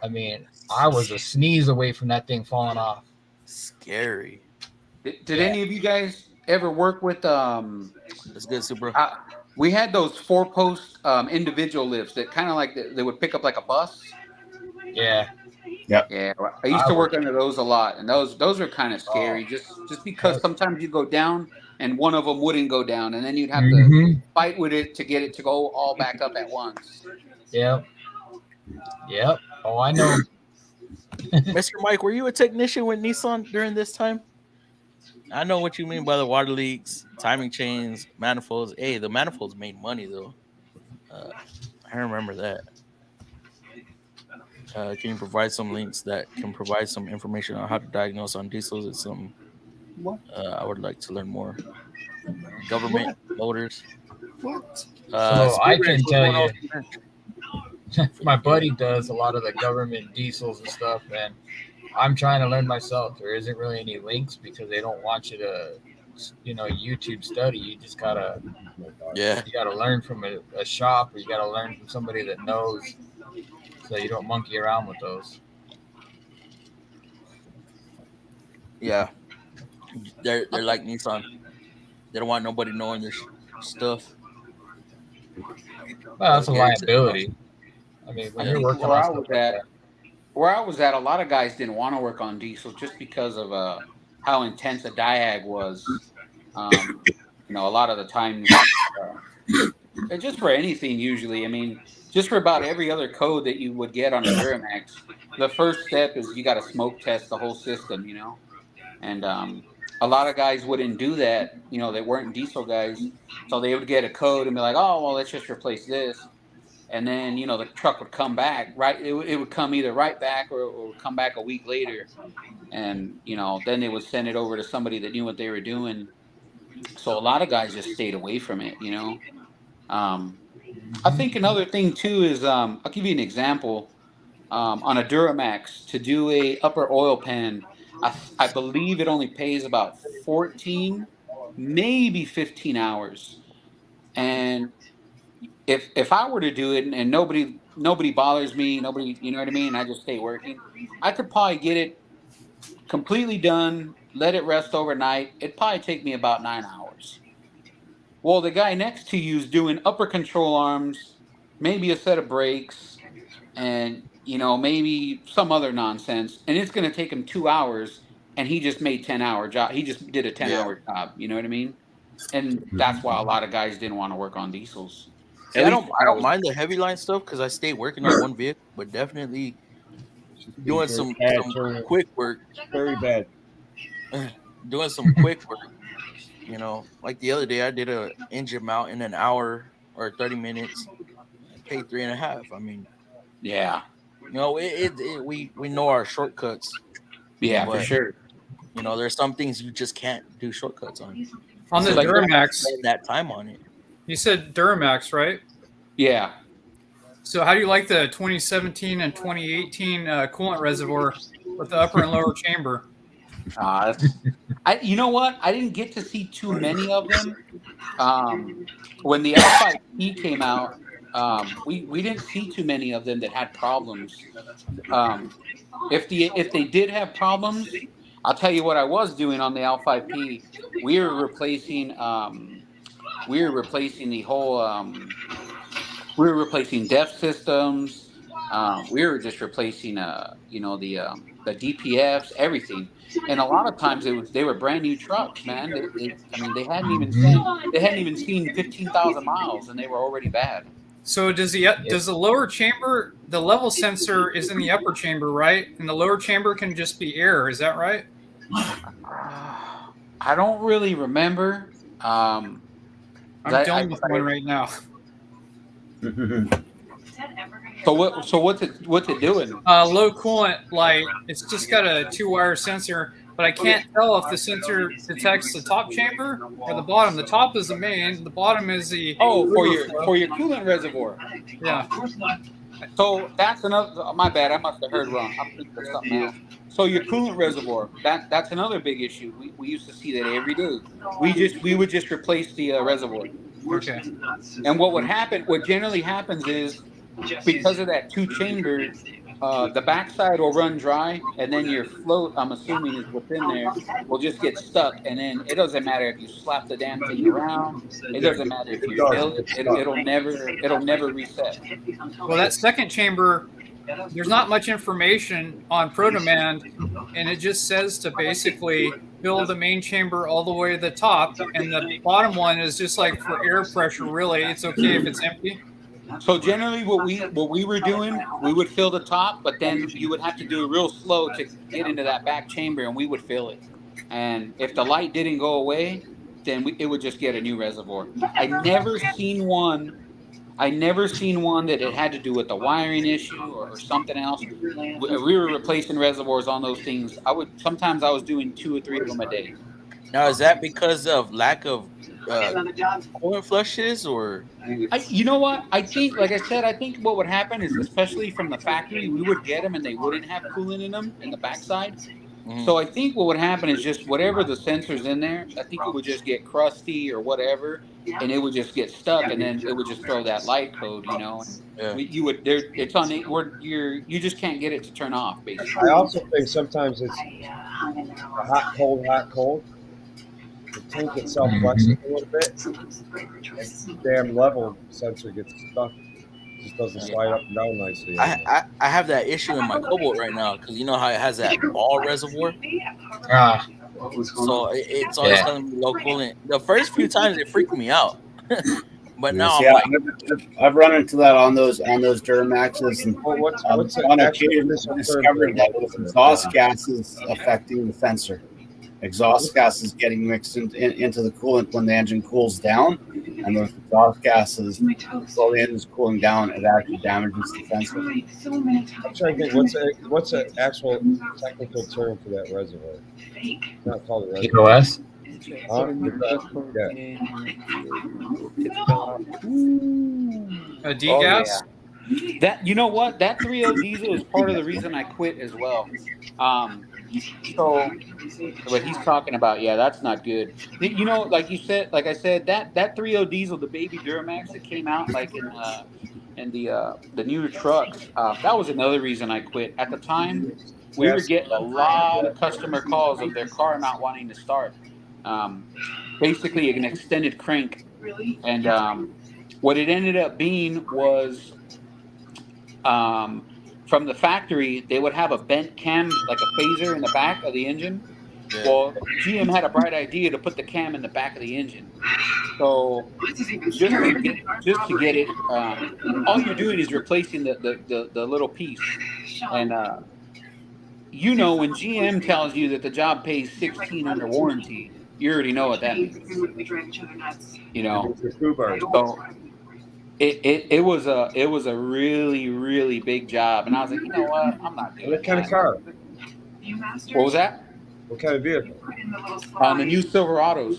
I mean, I was a sneeze away from that thing falling off. Scary. Did any of you guys ever work with That's good, Super. We had those 4-post individual lifts that kind of like they would pick up like a bus. Yeah. I used to work under those a lot, and those are kind of scary. Just because sometimes you go down and one of them wouldn't go down, and then you'd have to fight with it to get it to go all back up at once. Yep. Oh, I know. Mr. Mike, were you a technician with Nissan during this time? I know what you mean by the water leaks, timing chains, manifolds. Hey, the manifolds made money though. I remember that. Can you provide some links that can provide some information on how to diagnose on diesels? It's some I would like to learn more. Government motors. So I can tell you, my buddy does a lot of the government diesels and stuff, and I'm trying to learn myself. There isn't really any links because they don't want you to, YouTube study. You just gotta, Yeah. you gotta learn from a shop, or you gotta learn from somebody that knows, so you don't monkey around with those. Yeah. They're like Nissan. They don't want nobody knowing their stuff. Well, that's a liability. I mean, when you're working where on I stuff was like at, that. where I was at, a lot of guys didn't want to work on diesel just because of how intense a diag was. A lot of the times, and just for anything, usually, I mean, just for about every other code that you would get on a Duramax, the first step is you got to smoke test the whole system, and a lot of guys wouldn't do that. They weren't diesel guys, so they would get a code and be like, oh, well, let's just replace this. And then, the truck would come back, right? It would come either right back or come back a week later. And, then they would send it over to somebody that knew what they were doing. So a lot of guys just stayed away from it, I think another thing too is, I'll give you an example. On a Duramax, to do a upper oil pan, I believe it only pays about 14, maybe 15 hours. And if I were to do it and nobody bothers me, nobody, you know what I mean, I just stay working, I could probably get it completely done, let it rest overnight. It'd probably take me about 9 hours. Well, the guy next to you is doing upper control arms, maybe a set of brakes, and maybe some other nonsense, and it's going to take him 2 hours, and he just made 10-hour job. He just did a 10-hour job. You know what I mean? And that's why a lot of guys didn't want to work on diesels. See, I don't mind the heavy line stuff because I stay working on one vehicle, but definitely doing some quick work. Very bad. Doing some quick work. Like the other day, I did a engine mount in an hour or 30 minutes. I paid $3.50. I mean, yeah. We know our shortcuts. Yeah, for sure. There's some things you just can't do shortcuts on. On the Duramax, spend that time on it. You said Duramax, right? Yeah. So how do you like the 2017 and 2018 coolant reservoir with the upper and lower chamber? You know what? I didn't get to see too many of them. When the L5P came out, we didn't see too many of them that had problems. If they did have problems, I'll tell you what I was doing on the L5P. We were replacing the whole. We were replacing DEF systems. We were just replacing the DPFs, everything. And a lot of times they were brand new trucks, man. They hadn't even seen 15,000 miles, and they were already bad. So does the lower chamber, the level sensor is in the upper chamber, right? And the lower chamber can just be air. Is that right? I don't really remember. I'm dealing with one right now. So what's it doing? Low coolant light. It's just got a 2-wire sensor, but I can't tell if the sensor detects the top chamber or the bottom. The top is the main. The bottom is the for your coolant reservoir. Yeah. So that's another. My bad. I must have heard wrong. I'm thinking of something else. So your coolant reservoir. That's another big issue. We used to see that every day. We would just replace the reservoir. Okay. And what generally happens is, because of that 2 chamber, the backside will run dry, and then your float, I'm assuming is within there, will just get stuck. And then it doesn't matter if you slap the damn thing around. It doesn't matter if you build it. It'll never reset. Well, that second chamber, there's not much information on ProDemand, and it just says to basically fill the main chamber all the way to the top, and the bottom one is just like for air pressure. Really, it's okay if it's empty. So generally, what we were doing, we would fill the top, but then you would have to do it real slow to get into that back chamber, and we would fill it. And if the light didn't go away, then it would just get a new reservoir. I never seen one that it had to do with the wiring issue or something else. We were replacing reservoirs on those things. Sometimes I was doing 2 or 3 of them a day. Now, is that because of lack of coolant flushes or? You know what? I think, like I said, I think what would happen is, especially from the factory, we would get them and they wouldn't have coolant in them in the backside. So I think what would happen is just whatever the sensor's in there, I think it would just get crusty or whatever, and it would just get stuck, and then it would just throw that light code, you know. And you would there. It's on it. Where you just can't get it to turn off. Basically, I also think sometimes it's hot, cold. The tank itself flexes a little bit, and the damn level sensor gets stuck. It just doesn't slide up and down nicely. I have that issue in my Cobalt right now because you know how it has that ball reservoir. So it's always telling me low coolant. The first few times it freaked me out, but now I'm like, I've run into that on those Duramaxes, and on occasion discovered that exhaust gas is affecting the sensor. Exhaust gas is getting mixed into the coolant when the engine cools down, and those exhaust gases, while the engine's cooling down, it actually damages the sensor. I'm trying to think what's an actual technical term for that reservoir? It's not called a reservoir. POS? A degas? That, you know what? That 3.0 diesel is part of the reason I quit as well. So what he's talking about, yeah, that's not good. You know, like I said, that 3.0 diesel, the baby Duramax that came out like in the newer trucks, that was another reason I quit. At the time, we were getting a lot of customer calls of their car not wanting to start. Basically an extended crank, and what it ended up being was from the factory, they would have a bent cam, like a phaser in the back of the engine. Yeah. Well, GM had a bright idea to put the cam in the back of the engine. So just to get it, all you're doing is replacing the little piece. And you know, when GM tells you that the job pays $16 under warranty, you already know what that means. You know, so it was a really, really big job, and I was like, you know what, I'm not doing What kind of car? What was that? What kind of vehicle? The new Silverados,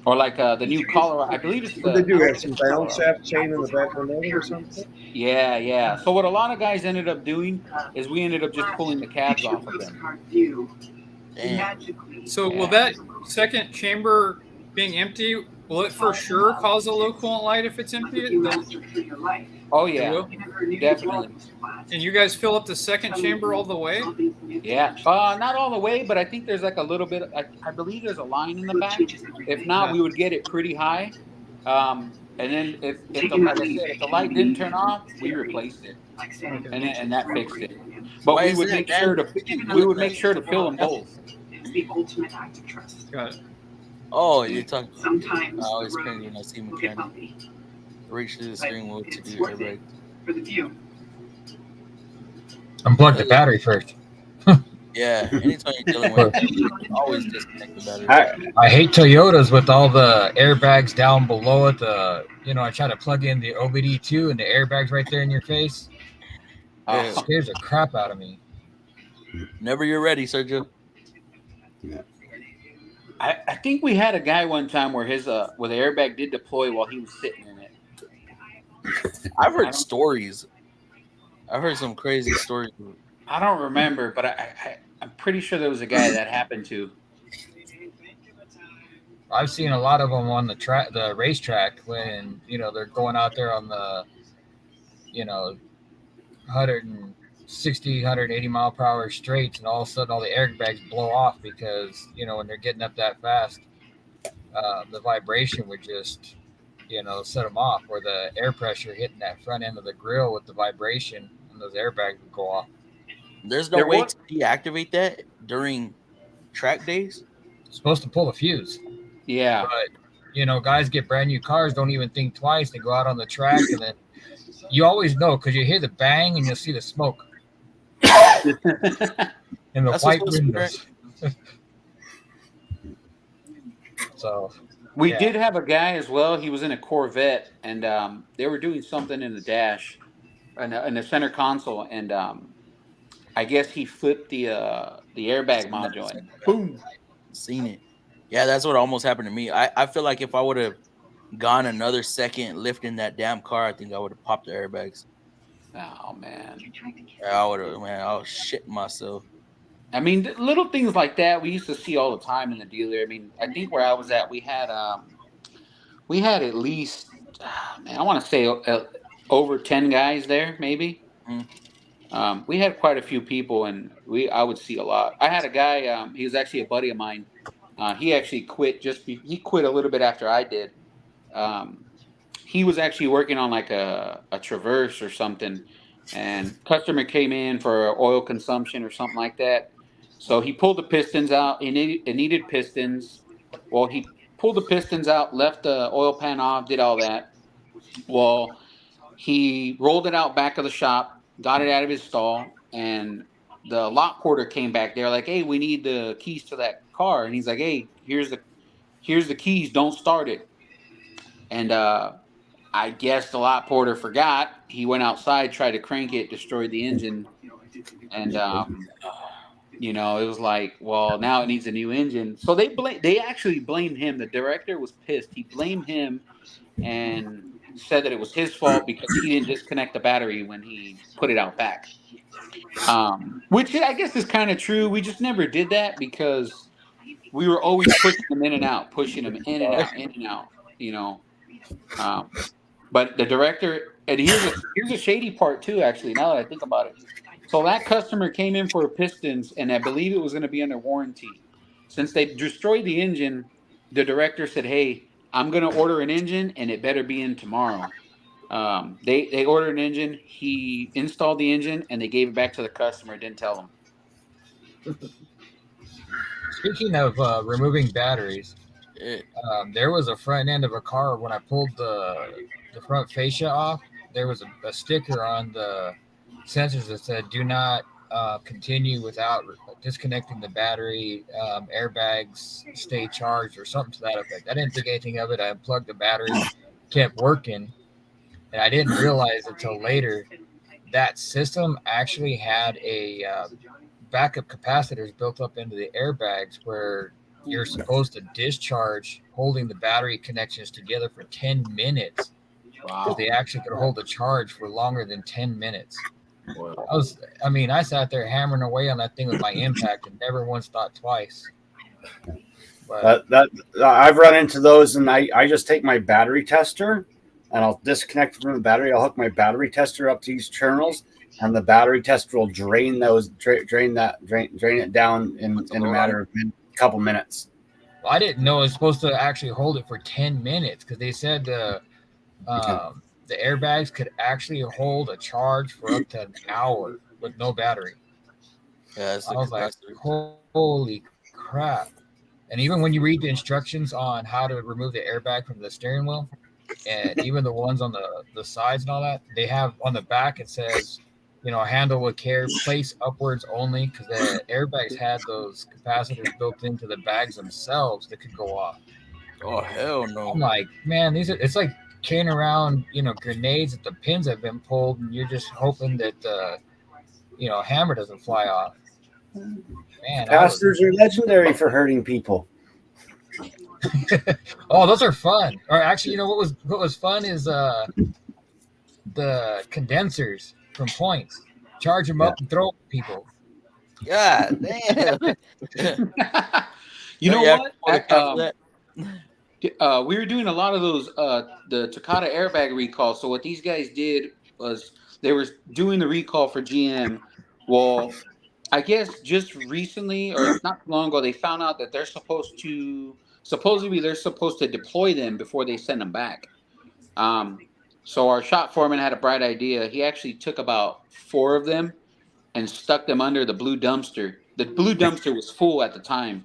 or like the new Colorado. I believe it's. What they do? Have some balance shaft chain in the back of the motor or something? Yeah. So what a lot of guys ended up doing is we ended up just pulling the cabs off of them. So will that second chamber being empty, will it for sure cause a low coolant light if it's empty? Oh yeah, definitely. And you guys fill up the second chamber all the way? Yeah, not all the way, but I think there's like a little bit. I believe there's a line in the back. If not, we would get it pretty high. And then if the light didn't turn off, we replaced it, and that fixed it. But we would make sure to fill them both. The ultimate act of trust. Got it. Oh, you're talking. Sometimes I always cringe when I see mechanic reach through the steering wheel to do airbag. For the view. Unplug the battery first. Yeah, anytime you're dealing with it, always disconnect the battery. I hate Toyotas with all the airbags down below it. I try to plug in the OBD2 and the airbags right there in your face. It scares the crap out of me. Whenever you're ready, Sergio. Yeah. I think we had a guy one time where the airbag did deploy while he was sitting in it. I've heard stories. I've heard some crazy stories. I don't remember, but I'm pretty sure there was a guy that happened to. I've seen a lot of them on the racetrack when they're going out there on the 160, 180 mile per hour straights, and all of a sudden all the airbags blow off because when they're getting up that fast, the vibration would just set them off, or the air pressure hitting that front end of the grill with the vibration, and those airbags would go off. There's no way to deactivate that during track days. It's supposed to pull a fuse. Yeah, but guys get brand new cars, don't even think twice. They go out on the track, and then you always know because you hear the bang and you'll see the smoke and the white windows. So we did have a guy as well. He was in a Corvette, and they were doing something in the dash, in the center console, and I guess he flipped the airbag module, and boom. Seen it. Yeah, that's what almost happened to me. I feel like if I would have gone another second lifting that damn car, I think I would have popped the airbags. Oh man. I would have, man. I was shitting myself. I mean, little things like that we used to see all the time in the dealer. I mean, I think where I was at, we had at least, man, I want to say over 10 guys there, maybe. We had quite a few people, and I would see a lot. I had a guy. He was actually a buddy of mine. He actually quit he quit a little bit after I did. He was actually working on like a Traverse or something, and customer came in for oil consumption or something like that. So he pulled the pistons out. It needed pistons. Well, he pulled the pistons out, left the oil pan off, did all that. Well, he rolled it out back of the shop, got it out of his stall, and the lot porter came back there like, "Hey, we need the keys to that car." And he's like, "Hey, here's the keys. Don't start it." And I guess the lot porter forgot. He went outside, tried to crank it, destroyed the engine, and it was like, well, now it needs a new engine. So they actually blamed him. The director was pissed. He blamed him and said that it was his fault because he didn't disconnect the battery when he put it out back. Which I guess is kind of true. We just never did that because we were always pushing them in and out, pushing them in and out, in and out. But the director, and here's a shady part too. Actually, now that I think about it, so that customer came in for pistons, and I believe it was going to be under warranty. Since they destroyed the engine, the director said, "Hey, I'm going to order an engine, and it better be in tomorrow." They ordered an engine. He installed the engine, and they gave it back to the customer. Didn't tell him. Speaking of removing batteries, there was a front end of a car when I pulled the front fascia off. There was a sticker on the sensors that said, "Do not continue without disconnecting the battery. Airbags stay charged," or something to that effect. I didn't think anything of it. I unplugged the battery, kept working, and I didn't realize until later that system actually had a backup capacitors built up into the airbags where you're supposed to discharge holding the battery connections together for 10 minutes. Wow. Because they actually could hold the charge for longer than 10 minutes. Wow. I sat there hammering away on that thing with my impact and never once thought twice. But I've run into those, and I just take my battery tester and I'll disconnect from the battery. I'll hook my battery tester up to these terminals, and the battery tester will drain it down in a matter of a couple minutes. Well, I didn't know it was supposed to actually hold it for 10 minutes because they said the airbags could actually hold a charge for up to an hour with no battery. Yeah, I was like, holy crap. And even when you read the instructions on how to remove the airbag from the steering wheel, and even the ones on the sides and all that, they have on the back, it says, handle with care, place upwards only, because the airbags had those capacitors built into the bags themselves that could go off. Oh, hell no. I'm like, man, it's like carrying around, grenades that the pins have been pulled, and you're just hoping that the, hammer doesn't fly off. Man, capacitors are legendary for hurting people. Oh, those are fun. Or actually, what was fun is the condensers from points. Charge them up and throw people. God damn. You know what? We were doing a lot of those the Takata airbag recalls. So what these guys did was they were doing the recall for GM. Well, I guess just recently or not long ago, they found out that they're supposed to deploy them before they send them back. So our shop foreman had a bright idea. He actually took about 4 of them and stuck them under the blue dumpster. The blue dumpster was full at the time,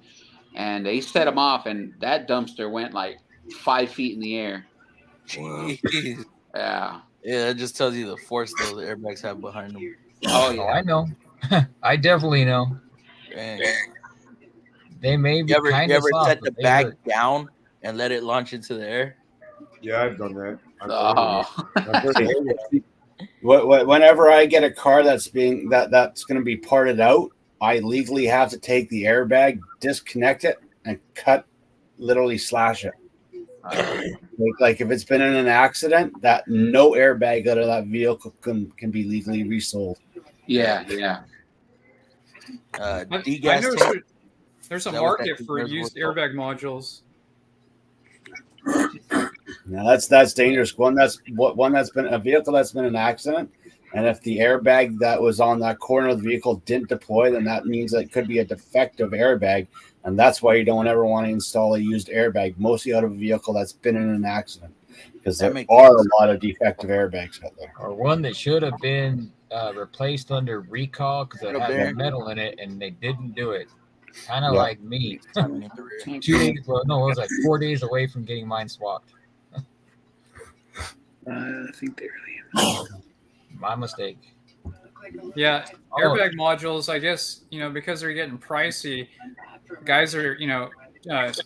and they set them off, and that dumpster went like 5 feet in the air. Jeez. Yeah. Yeah, that just tells you the force those airbags have behind them. Oh yeah, I know. I definitely know. Dang. They may be you ever soft, set the bag down and let it launch into the air? Yeah, I've done that. Whenever I get a car that's going to be parted out, I legally have to take the airbag, disconnect it, and cut literally slash it. Like if it's been in an accident, that no airbag out of that vehicle can be legally resold. Yeah. I degas noticed tank. there's a That was that market for reservoir used fault. airbag modules. Now that's dangerous. One that's been a vehicle that's been in an accident, and if the airbag that was on that corner of the vehicle didn't deploy, then that means that it could be a defective airbag, and that's why you don't ever want to install a used airbag, mostly out of a vehicle that's been in an accident, because there are a lot of defective airbags out there. Or one that should have been replaced under recall because it had metal in it, and they didn't do it. Kind of like me. 2 days, well, no, it was like 4 days away from getting mine swapped. I think they really. My mistake. Yeah, airbag modules. I guess because they're getting pricey, guys are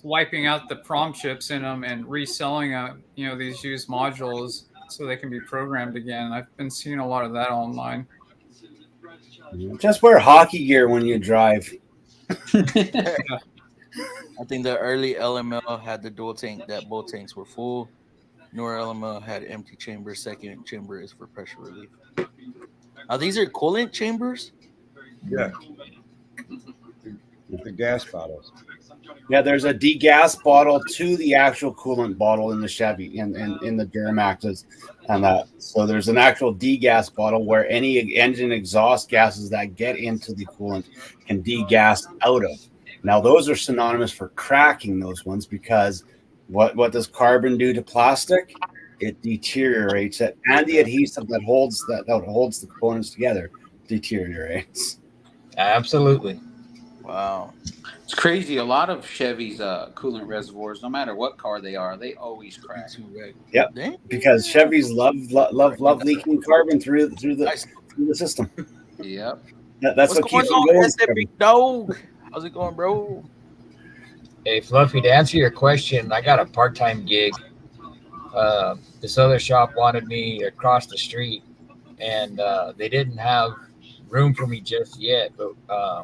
wiping out the prom chips in them and reselling these used modules so they can be programmed again. I've been seeing a lot of that online. Just wear hockey gear when you drive. I think the early LML had the dual tank that both tanks were full. Newer LML had empty chamber. Second chamber is for pressure relief. These are coolant chambers? Yeah. The gas bottles. Yeah, there's a degas bottle to the actual coolant bottle in the Chevy in the Duramaxes, and so there's an actual degas bottle where any engine exhaust gases that get into the coolant can degas out of. Now those are synonymous for cracking those ones because what does carbon do to plastic? It deteriorates it, and the adhesive that holds the components together deteriorates. Absolutely. Wow. It's crazy. A lot of Chevy's coolant reservoirs, no matter what car they are, they always crack. Yep. Because Chevys love leaking carbon through the system. Yep. That's what keeps them going. Big dog. How's it going, bro? Hey, Fluffy, to answer your question, I got a part-time gig. This other shop wanted me across the street, and they didn't have room for me just yet. But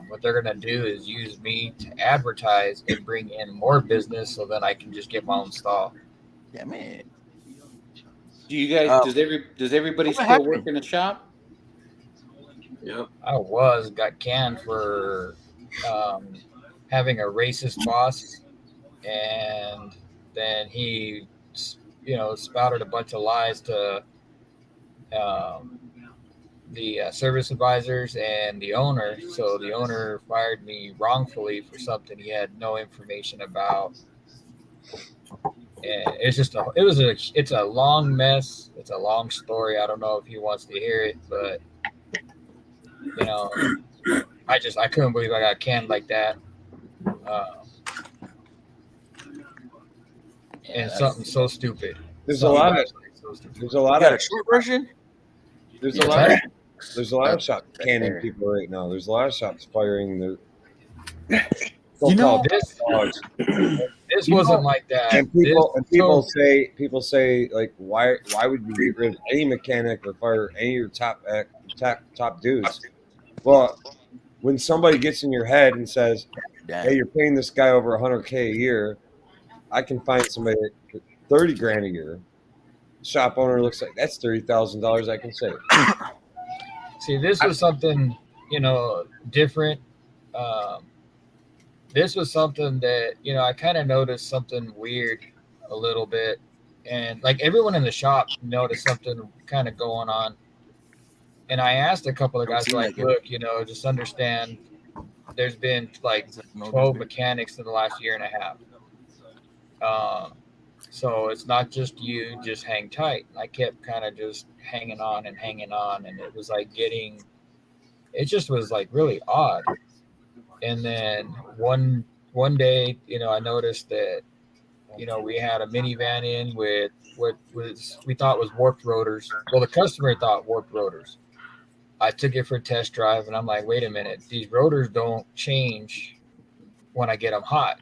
what they're going to do is use me to advertise and bring in more business so that I can just get my own stall. Yeah, man. Do you guys, does everybody still work in the shop? Yep. I got canned for having a racist boss, and then he spouted a bunch of lies to the service advisors and the owner. So the owner fired me wrongfully for something he had no information about. And it's a long mess. It's a long story. I don't know if he wants to hear it, but I couldn't believe I got canned like that. And something so stupid. There's a lot of a short version. There's a lot of shops canning people right now. There's a lot of shops firing the. This wasn't like that. And people say like, why would you get rid of any mechanic or fire any of your top dudes? Well, when somebody gets in your head and says, "Hey, you're paying this guy over $100K a year, I can find somebody at $30,000 a year." The shop owner looks like that's $30,000 I can save. See, this was something different. This was something that I kind of noticed something weird a little bit, and like everyone in the shop noticed something kind of going on. And I asked a couple of guys, like, look, just understand there's been like 12 mechanics in the last year and a half. So it's not just you, just hang tight. I kept kind of just hanging on, and it was like it just was like really odd. And then one day, I noticed that, we had a minivan in with what we thought was warped rotors. Well, the customer thought warped rotors. I took it for a test drive, and I'm like, wait a minute, these rotors don't change when I get them hot.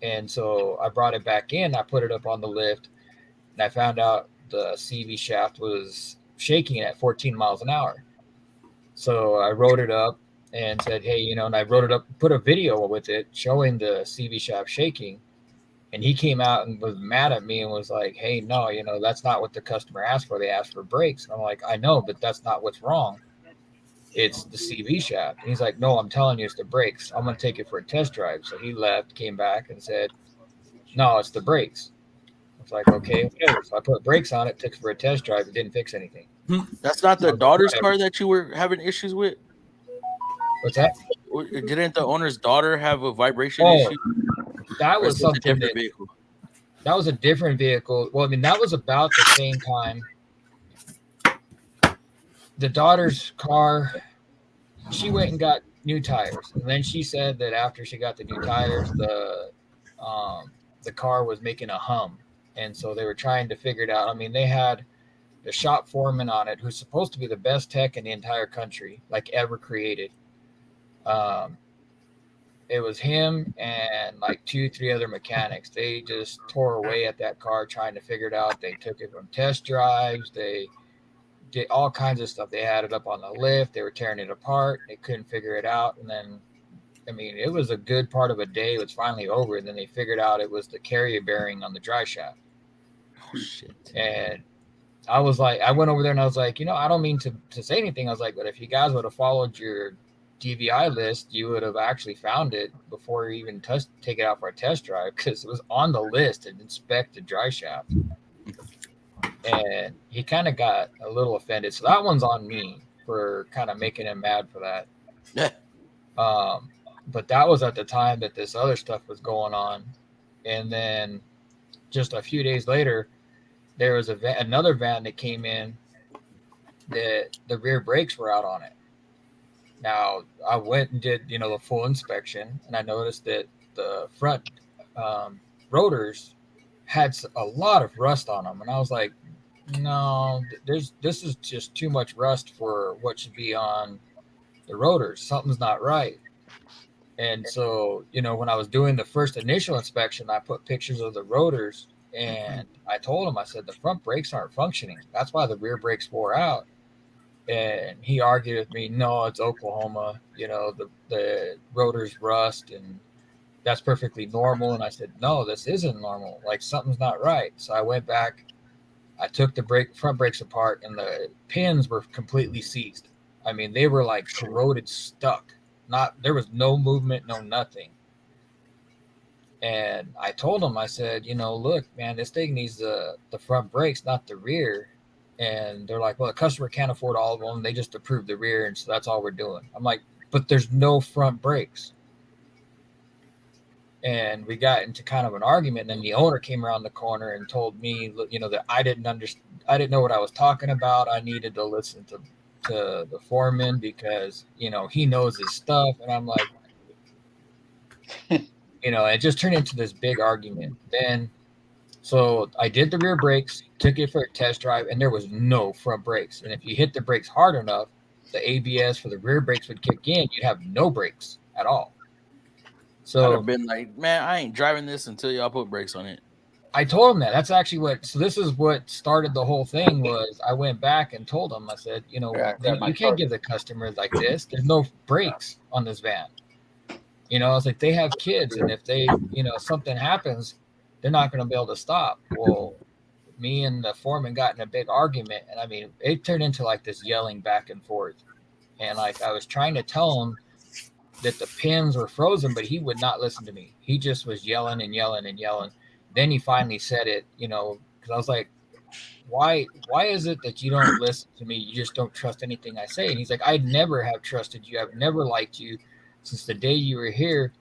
And so I brought it back in. I put it up on the lift, and I found out the CV shaft was shaking at 14 miles an hour. So I wrote it up and said, hey, and I wrote it up, put a video with it showing the CV shaft shaking. And he came out and was mad at me and was like, hey, no, you know, that's not what the customer asked for. They asked for brakes. And I'm like, I know, but that's not what's wrong. It's the CV shaft. And he's like, no, I'm telling you, it's the brakes. I'm going to take it for a test drive. So he left, came back and said, no, it's the brakes. I was like, okay, whatever. So I put brakes on it, took it for a test drive. It didn't fix anything. That's not the daughter's car that you were having issues with? What's that? Didn't the owner's daughter have a vibration issue? That Or was is this a something different vehicle. That was a different vehicle. Well, I mean, that was about the same time. The daughter's car, she went and got new tires. And then she said that after she got the new tires, the car was making a hum. And so they were trying to figure it out. I mean, they had the shop foreman on it, who's supposed to be the best tech in the entire country, like ever created. It was him and like 2-3 other mechanics. They just tore away at that car trying to figure it out. They took it from test drives. They did all kinds of stuff. They had it up on the lift. They were tearing it apart. They couldn't figure it out. And then, I mean, it was a good part of a day. It was finally over. And then they figured out it was the carrier bearing on the dry shaft. Oh, shit. And I was like, I went over there and I was like, you know, I don't mean to say anything. I was like, but if you guys would have followed your DVI list, you would have actually found it before you even take it out for a test drive, because it was on the list and inspect the dry shaft. And he kind of got a little offended. So that one's on me for kind of making him mad for that. Yeah. But that was at the time that this other stuff was going on. And then just a few days later, there was another van that came in that the rear brakes were out on it. Now, I went and did, you know, the full inspection, and I noticed that the front rotors had a lot of rust on them. And I was like, no, this is just too much rust for what should be on the rotors. Something's not right. And so, you know, when I was doing the first initial inspection, I put pictures of the rotors, and I told him, I said, the front brakes aren't functioning. That's why the rear brakes wore out. And he argued with me, no, it's Oklahoma, you know, the rotors rust and that's perfectly normal. And I said, no, this isn't normal. Like, something's not right. So I went back, I took the front brakes apart, and the pins were completely seized. I mean, they were like corroded, stuck. There was no movement, no nothing. And I told him, I said, you know, look, man, this thing needs the front brakes, not the rear. And they're like, well, the customer can't afford all of them. They just approved the rear, and so that's all we're doing. I'm like, but there's no front brakes. And we got into kind of an argument. And then the owner came around the corner and told me, you know, that I didn't know what I was talking about. I needed to listen to the foreman because, you know, he knows his stuff. And I'm like, you know, it just turned into this big argument. Then, so I did the rear brakes, took it for a test drive, and there was no front brakes. And if you hit the brakes hard enough, the ABS for the rear brakes would kick in. You'd have no brakes at all. So I'd have been like, man, I ain't driving this until y'all put brakes on it. I told him that. That's actually so this is what started the whole thing. Was I went back and told him, I said, you know, you can't give the customer like this. There's no brakes on this van. You know, I was like, they have kids, and if they, you know, something happens, they're not going to be able to stop. Well, me and the foreman got in a big argument, and I mean, it turned into like this yelling back and forth. And like, I was trying to tell him that the pins were frozen, but he would not listen to me. He just was yelling and yelling and yelling. Then he finally said it, you know, because I was like, why is it that you don't listen to me? You just don't trust anything I say. And he's like, I never have trusted you. I've never liked you since the day you were here.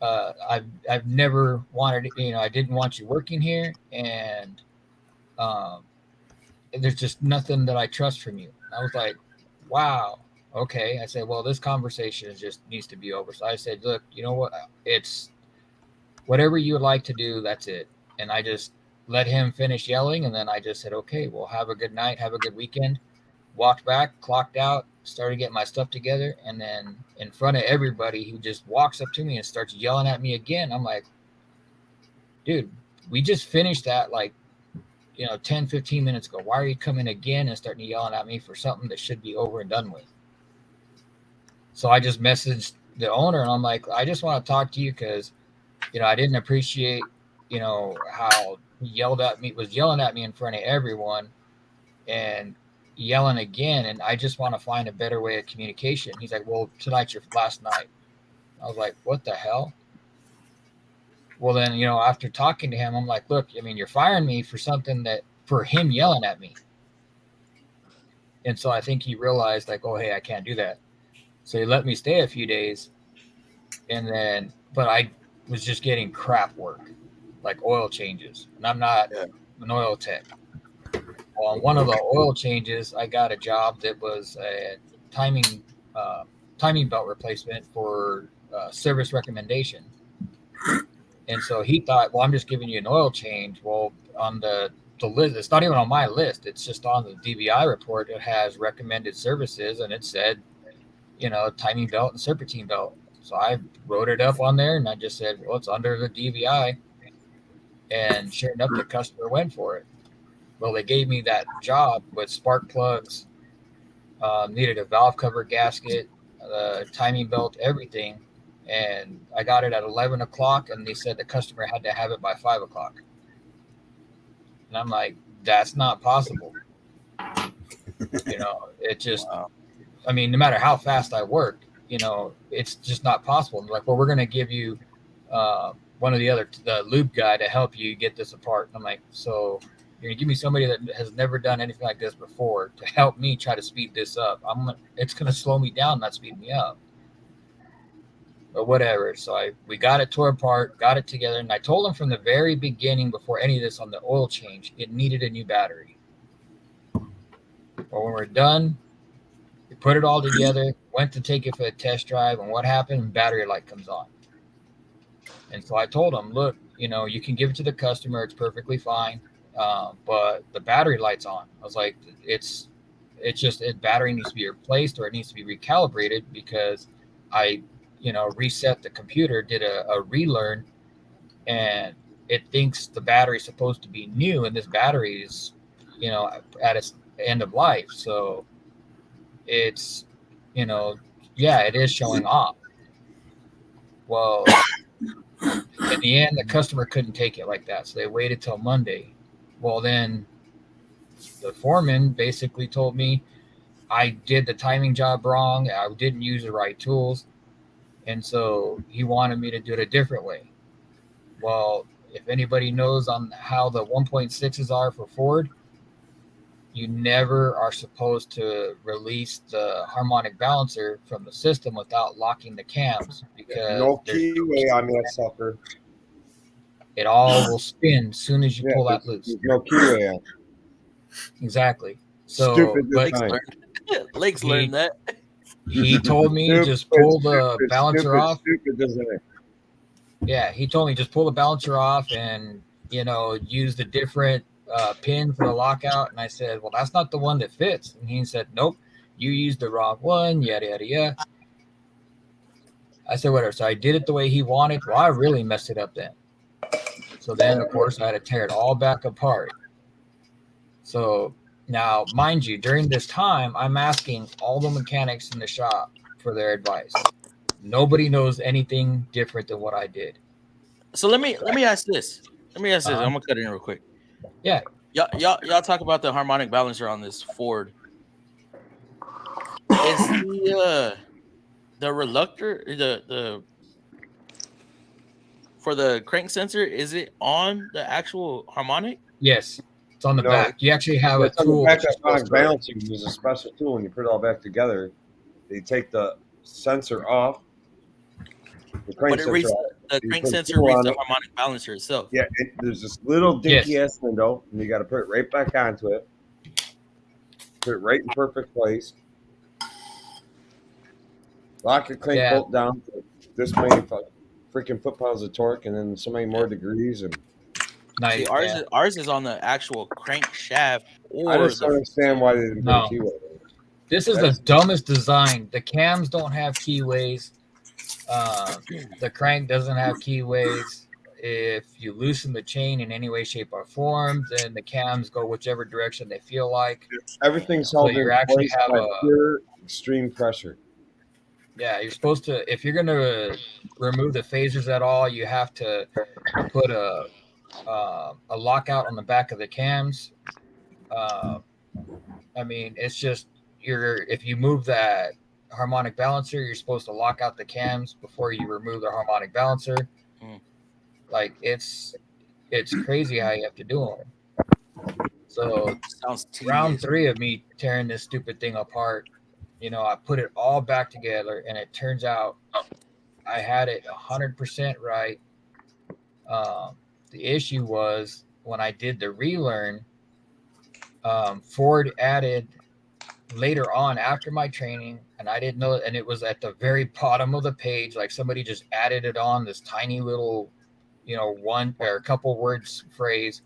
I've never wanted, you know, I didn't want you working here, and there's just nothing that I trust from you. And I was like, wow, okay. I said, well, this conversation just needs to be over. So I said, look, you know what? It's whatever you would like to do. That's it. And I just let him finish yelling, and then I just said, okay, well, have a good night, have a good weekend. Walked back, clocked out, started getting my stuff together, and then in front of everybody, he just walks up to me and starts yelling at me again. I'm like, dude, we just finished that like, you know, 10, 15 minutes ago. Why are you coming again and starting yelling at me for something that should be over and done with? So I just messaged the owner, and I'm like, I just want to talk to you because, you know, I didn't appreciate you know, how he was yelling at me in front of everyone and yelling again. And I just want to find a better way of communication. He's like, well, tonight's your last night. I was like, what the hell? Well, then, you know, after talking to him, I'm like, look, I mean, you're firing me for him yelling at me. And so I think he realized, like, oh, hey, I can't do that. So he let me stay a few days. But I was just getting crap work, like oil changes. And I'm not an oil tech. Well, on one of the oil changes, I got a job that was a timing belt replacement for service recommendation. And so he thought, well, I'm just giving you an oil change. Well, on the list, it's not even on my list. It's just on the DVI report. It has recommended services, and it said, you know, timing belt and serpentine belt. So I wrote it up on there, and I just said, well, it's under the DVI. And sure enough, the customer went for it. Well, they gave me that job with spark plugs, needed a valve cover gasket, timing belt, everything. And I got it at 11 o'clock, and they said the customer had to have it by 5 o'clock. And I'm like, that's not possible. You know, it just, I mean, no matter how fast I work, you know, it's just not possible. And like, well, we're going to give you one of the lube guy to help you get this apart. And I'm like, so you're going to give me somebody that has never done anything like this before to help me try to speed this up. It's going to slow me down, not speed me up. But whatever. So we got it tore apart, got it together, and I told him from the very beginning, before any of this on the oil change, it needed a new battery. But when we're done, we put it all together, went to take it for a test drive, and what happened? Battery light comes on. And so I told him, look, you know, you can give it to the customer, it's perfectly fine, but the battery light's on. I was like, battery needs to be replaced, or it needs to be recalibrated, because I reset the computer, did a relearn, and it thinks the battery's supposed to be new, and this battery is, you know, at its end of life. So it's, you know, it is showing off. Well, in the end, the customer couldn't take it like that, so they waited till Monday. Well, then the foreman basically told me I did the timing job wrong, I didn't use the right tools. And so he wanted me to do it a different way. Well, if anybody knows on how the 1.6s are for Ford, you never are supposed to release the harmonic balancer from the system without locking the cams, because no keyway on that sucker. It all will spin as soon as you pull that loose. No keyway on. Exactly. So, Stupid but Lake's learned that. He told me just pull the balancer off. Stupid, isn't it? Yeah, he told me just pull the balancer off and, you know, use the different pin for the lockout. And I said, well, that's not the one that fits. And he said, nope, you used the wrong one, yada, yada, yada. I said, whatever. So I did it the way he wanted. Well, I really messed it up then. So then, of course, I had to tear it all back apart. So now, mind you, during this time, I'm asking all the mechanics in the shop for their advice. Nobody knows anything different than what I did. So let me ask this. I'm gonna cut in real quick. Yeah. Y'all talk about the harmonic balancer on this Ford. Is the reluctor the for the crank sensor, is it on the actual harmonic? Yes. It's on the back. You actually have a tool. Harmonic balancing is a special tool, and you put it all back together. They take the sensor off. The crank sensor reads the harmonic balancer itself. Yeah, there's this little dinky ass window, and you got to put it right back onto it. Put it right in perfect place. Lock your crank bolt down to this many freaking foot-pounds of torque, and then so many more degrees. And nice. See, ours is on the actual crankshaft. I just don't understand why they didn't put a keyway. This is the dumbest design. The cams don't have keyways. The crank doesn't have keyways. If you loosen the chain in any way, shape, or form, then the cams go whichever direction they feel like. Everything's held in place by pure extreme pressure. Yeah, you're supposed to, if you're going to remove the phasers at all, you have to put a a lockout on the back of the cams. I mean, it's just if you move that harmonic balancer, you're supposed to lock out the cams before you remove the harmonic balancer. Like it's crazy how you have to do them. So round 3 of me tearing this stupid thing apart, I put it all back together, and it turns out I had it 100% right. The issue was when I did the relearn, Ford added later on after my training, and I didn't know, and it was at the very bottom of the page, like somebody just added it on this tiny little, one or a couple words phrase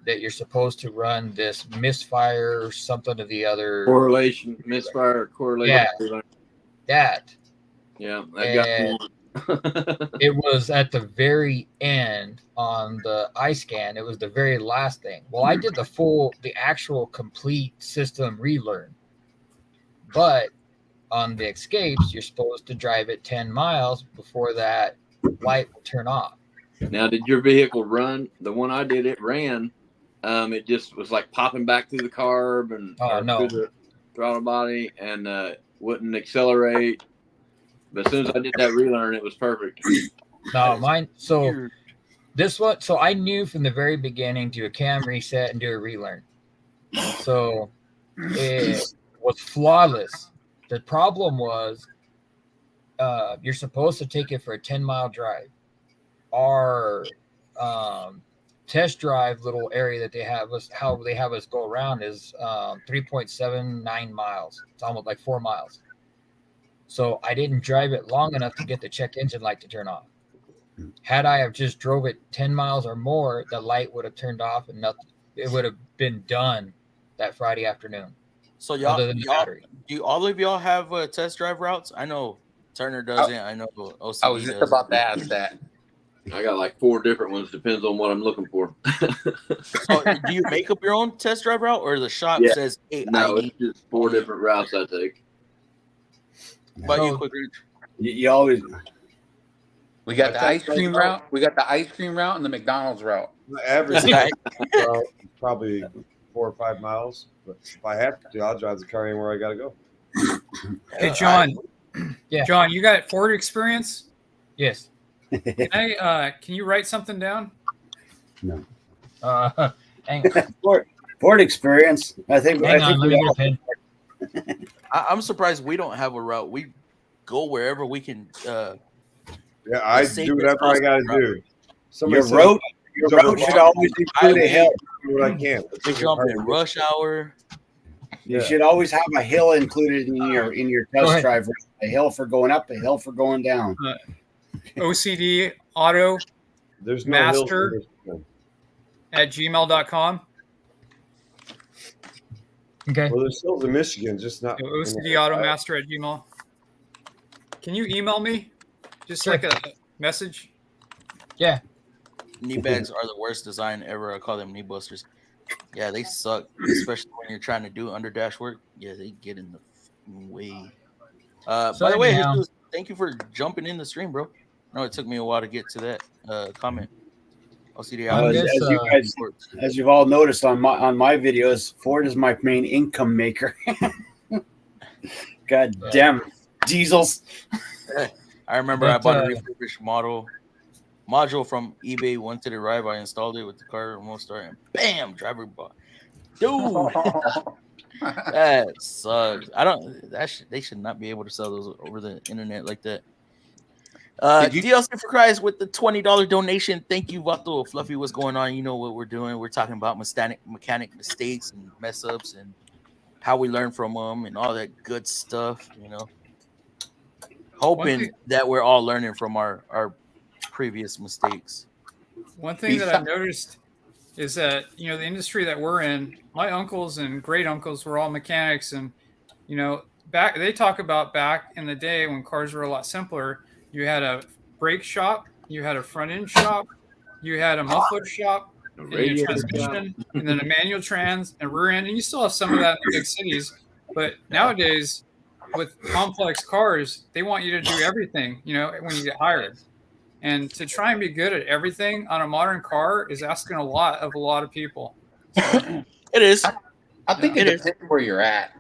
that you're supposed to run this misfire or something to the other correlation, misfire, correlation. Yeah, that. Yeah, that got me. It was at the very end on the iScan. It was the very last thing. Well, I did the actual complete system relearn, but on the escapes, you're supposed to drive it 10 miles before that light will turn off. Now, did your vehicle run? The one I did, it ran. It just was like popping back through the carb and through the throttle body, and wouldn't accelerate. But as soon as I did that relearn, it was perfect. No, mine. So this one. So I knew from the very beginning, do a cam reset and do a relearn. So it was flawless. The problem was you're supposed to take it for a 10-mile drive. Our test drive little area that they have us, how they have us go around is 3.79 miles. It's almost like 4 miles. So I didn't drive it long enough to get the check engine light to turn off. Had I have just drove it 10 miles or more, the light would have turned off and nothing. It would have been done that Friday afternoon. So do all of y'all have test drive routes? I know Turner doesn't. I know OCD I was just about to ask that. I got like 4 different ones. Depends on what I'm looking for. So do you make up your own test drive route, or the shop says, "Hey, no, it's just 4 different routes I take. But you quick reach. You always. We got the ice cream route. We got the ice cream route and the McDonald's route. The average probably 4 or 5 miles. But if I have to, I'll drive the car anywhere I got to go. Hey, John. Yeah. John, you got Ford experience? Yes. Can you write something down? No. Ford experience. I think. Hang on, let me get a pen. I'm surprised we don't have a route. We go wherever we can. Yeah, I do whatever I got to do. Your road should always include a hill. What I can. Jump in rush hour. You should always have a hill included in your test drive. A hill for going up, a hill for going down. OCD Auto. There's no master at gmail.com. Okay. Well, there's hills in Michigan, just not. OCD Auto Master at Gmail. Can you email me? Just like a message? Yeah. Knee bags are the worst design ever. I call them knee busters. Yeah, they suck, especially when you're trying to do under dash work. Yeah, they get in the way. By the way, Jesus, thank you for jumping in the stream, bro. No, it took me a while to get to that comment. As you've all noticed on my videos, Ford is my main income maker. God damn diesels. I remember I bought a refurbished module from eBay. Went to the drive. I installed it with the car remote start, and bam, driver bought. Dude, that sucks. They should not be able to sell those over the internet like that. DLC for Christ with the $20 donation. Thank you, Vato. Fluffy, what's going on? You know what we're doing. We're talking about mechanic mistakes and mess ups and how we learn from them and all that good stuff, Hoping that we're all learning from our previous mistakes. One thing that I've noticed is that, the industry that we're in, my uncles and great uncles were all mechanics. And, they talk about back in the day when cars were a lot simpler. You had a brake shop, you had a front end shop, you had a muffler shop, and a transmission, and then a manual trans and rear end. And you still have some of that in the big cities. But nowadays, with complex cars, they want you to do everything, when you get hired. And to try and be good at everything on a modern car is asking a lot of a lot of people. So, It is. I think it depends where you're at.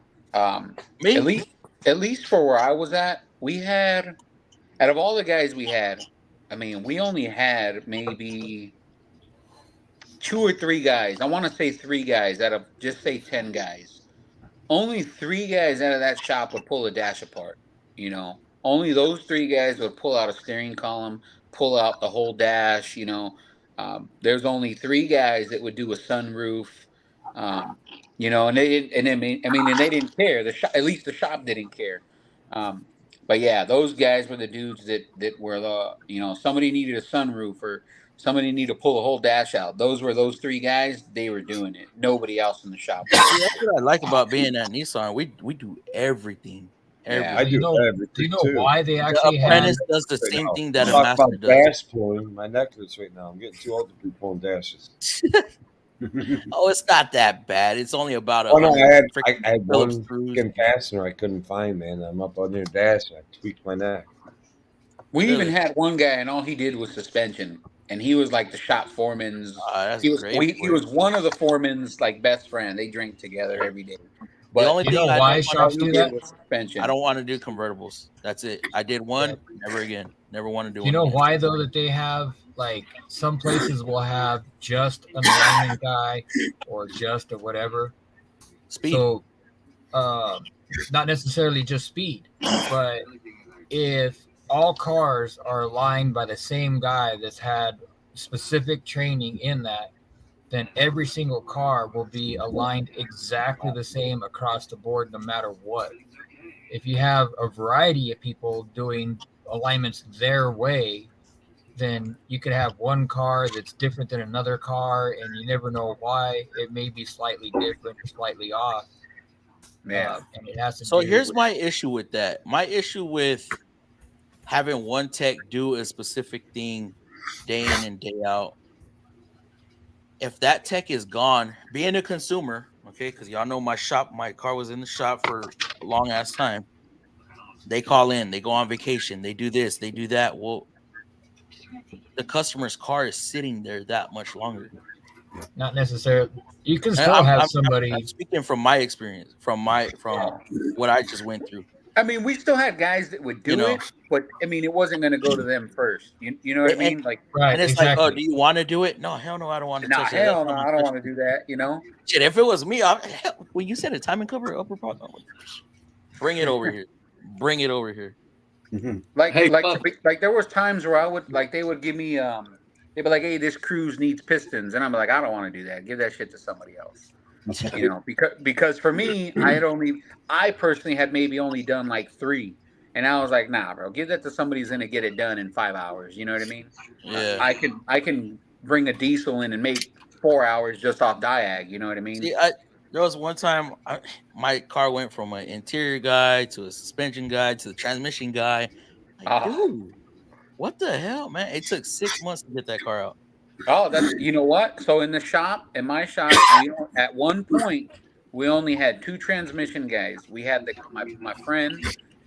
Me? At least for where I was at, we had, out of all the guys we had, I mean, we only had maybe 2 or 3 guys. I want to say 3 guys out of just say 10 guys. Only 3 guys out of that shop would pull a dash apart. You know, only those 3 guys would pull out a steering column, pull out the whole dash. There's only 3 guys that would do a sunroof. Um, and they didn't. And and they didn't care. The shop, at least the shop didn't care. Um, but yeah, those guys were the dudes that were somebody needed a sunroof or somebody needed to pull a whole dash out. Those were those 3 guys. They were doing it. Nobody else in the shop. See, that's what I like about being at Nissan. We do everything. Yeah, I do Do you know why they actually The have? apprentice does the same thing that a Talk master about does. dash pulling. My neck hurts right now. I'm getting too old to be pulling dashes. Oh, it's not that bad. It's only about a. Oh no, I had Phillips one screws. freaking fastener I couldn't find, man. I'm up on your dash. I tweaked my neck. We Really? even had one guy, and all he did was suspension, and he was like the shop foreman's. That's He was great. he was one of the foreman's like best friend. They drink together every day. The only You thing know I why don't shops wanna do do that? was suspension. I don't want to do convertibles. That's it. I did one, never again. Never want to do Do one. you know again. why though that they have like some places will have just an alignment guy or just a whatever. Speed. So, not necessarily just speed, but if all cars are aligned by the same guy that's had specific training in that, then every single car will be aligned exactly the same across the board, no matter what. If you have a variety of people doing alignments their way, then you could have one car that's different than another car, and you never know why. It may be slightly different or slightly off. Yeah. And it has to So do here's with, my issue with that. My issue with having one tech do a specific thing day in and day out. If that tech is gone, being a consumer, okay, because y'all know my car was in the shop for a long ass time. They call in, they go on vacation, they do this, they do that. Well, the customer's car is sitting there that much longer. not necessarily. You can still have somebody. I'm speaking from my experience, from what I just went through. I mean, we still had guys that would do it, but I mean, it wasn't going to go to them first. You know what I mean? Like, right? And it's like, oh, do you want to do it? No, hell no, I don't want to touch that. Hell no, I don't want to do that. Shit, if it was me, when you said a timing cover upper part, bring it over here. Bring it over here. Like there was times where I would they would give me they'd be like, hey, this cruise needs pistons, and I'm like, I don't want to do that. Give that shit to somebody else. Because for me, I personally had maybe only done like 3, and I was like, nah, bro, give that to somebody who's gonna get it done in 5 hours. You know what I mean? Yeah. I can bring a diesel in and make 4 hours just off diag. You know what I mean? See, there was one time my car went from an interior guy to a suspension guy to the transmission guy. Like, dude, what the hell, man? It took 6 months to get that car out. Oh, that's you know what? So in my shop, at one point we only had 2 transmission guys. We had my friend,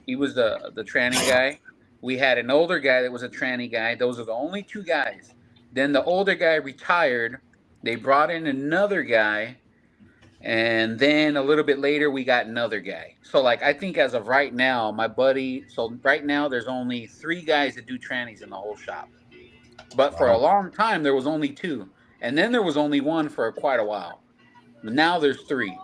he was the tranny guy. We had an older guy that was a tranny guy. Those are the only 2 guys. Then the older guy retired. They brought in another guy, and then a little bit later we got another guy. So I think as of right now, my buddy. So right now there's only 3 guys that do trannies in the whole shop. But for a long time, there was only 2. And then there was only 1 for quite a while. But now there's 3.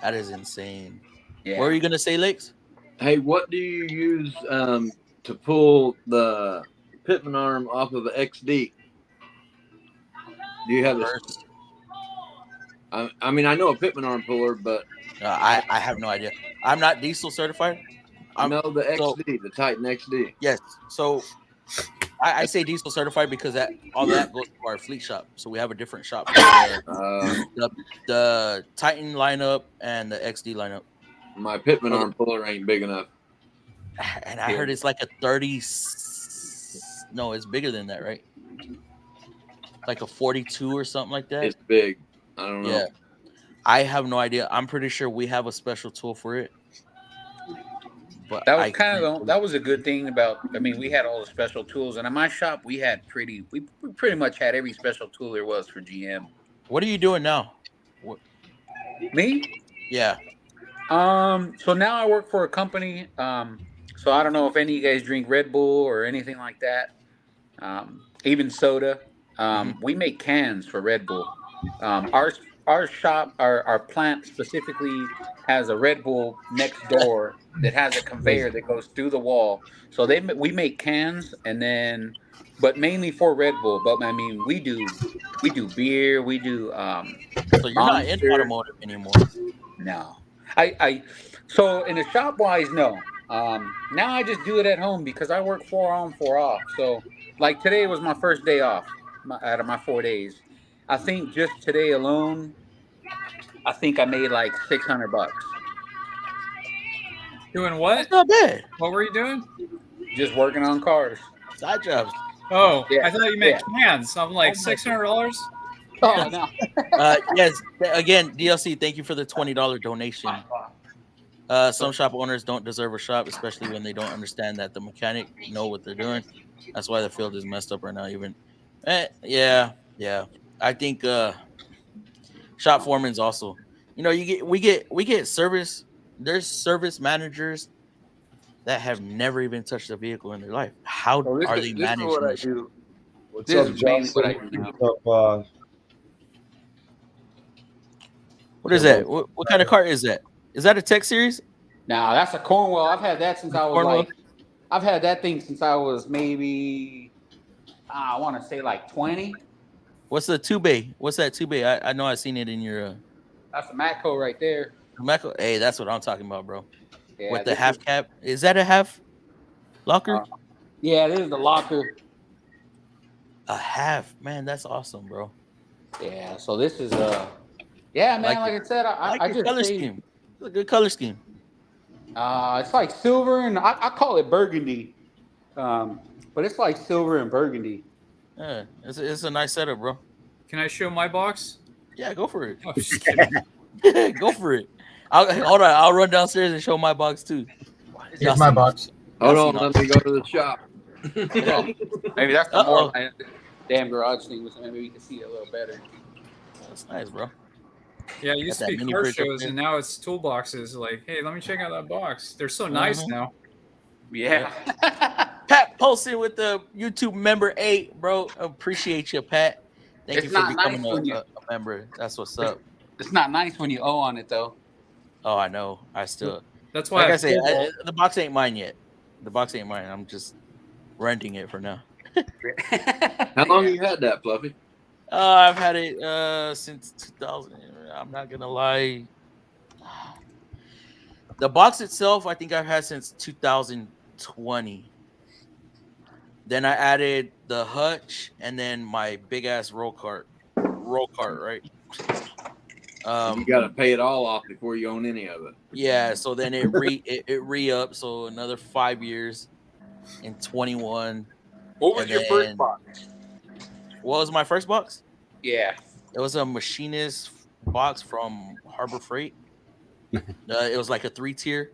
That is insane. Yeah. What were you going to say, Lakes? Hey, what do you use to pull the pitman arm off of the XD? Do you have this? I mean, I know a pitman arm puller, but... I have no idea. I'm not diesel certified. No, the XD, the Titan XD. Yes. So... I say diesel certified because all that goes to our fleet shop. So we have a different shop. The Titan lineup and the XD lineup. My pitman arm puller ain't big enough. And I heard it's like a 30. No, it's bigger than that, right? Like a 42 or something like that. It's big. I don't know. Yeah. I have no idea. I'm pretty sure we have a special tool for it. But that was that was a good thing about. I mean, we had all the special tools, and in my shop, we pretty much had every special tool there was for GM. What are you doing now? Me? Yeah. So now I work for a company. So I don't know if any of you guys drink Red Bull or anything like that. Even soda. We make cans for Red Bull. Our shop, our plant specifically has a Red Bull next door that has a conveyor that goes through the wall. So we make cans but mainly for Red Bull. But I mean, we do beer, we do So you're not in Monster. automotive anymore. No, so in the shop wise, no. Now I just do it at home because I work 4 on, 4 off. So like today was my first day off out of my 4 days. I think just today alone, I think I made like $600. Doing what? That's not bad. What were you doing? Just working on cars. Side jobs. Oh, Yeah. I thought you meant cans. I'm like $600. Oh no. Yes. Again, DLC. Thank you for the $20 donation. Some shop owners don't deserve a shop, especially when they don't understand that the mechanic know what they're doing. That's why the field is messed up right now. Even, yeah. I think shop foremans also. You know, we get service. There's service managers that have never even touched a vehicle in their life. How are they managing what I this? do. What's This up, is mainly Johnson? what I do now. What's up, What is that? What kind of car is that? Is that a Tech Series? Now that's a Cornwell. I've had that since I was Cornwell? I've had that thing since I was maybe I want to say like 20. What's the 2-bay? What's that 2-bay? I know I've seen it in your That's a Matco right there. Matco. Hey, that's what I'm talking about, bro. Yeah, With the this half cap. Is that a half locker? Yeah, this is the locker. A half. Man, that's awesome, bro. Yeah, so this is yeah, man. Like I said, I your just color saved- scheme. It's a good color scheme. It's like silver and I call it burgundy, but it's like silver and burgundy. Yeah, it's a nice setup, bro. Can I show my box? Yeah, go for it. Oh, just kidding. Go for it. Hold on. I'll run downstairs and show my box too. Here's my box. Hold on, let me go to the shop. Maybe that's the more my damn garage thing, so maybe we can see it a little better. That's nice, bro. Yeah, it used to Got be that mini car fridge up shows, there. and now it's toolboxes. Like, hey, let me check out that box. They're so nice now. Yeah. Pat posted with the YouTube member 8, bro. Appreciate you, Pat. Thank It's you for not nice becoming when you- a member. That's what's up. It's not nice when you owe on it though. Oh, I know. I still. That's why Like I say, the box ain't mine yet. The box ain't mine. I'm just renting it for now. How long have you had that, Fluffy? I've had it since 2000. I'm not gonna lie. The box itself, I think I've had since 2020. Then I added the hutch and then my big ass roll cart, right? You got to pay it all off before you own any of it. Yeah. So then it re-up. So another 5 years in 21. What was And your then- first box? What was my first box? Yeah. It was a machinist box from Harbor Freight. It was like a 3-tier.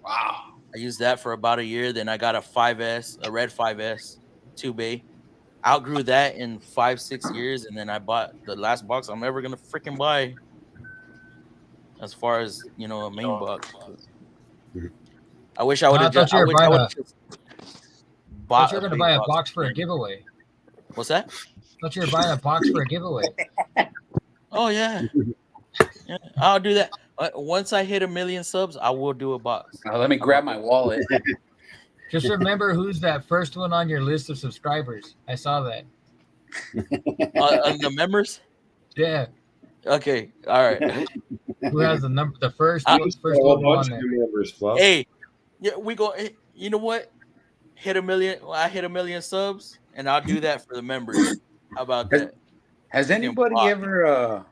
Wow. I used that for about a year. Then I got a 5S, a red 5S, 2-bay. Outgrew that in 5-6 years, and then I bought the last box I'm ever gonna freaking buy. As far as a main box. I wish I would have just. I thought Bought you were going to buy a box for a giveaway. What's that? I thought you were buying a box for a giveaway. Oh yeah. I'll do that. Once I hit 1 million subs, I will do a box. Let me grab my wallet. Just remember who's that first one on your list of subscribers. I saw that. On the members? Yeah. Okay. All right. Who has the number? The first A one whole on bunch there. of new members, Fluff. Hey, yeah, we go. You know what? Hit 1 million. I hit 1 million subs, and I'll do that for the members. How about that? Has anybody ever?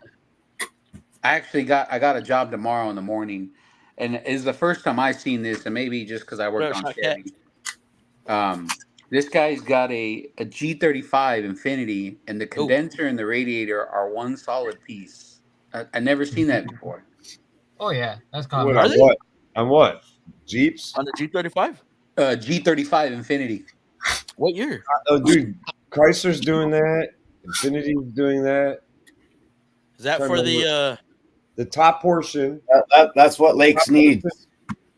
I got a job tomorrow in the morning, and it's the first time I've seen this, and maybe just because I worked on Chevy. This guy's got a G35 Infinity, and the condenser and the radiator are one solid piece. I never seen that before. Oh yeah, that's common. On what? Jeeps on the G35. G35 Infinity. What year? Oh, dude, Chrysler's doing that. Infinity's doing that. Is that for the top portion? That's what Lakes needs.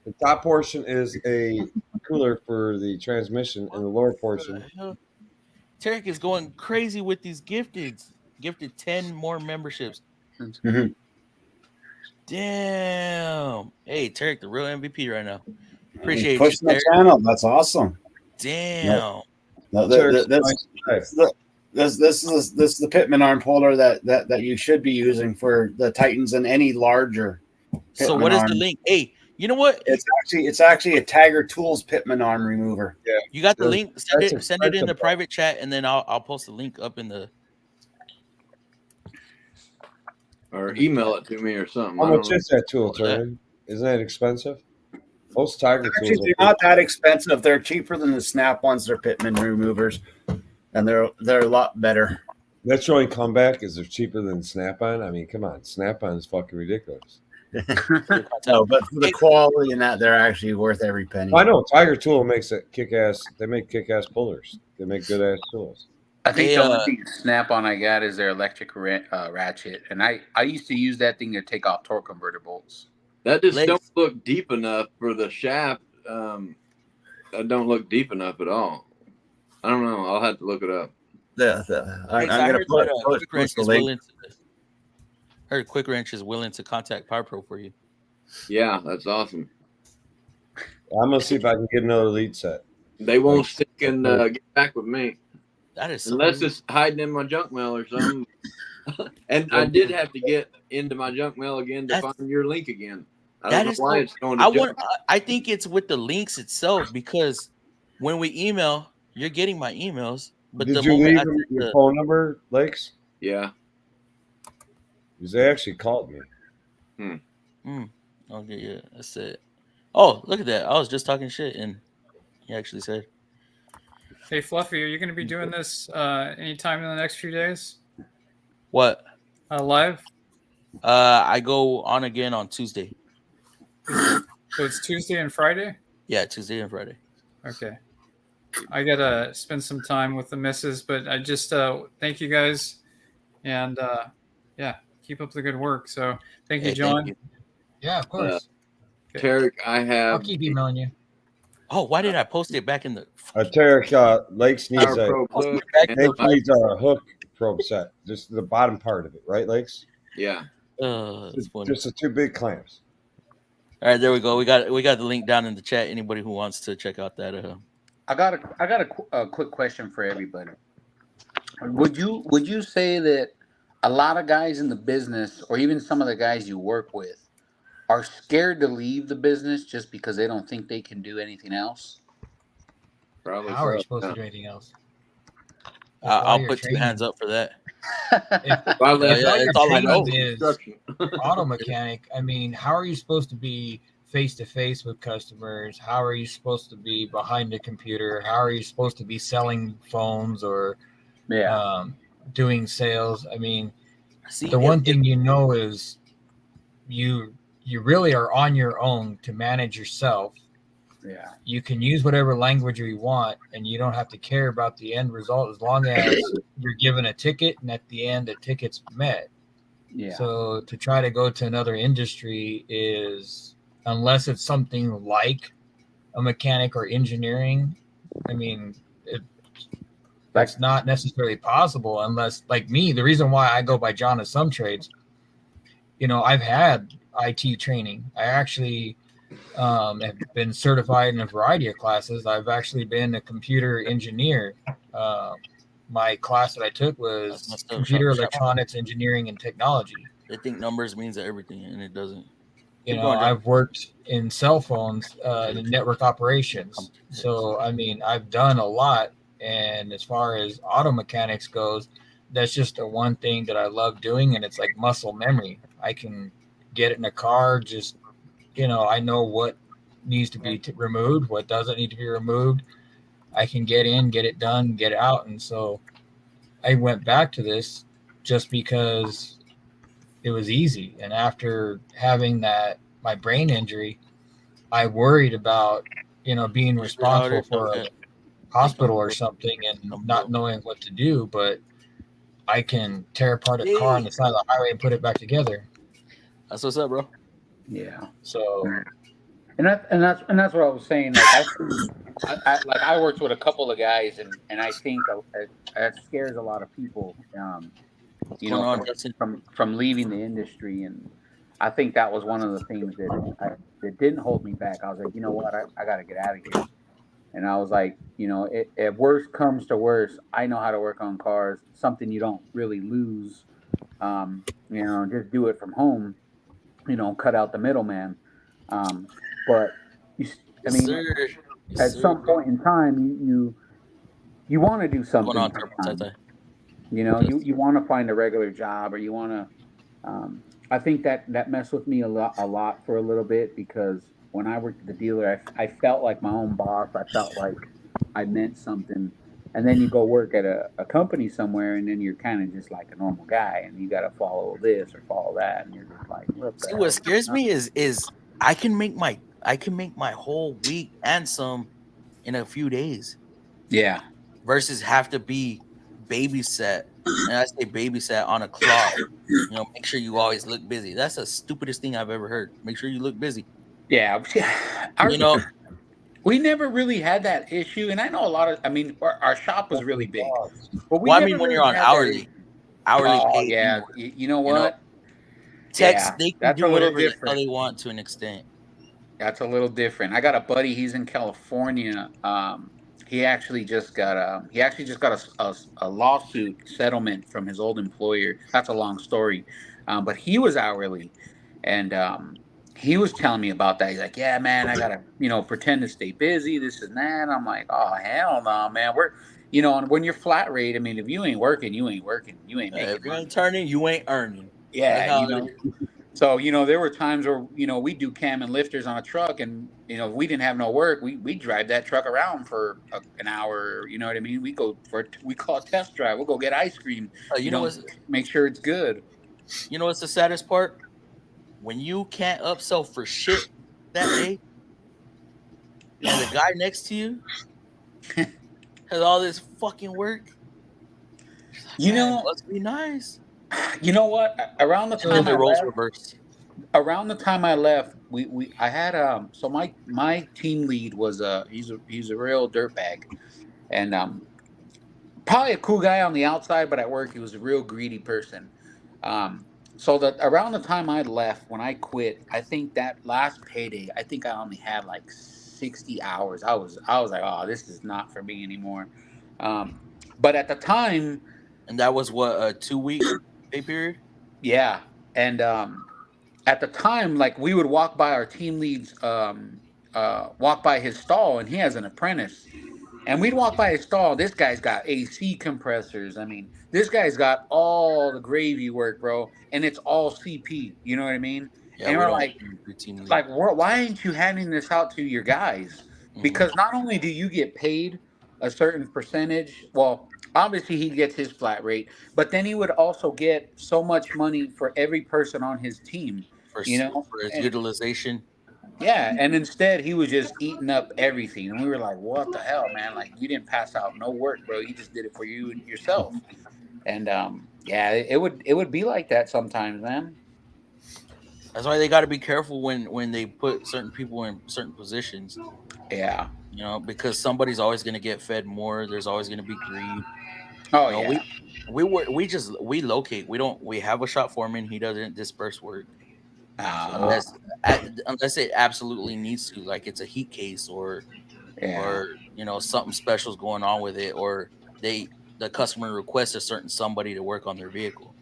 The top portion is a cooler for the transmission, and the lower portion. Tarek is going crazy with these gifteds. Gifted 10 more memberships. Mm-hmm. Damn. Hey, Tarek, the real MVP right now. Appreciate you. Pushing the channel. That's awesome. Damn. No, this is the Pitman arm puller that you should be using for the Titans and any larger. So what is the link? Hey, you know what? It's actually a Tiger Tools Pitman arm remover. Yeah. You got the link? Send it in the private chat, and then I'll post the link up in the. Or email it to me or something. How much is that tool, Terry? Isn't that expensive? Most Tiger tools. They're not that expensive. They're cheaper than the Snap ones. They're Pitman removers, and they're a lot better. That's your only comeback is they're cheaper than Snap-on. I mean, come on, Snap-on is fucking ridiculous. No, but for the quality and that, they're actually worth every penny. I know Tiger Tool makes a kick-ass. They make kick-ass pullers. They make good-ass tools. I think the only thing Snap-on I got is their electric ratchet, and I used to use that thing to take off torque converter bolts. That just don't look deep enough for the shaft. That don't look deep enough at all. I don't know. I'll have to look it up. I'm gonna put the link. Heard Quick Wrench is willing to contact Power Pro for you. Yeah, that's awesome. I'm gonna see if I can get another lead set. They won't stick and get back with me. That is unless it's hiding in my junk mail or something. And I did have to get into my junk mail again to find your link again. I don't know why it's going to junk. I think it's with the links itself, because when we email, you're getting my emails. But did you leave your phone number, Lakes? Yeah. Because they actually called me. Okay, yeah, that's it. Oh, look at that. I was just talking shit, and he actually said. Hey, Fluffy, are you going to be doing this anytime in the next few days? What? Live? I go on again on Tuesday. So it's Tuesday and Friday? Yeah, Tuesday and Friday. Okay. I got to spend some time with the missus, but I just thank you guys. And yeah, keep up the good work. So thank you, John. Thank you. Yeah, of course. Tarek, I'll keep emailing you. Oh, why did I post it back in the? Tarek, Lakes needs needs a hook probe set. Just the bottom part of it, right, Lakes? Yeah. Just the two big clamps. All right, there we go. We got the link down in the chat. Anybody who wants to check out that. I got a quick question for everybody. Would you say that a lot of guys in the business, or even some of the guys you work with, are scared to leave the business just because they don't think they can do anything else? Probably. How are you supposed to do anything else? I'll put two hands up for that. If that's all I know. Is auto mechanic. I mean, how are you supposed to be face to face with customers? How are you supposed to be behind the computer? How are you supposed to be selling phones or doing sales? I mean, the one thing you know is you really are on your own to manage yourself. Yeah. You can use whatever language you want, and you don't have to care about the end result as long as you're given a ticket and at the end the ticket's met. Yeah. So to try to go to another industry is, unless it's something like a mechanic or engineering, I mean, that's not necessarily possible unless, like me, the reason why I go by John of Some Trades, I've had IT training. I actually have been certified in a variety of classes. I've actually been a computer engineer. My class that I took was computer electronics engineering and technology. They think numbers means everything, and it doesn't. I've worked in cell phones, in network operations. So, I mean, I've done a lot. And as far as auto mechanics goes, that's just the one thing that I love doing. And it's like muscle memory. I can get it in a car, just, I know what needs to be removed, what doesn't need to be removed. I can get in, get it done, get it out. And so I went back to this just because it was easy. And after having my brain injury, I worried about, being responsible for a hospital or something and not knowing what to do, but I can tear apart a car on the side of the highway and put it back together. That's what's up, bro. Yeah. So, and that's what I was saying. Like I worked with a couple of guys, and I think that scares a lot of people. From leaving the industry, and I think that was one of the things that didn't hold me back. I was like, you know what, I got to get out of here. And I was like, if worst comes to worst, I know how to work on cars. Something you don't really lose. Just do it from home. Cut out the middleman. But at some point in time, you want to do something. You want to find a regular job, or you want to. I think that messed with me a lot for a little bit, because when I worked at the dealer, I felt like my own boss. I felt like I meant something. And then you go work at a company somewhere, and then you're kind of just like a normal guy, and you got to follow this or follow that, and you're just like, what the hell? What scares me is I can make my whole week and some in a few days. Yeah. Versus have to be babysat, and I say babysat on a clock. Make sure you always look busy. That's the stupidest thing I've ever heard. Make sure you look busy. Yeah. We never really had that issue, and I know a lot of. I mean, our shop was really big. But when you're on hourly pay. Yeah, you know what? Techs, they can do whatever the hell they want to an extent. That's a little different. I got a buddy. He's in California. He actually just got a lawsuit settlement from his old employer. That's a long story, but he was hourly, and he was telling me about that. He's like, "Yeah, man, I gotta pretend to stay busy, this and that." I'm like, "Oh hell no, man. We're when you're flat rate. I mean, if you ain't working, you ain't working. You ain't making. If you ain't turning, you ain't earning." Yeah, So, there were times where, we do cam and lifters on a truck, and, if we didn't have no work, we drive that truck around for an hour. You know what I mean? We call it test drive. We'll go get ice cream, make sure it's good. You know what's the saddest part? When you can't upsell for shit that day, and the guy next to you has all this fucking work. Must be nice. You know what? Around the time I left, I had so my team lead was he's a real dirtbag, and probably a cool guy on the outside, but at work he was a real greedy person. So that around the time I left, when I quit, I think that last payday, I think I only had like 60 hours. I was like, oh, this is not for me anymore. But at the time, and that was what, a 2-week pay period? Yeah. And at the time, like, we would walk by our team leads, walk by his stall, and he has an apprentice. And we'd walk by his stall. This guy's got AC compressors. I mean, this guy's got all the gravy work, bro. And it's all CP. You know what I mean? Yeah, and we're like, why aren't you handing this out to your guys? Because not only do you get paid a certain percentage, well, obviously he gets his flat rate, but then he would also get so much money for every person on his team, for his utilization. Yeah, and instead he was just eating up everything, and we were like, "What the hell, man? Like, you didn't pass out no work, bro. You just did it for you and yourself." And yeah, it would be like that sometimes, man. That's why they got to be careful when they put certain people in certain positions. Yeah, because somebody's always going to get fed more. There's always going to be greed. Oh yeah. We locate. We have a shop foreman. He doesn't disperse work. Unless it absolutely needs to, like it's a heat case or something special is going on with it, or the customer requests a certain somebody to work on their vehicle.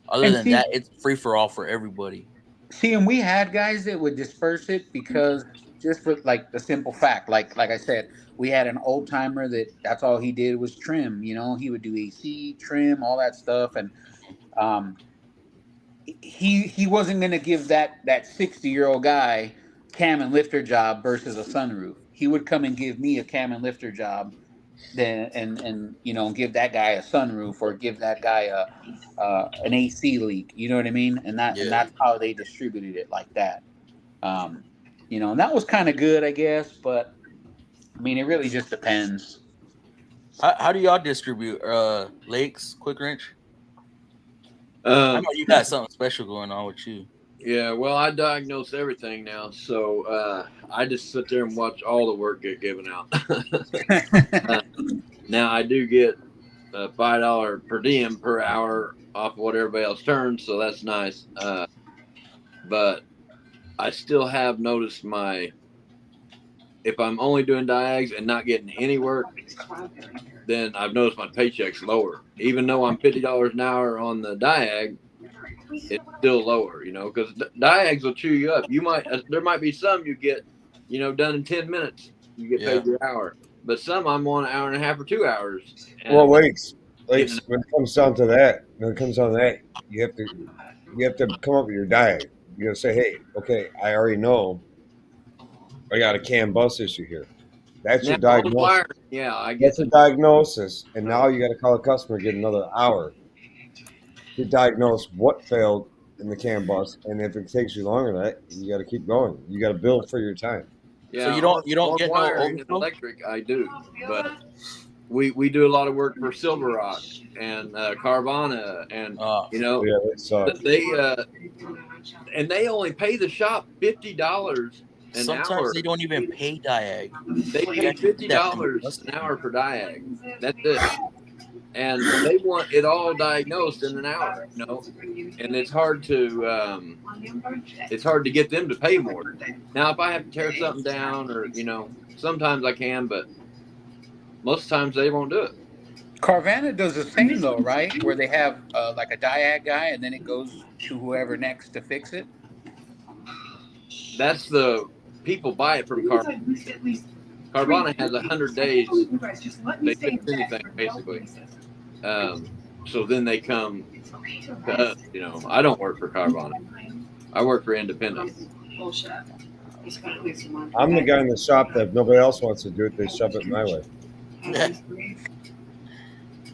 Other than that, it's free for all for everybody. See, and we had guys that would disperse it because just for like the simple fact, like I said, we had an old timer that's all he did was trim. He would do AC, trim, all that stuff, and he wasn't going to give that 60-year-old guy cam and lifter job versus a sunroof. He would come and give me a cam and lifter job, then and give that guy a sunroof, or give that guy an AC leak. You know what I mean? And that's how they distributed it, like that. And that was kind of good, I guess. But I mean, it really just depends. How do y'all distribute Lakes, Quick Wrench? I know you got something special going on with you. Yeah, well, I diagnose everything now, so I just sit there and watch all the work get given out. Now I do get a $5 per diem per hour off of what everybody else turns, so that's nice. But I still have noticed if I'm only doing diags and not getting any work, then I've noticed my paycheck's lower. Even though I'm $50 an hour on the diag, it's still lower, because diags will chew you up. There might be some you get, done in 10 minutes. You get paid your hour, but some I'm on an hour and a half or 2 hours. Well, Lakes, when it comes down to that, you have to come up with your diag. You got to say, hey, okay, I already know I got a CAN bus issue here. That's your diagnosis. Yeah, I guess that's a diagnosis, and now you got to call a customer, get another hour to diagnose what failed in the CAN bus, and if it takes you longer than that, you got to keep going. You got to build for your time. Yeah, so you don't get no overflow? Electric. I do, but we do a lot of work for Silver Rock and Carvana, and and they only pay the shop $50 an hour. Sometimes they don't even pay diag. They pay $50 an hour per diag. That's it. And they want it all diagnosed in an hour, and it's hard to get them to pay more. Now, if I have to tear something down, or sometimes I can, but most times they won't do it. Carvana does the same though, right? Where they have like a diag guy, and then it goes to whoever next to fix it. That's the people buy it from Carvana. Carvana has 100 days. They fix anything basically. So then they come to us. I don't work for Carvana. I work for independent. I'm the guy in the shop that if nobody else wants to do it, they shove it my way.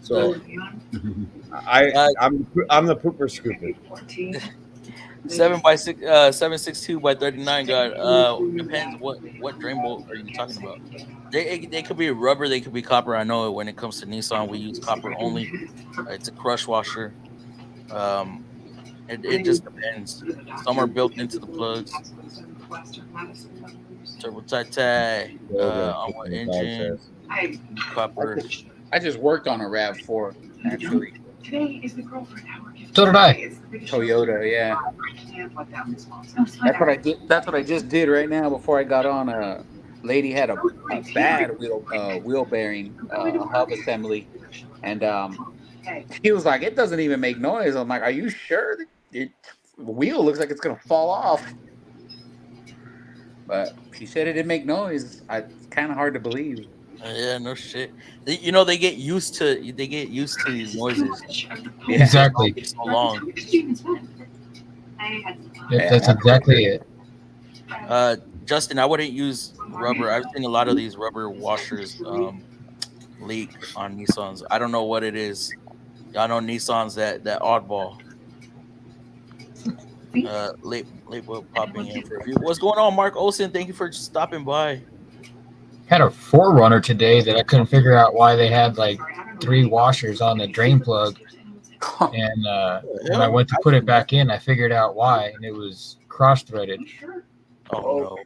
So I'm the pooper scooper. 762 by 39 got depends what drain bolt are you talking about. They could be rubber, they could be copper. I know when it comes to Nissan we use copper only. It's a crush washer. It just depends. Some are built into the plugs. Turbo tie on what engine, copper. I just worked on a RAV4 actually. Today is the girlfriend hour. So did I. Toyota, yeah. That's what I did. That's what I just did right now before I got on. A lady had a bad wheel bearing hub assembly, and he was like, "It doesn't even make noise." I'm like, "Are you sure? The wheel looks like it's gonna fall off." But she said it didn't make noise. It's kind of hard to believe. Yeah, no shit. They get used to noises. Yeah. Exactly. It's so long. Yep, that's exactly it. Justin, I wouldn't use rubber. I've seen a lot of these rubber washers leak on Nissans. I don't know what it is. Y'all know Nissans that oddball. Late will popping in for a few. What's going on, Mark Olson? Thank you for stopping by. Had a 4Runner today that I couldn't figure out why they had like 3 washers on the drain plug, and when I went to put it back in, I figured out why, and it was cross-threaded. Oh no!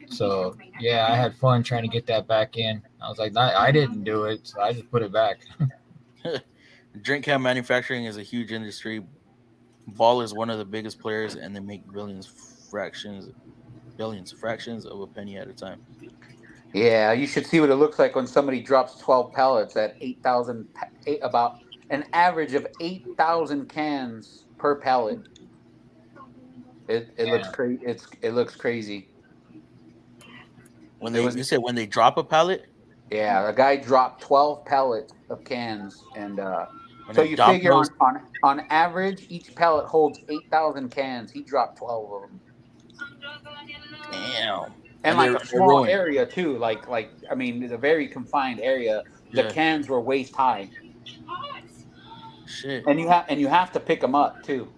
So yeah, I had fun trying to get that back in. I was like, I didn't do it, so I just put it back. Drink can manufacturing is a huge industry. Ball is one of the biggest players, and they make fractions of a penny at a time. Yeah, you should see what it looks like when somebody drops 12 pallets at 8,000, about an average of 8,000 cans per pallet. It looks crazy. It looks crazy. You said when they drop a pallet? Yeah, a guy dropped 12 pallets of cans, and so you figure on average each pallet holds 8,000 cans. He dropped 12 of them. Damn. And like a small area too, like I mean, it's a very confined area. The cans were waist high. Shit. And you have to pick them up too.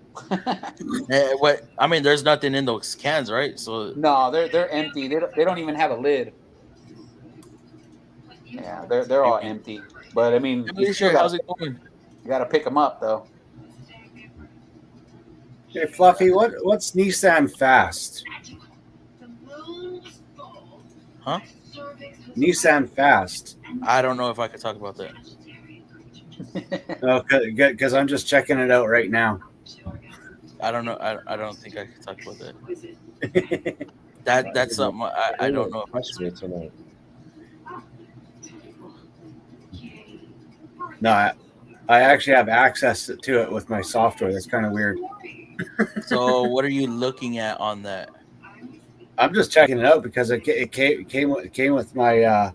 What I mean, there's nothing in those cans, right? So No, they're empty. They don't even have a lid. Yeah, they're all empty. But I mean, you still how's it going? You got to pick them up though. Hey, Fluffy, what's Nissan Fast? Huh? Nissan Fast. I don't know if I could talk about that. Okay, good, because I'm just checking it out right now. I don't know. I don't think I could talk about that. That's something I don't know. No, I actually have access to it with my software. That's kind of weird. So what are you looking at on that? I'm just checking it out because it came with my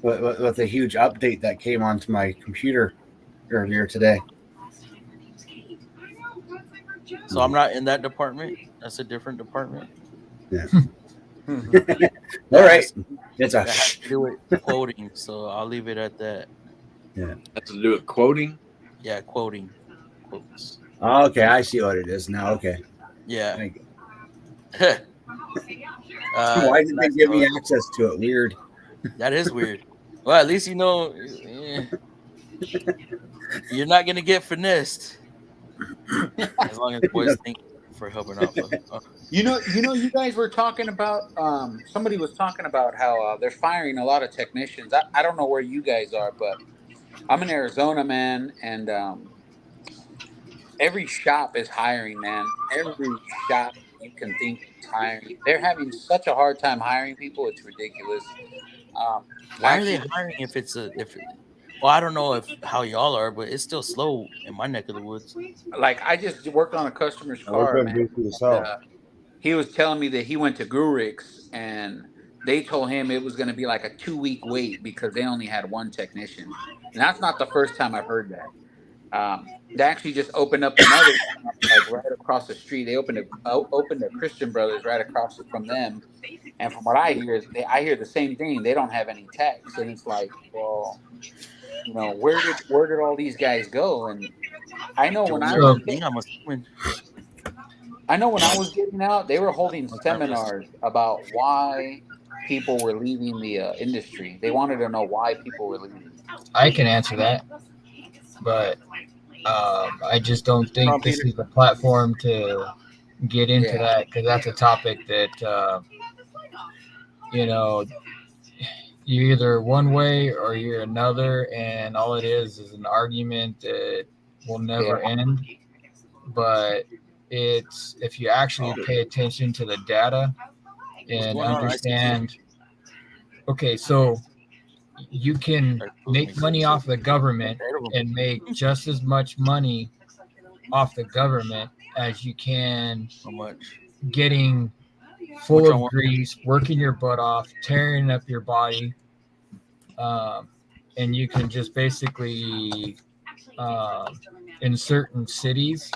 with a huge update that came onto my computer earlier today. So I'm not in that department. That's a different department. Yeah. All right. It's a has to do with quoting, so I'll leave it at that. Yeah. Has to do with quoting? Yeah, quoting. Quotes. Oh, okay, I see what it is now. Okay. Yeah. Why didn't they give me access to it? Weird. That is weird. Well, at least you know you're not gonna get finessed. As long as the boys think for helping out. You know, you guys were talking about. Somebody was talking about how they're firing a lot of technicians. I don't know where you guys are, but I'm in Arizona, man, and every shop is hiring, man. Every shop you can think is hiring. They're having such a hard time hiring people. It's ridiculous. Why are they hiring if it's well, I don't know how y'all are, but it's still slow in my neck of the woods. Like, I just worked on a customer's car, man. He was telling me that he went to Gurix and they told him it was going to be like a 2-week wait because they only had one technician. And that's not the first time I've heard that. They actually just opened up another like right across the street. They opened a Christian Brothers right across from them. And from what I hear, I hear the same thing. They don't have any techs, and it's like, well, you know, where did all these guys go? And I know when I was getting out, they were holding seminars about why people were leaving the industry. They wanted to know why people were leaving. I can answer that, but I just don't think this is the platform to get into that, because that's a topic that you know, you're either one way or you're another, and all it is an argument that will never end. But it's, if you actually pay attention to the data and understand, okay, so you can make money off the government and make just as much money off the government as you can getting full of grease, working your butt off, tearing up your body, and you can just basically in certain cities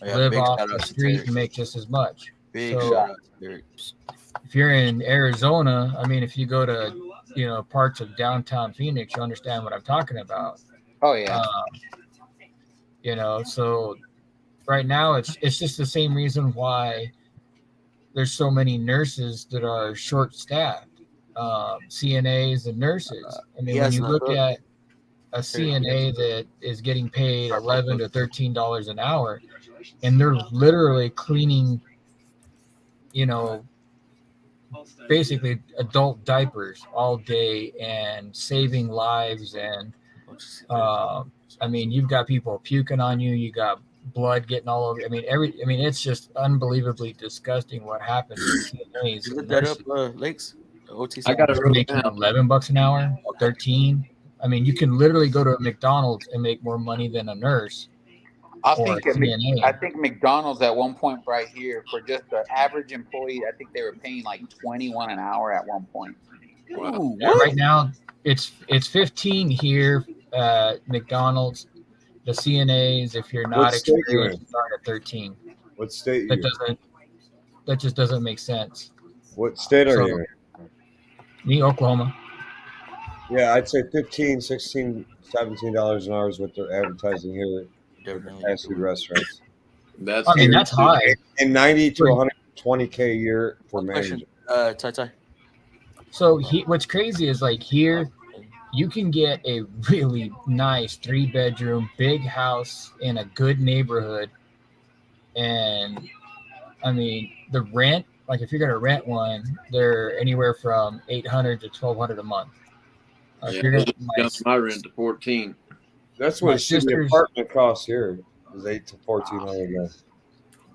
live off the street and make just as much. So if you're in Arizona, I mean, if you go to parts of downtown Phoenix, you understand what I'm talking about. Oh yeah. So right now it's just the same reason why there's so many nurses that are short-staffed, CNAs and nurses. I mean, when you look at a CNA that is getting paid $11 to $13 an hour, and they're literally cleaning, basically adult diapers all day and saving lives. And I mean, you've got people puking on you. You got blood getting all over. I mean, it's just unbelievably disgusting what happens to CNAs. You look that up, Lakes. OTC. I got to make $11 an hour, 13. I mean, you can literally go to a McDonald's and make more money than a nurse. I think McDonald's at one point right here for just the average employee, I think they were paying like $21 an hour at one point. Ooh, right now it's 15 here at McDonald's. The CNAs, if you're not experienced, start at 13. What state? That just doesn't make sense. What state are you in? Me, Oklahoma. Yeah, I'd say $15, $16, $17 an hour is what they're advertising here at fast food restaurants. That's I mean, that's high. And 90 to 120K a year for management. Tai. So what's crazy is like here, you can get a really nice 3-bedroom, big house in a good neighborhood. And I mean, the rent, like if you're going to rent one, they're anywhere from $800 to $1,200 a month. Yeah, jumped my rent to 14. That's what a shitty apartment costs here. Is 8 to 1400.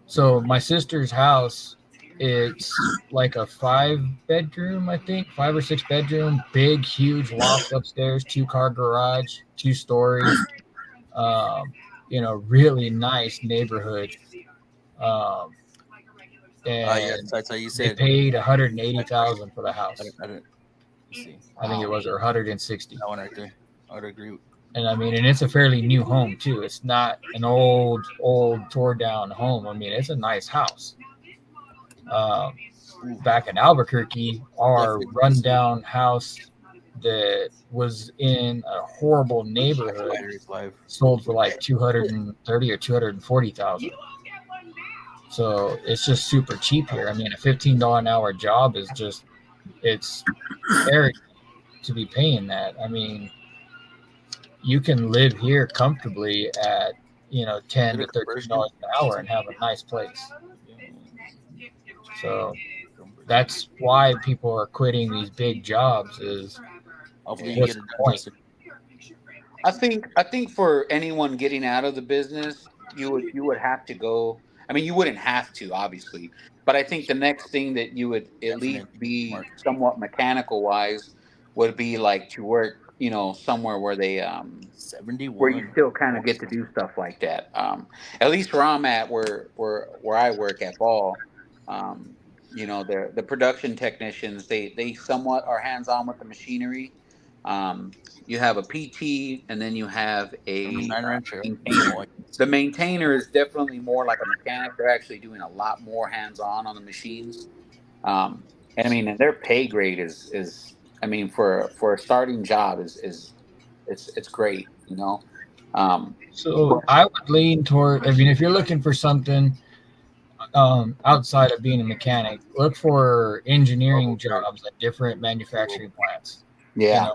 So my sister's house, it's like a 5-bedroom, I think, 5 or 6 bedroom, big, huge loft upstairs, 2-car garage, 2-story. Really nice neighborhood. And that's how you said they paid $180,000 for the house. I didn't see. I think it was, or 160. That one right there. I would agree. And I mean, and it's a fairly new home too. It's not an old tore down home. I mean, it's a nice house. Back in Albuquerque, our rundown house that was in a horrible neighborhood sold for like $230,000 or $240,000. So it's just super cheap here. I mean, a $15 an hour job is just, it's very to be paying that. I mean, you can live here comfortably at, $10 to $13 an hour and have a nice place. So that's why people are quitting these big jobs. Is what's the point? I think for anyone getting out of the business, you would have to go. I mean, you wouldn't have to, obviously, but I think the next thing that you would at least be somewhat mechanical wise would be like to work, somewhere where they 71, where you still kind of get to do stuff like that. At least where I'm at, where I work at Ball, the production technicians, they somewhat are hands on with the machinery. You have a PT, and then you have a maintainer. The maintainer is definitely more like a mechanic. They're actually doing a lot more hands-on on the machines. And I mean, and their pay grade is I mean, for a starting job is it's great, So I would lean toward. I mean, if you're looking for something outside of being a mechanic, look for engineering jobs at different manufacturing plants. Yeah.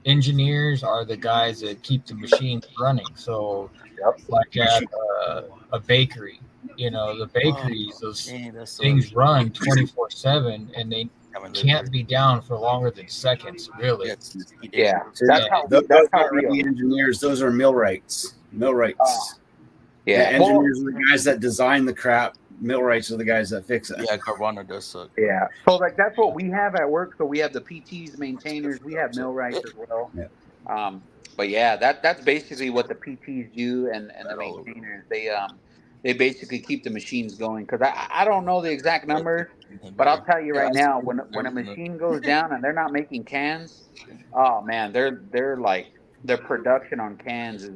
Engineers are the guys that keep the machines running. So, like at a bakery, the bakeries, those things run 24/7, and they can't be down for longer than seconds, really. Yeah. That's how really engineers. Those are millwrights. Millwrights. Yeah. Engineers are the guys that design the crap. Millwrights are the guys that fix it. Yeah, Carvana does suck. Yeah. So like that's what we have at work. So we have the PTs, maintainers, we have millwrights as well. Yeah. But yeah, that's basically what the PTs do, and the maintainers. They basically keep the machines going, because I don't know the exact number, but I'll tell you right now, when a machine goes down and they're not making cans, oh man, they're like, their production on cans is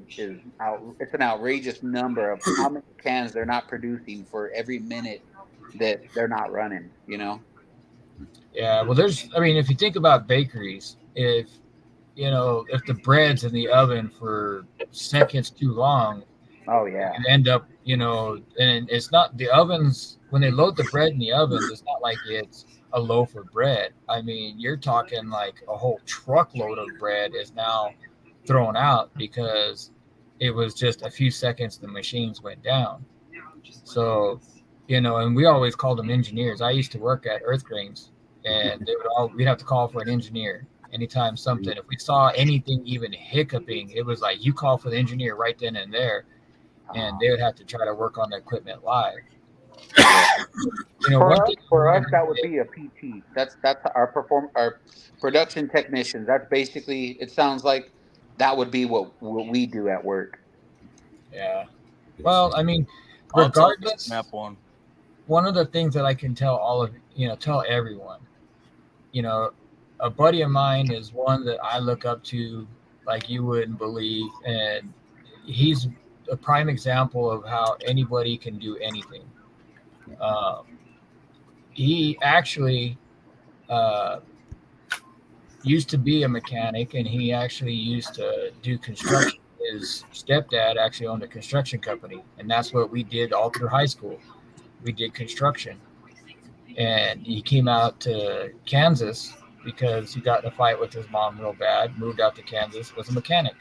it's an outrageous number of how many cans they're not producing for every minute that they're not running, Yeah, well, if you think about bakeries, if the bread's in the oven for seconds too long, oh yeah, you end up, and it's not the ovens, when they load the bread in the oven, it's not like it's a loaf of bread. I mean, you're talking like a whole truckload of bread is now thrown out because it was just a few seconds the machines went down. So, and we always called them engineers. I used to work at Earth Grains, and we'd have to call for an engineer anytime something. If we saw anything even hiccuping, it was like you call for the engineer right then and there, and they would have to try to work on the equipment live. For us, that would be a PT. That's our production technicians. That's basically, it sounds like that would be what we do at work. Yeah. Well, I mean, regardless, one of the things that I can tell tell everyone, a buddy of mine is one that I look up to like you wouldn't believe, and he's a prime example of how anybody can do anything. He actually used to be a mechanic, and he actually used to do construction his stepdad actually owned a construction company, and that's what we did all through high school. We did construction, and he came out to Kansas because he got in a fight with his mom real bad, moved out to Kansas, was a mechanic.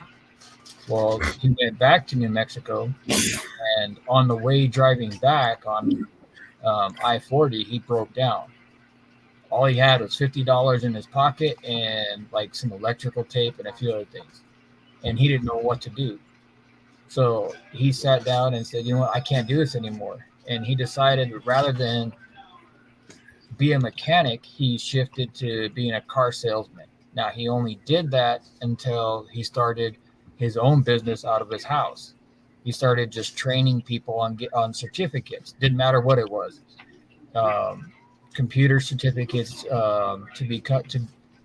Well, he went back to New Mexico, and on the way driving back on I-40, he broke down. All he had was $50 in his pocket and like some electrical tape and a few other things. And he didn't know what to do. So he sat down and said, you know what, I can't do this anymore. And he decided rather than be a mechanic, he shifted to being a car salesman. Now, he only did that until he started his own business out of his house. He started just training people on certificates. Didn't matter what it was. Computer certificates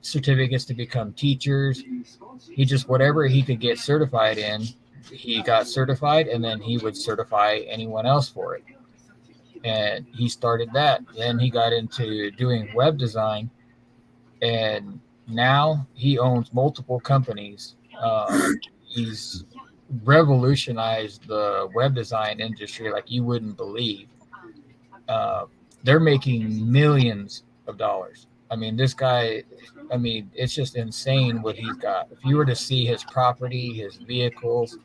certificates to become teachers. He just, whatever he could get certified in, he got certified, and then he would certify anyone else for it. And he started that. Then he got into doing web design, and now he owns multiple companies. He's revolutionized the web design industry like you wouldn't believe. They're making millions of dollars. I mean, this guy, I mean, it's just insane what he's got. If you were to see his property, his vehicles,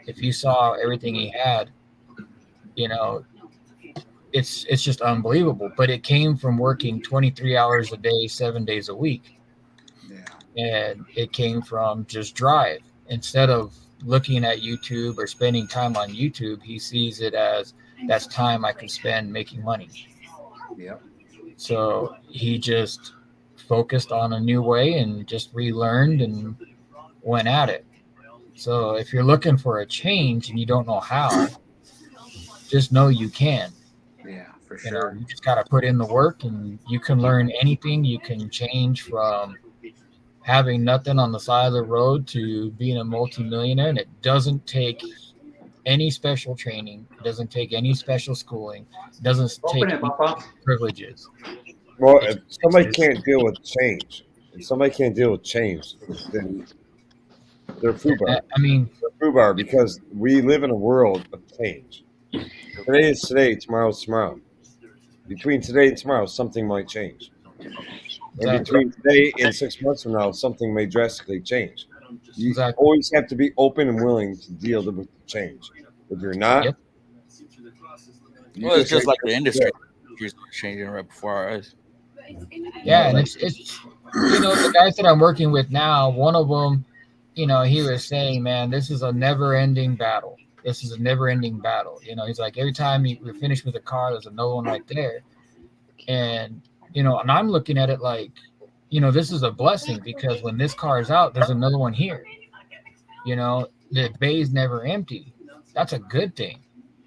if you saw everything he had, you know, it's just unbelievable. But it came from working 23 hours a day, 7 days a week. Yeah. And it came from just drive. Instead of looking at YouTube or spending time on YouTube, he sees it as that's time I can spend making money. Yeah. So he just focused on a new way and just relearned and went at it. So if you're looking for a change and you don't know how, just know you can. Yeah, for sure. You know, you just got to put in the work, and you can learn anything. You can change from having nothing on the side of the road to being a multimillionaire, and it doesn't take any special training. It doesn't take any special schooling. It doesn't take any privileges. Well, if somebody can't deal with change, then they're FUBAR. I mean, they're FUBAR because we live in a world of change. Today is today, tomorrow's tomorrow. Between today and tomorrow, something might change. And between today and 6 months from now, something may drastically change. You always have to be open and willing to deal with the change. If you're not, well, it's just like the industry is changing right before our eyes. Yeah, and it's you know, the guys that I'm working with now, one of them, you know, he was saying, man, this is a never-ending battle. This is a never-ending battle. You know, he's like, every time we're finished with a car, there's another one right there. And, you know, and I'm looking at it like, you know, this is a blessing because when this car is out, there's another one here. You know, the bay is never empty. That's a good thing.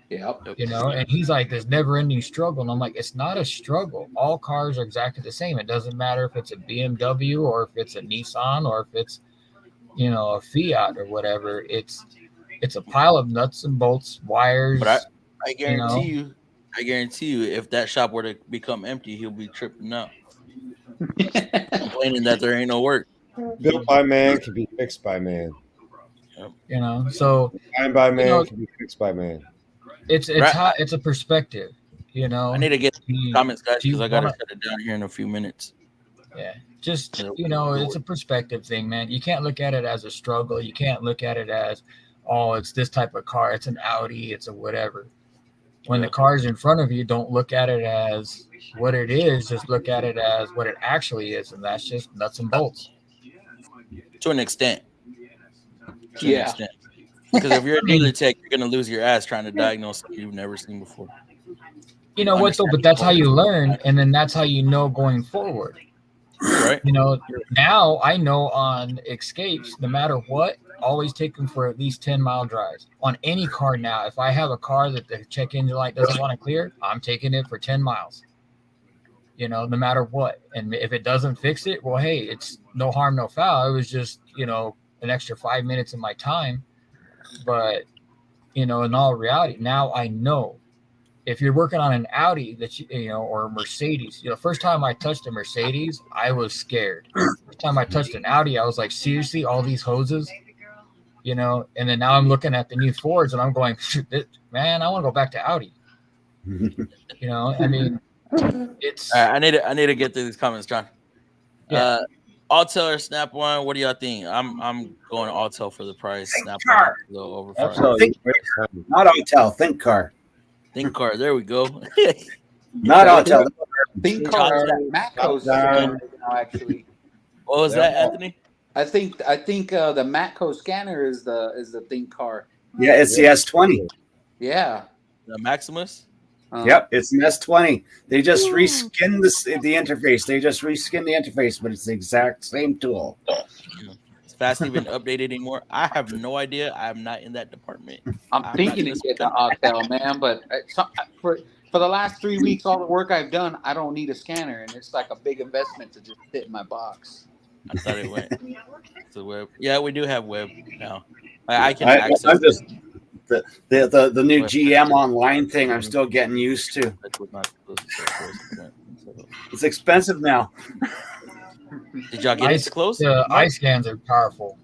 Yeah. You know, and he's like, there's never-ending struggle. And I'm like, it's not a struggle. All cars are exactly the same. It doesn't matter if it's a BMW or if it's a Nissan or if it's, you know, a Fiat or whatever. It's a pile of nuts and bolts, wires. But I guarantee you, if that shop were to become empty, he'll be tripping out, complaining that there ain't no work. Built by man can be fixed by man. You know, so designed by man can be fixed by man. It's a perspective. You know, I need to get comments, guys, because I gotta shut it down here in a few minutes. Yeah, just you know, it's a perspective thing, man. You can't look at it as a struggle. You can't look at it as, oh, it's this type of car. It's an Audi. It's a whatever. When the car's in front of you, don't look at it as what it is. Just look at it as what it actually is, and that's just nuts and bolts. To an extent. Because if you're a dealer tech, you're gonna lose your ass trying to diagnose something you've never seen before. You know what though? But that's how you learn, and then that's how you know going forward. Right. You know, now I know on escapes, no matter what, always take them for at least 10-mile drives on any car. Now, if I have a car that the check engine light doesn't want to clear, I'm taking it for 10 miles. You know, no matter what. And if it doesn't fix it, well, hey, it's no harm, no foul. It was just, you know, an extra 5 minutes of my time. But, you know, in all reality, now I know if you're working on an Audi that you know, or a Mercedes, you know, first time I touched a Mercedes, I was scared. First time I touched an Audi, I was like, seriously, all these hoses? you know. And then now I'm looking at the new Fords, and I'm going, man, I want to go back to Audi. You know, I mean, it's. All right, I need to get through these comments, John. Yeah. Autel or Snap One? What do y'all think? I'm going Autel for the price. Snap car. One a little over. Not Autel. Think car. Think car. There we go. Not Autel. Think car. Matco's now, actually. What was that, Anthony? I think the Matco scanner is the Think car. Yeah, it's the S20. Yeah. The Maximus. Yep, it's an S20. They just reskinned the interface. They just reskinned the interface, but it's the exact same tool. Is Fast even updated anymore? I have no idea. I'm not in that department. I'm thinking to get the Autel, man, but for the last 3 weeks, all the work I've done, I don't need a scanner, and it's like a big investment to just fit in my box. I thought it went to web. Yeah, we do have web now. I can access the new GM online thing. I'm still getting used to. It's expensive now. Did y'all get it close? The eye scans are powerful.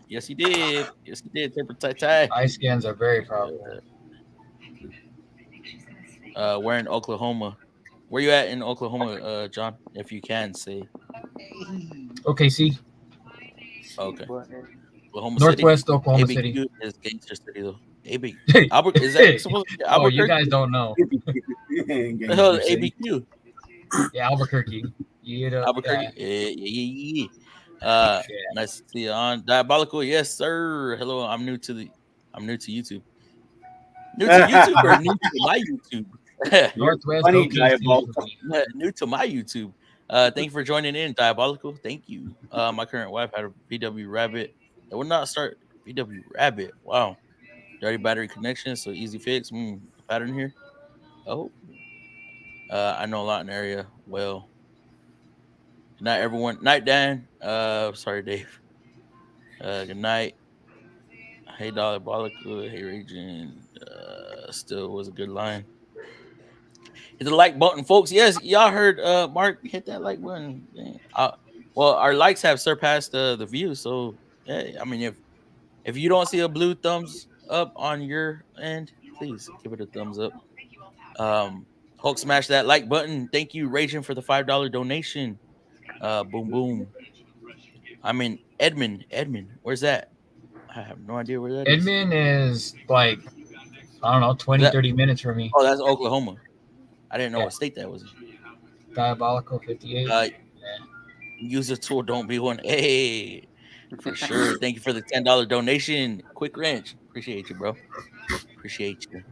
Yes, he did. Yes, he did. Tight. Eye scans are very powerful. We're in Oklahoma. Where you at in Oklahoma, John? If you can say. OKC. Okay. Oklahoma Northwest City. Oklahoma ABQ City. is gangster city though. AB. Albert, is that supposed to be Albuquerque? Oh, you guys don't know. The hell is ABQ? Yeah, Albuquerque. Albuquerque. Yeah. Nice to see you on Diabolical. Yes, sir. Hello. I'm new to YouTube. New to YouTube or new to my YouTube? Northwest OKC. New to my YouTube. Thank you for joining in, Diabolical. Thank you. My current wife had a VW Rabbit. It would not start. VW Rabbit. Wow. Dirty battery connection, so easy fix. Pattern here. Oh. I know a lot in the area. Well. Good night, everyone. Night, Dan. Sorry, Dave. Good night. Hey, Diabolical. Hey, Region. Still was a good line. Hit the like button, folks. Yes, y'all heard Mark hit that like button. Well, our likes have surpassed the views, so yeah. I mean, if you don't see a blue thumbs up on your end, please give it a thumbs up. Hulk, smash that like button. Thank you, Raging, for the $5 donation. Boom, boom. I mean, Edmond. Where's that? I have no idea where that is. Edmond is like, I don't know, 20, 30 minutes from me. Oh, that's Oklahoma. I didn't know what state that was in. Diabolical 58. Use the tool, don't be one. Hey, for sure. Thank you for the $10 donation. Quick wrench. Appreciate you, bro. Appreciate you.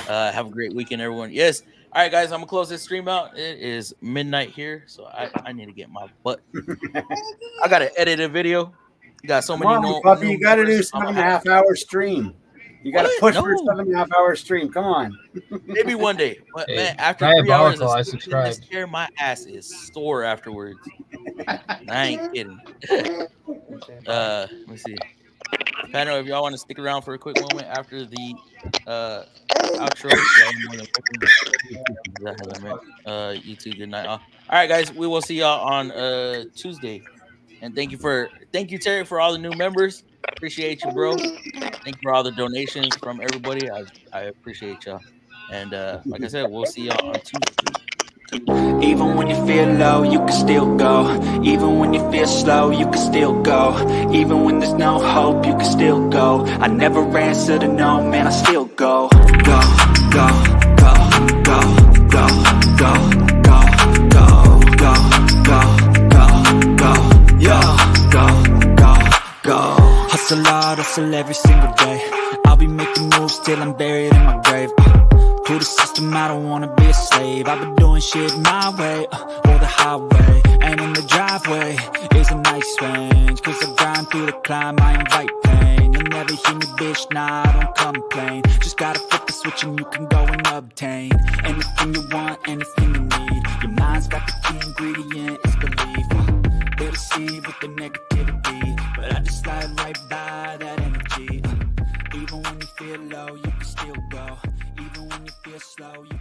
Have a great weekend, everyone. Yes. All right, guys, I'm gonna close this stream out. It is midnight here, so I need to get my butt. I gotta edit a video. You got so many. Puppy, you gotta do 7.5 hour stream. You gotta push for a 7.5 hour stream. Come on. Maybe one day, but man, after 3 hours of sleeping in this chair, my ass is sore afterwards. I ain't kidding. Let me see. Pano, if y'all want to stick around for a quick moment after the outro, YouTube, good night. All right, guys, we will see y'all on Tuesday. And thank you, Terry, for all the new members. Appreciate you, bro. Thank you for all the donations from everybody. I appreciate y'all. And like I said, we'll see y'all on Tuesday. Even when you feel low, you can still go. Even when you feel slow, you can still go. Even when there's no hope, you can still go. I never answer to no, man, I still go. Go, go, go, go, go, go, go, go, go, go, go, go. Hustle hard, hustle every single day. I'll be making moves till I'm buried in my grave. To the system, I don't wanna be a slave. I've been doing shit my way, or the highway. And in the driveway is a nice range. Cause I grind through the climb, I invite pain. You'll never hear me, bitch, nah, I don't complain. Just gotta flip the switch and you can go and obtain anything you want, anything you need. Your mind's got the key ingredient, it's belief. They're deceived with the negativity, but I just slide right by that energy. Even when you feel low, you can still go. Even when you feel slow, you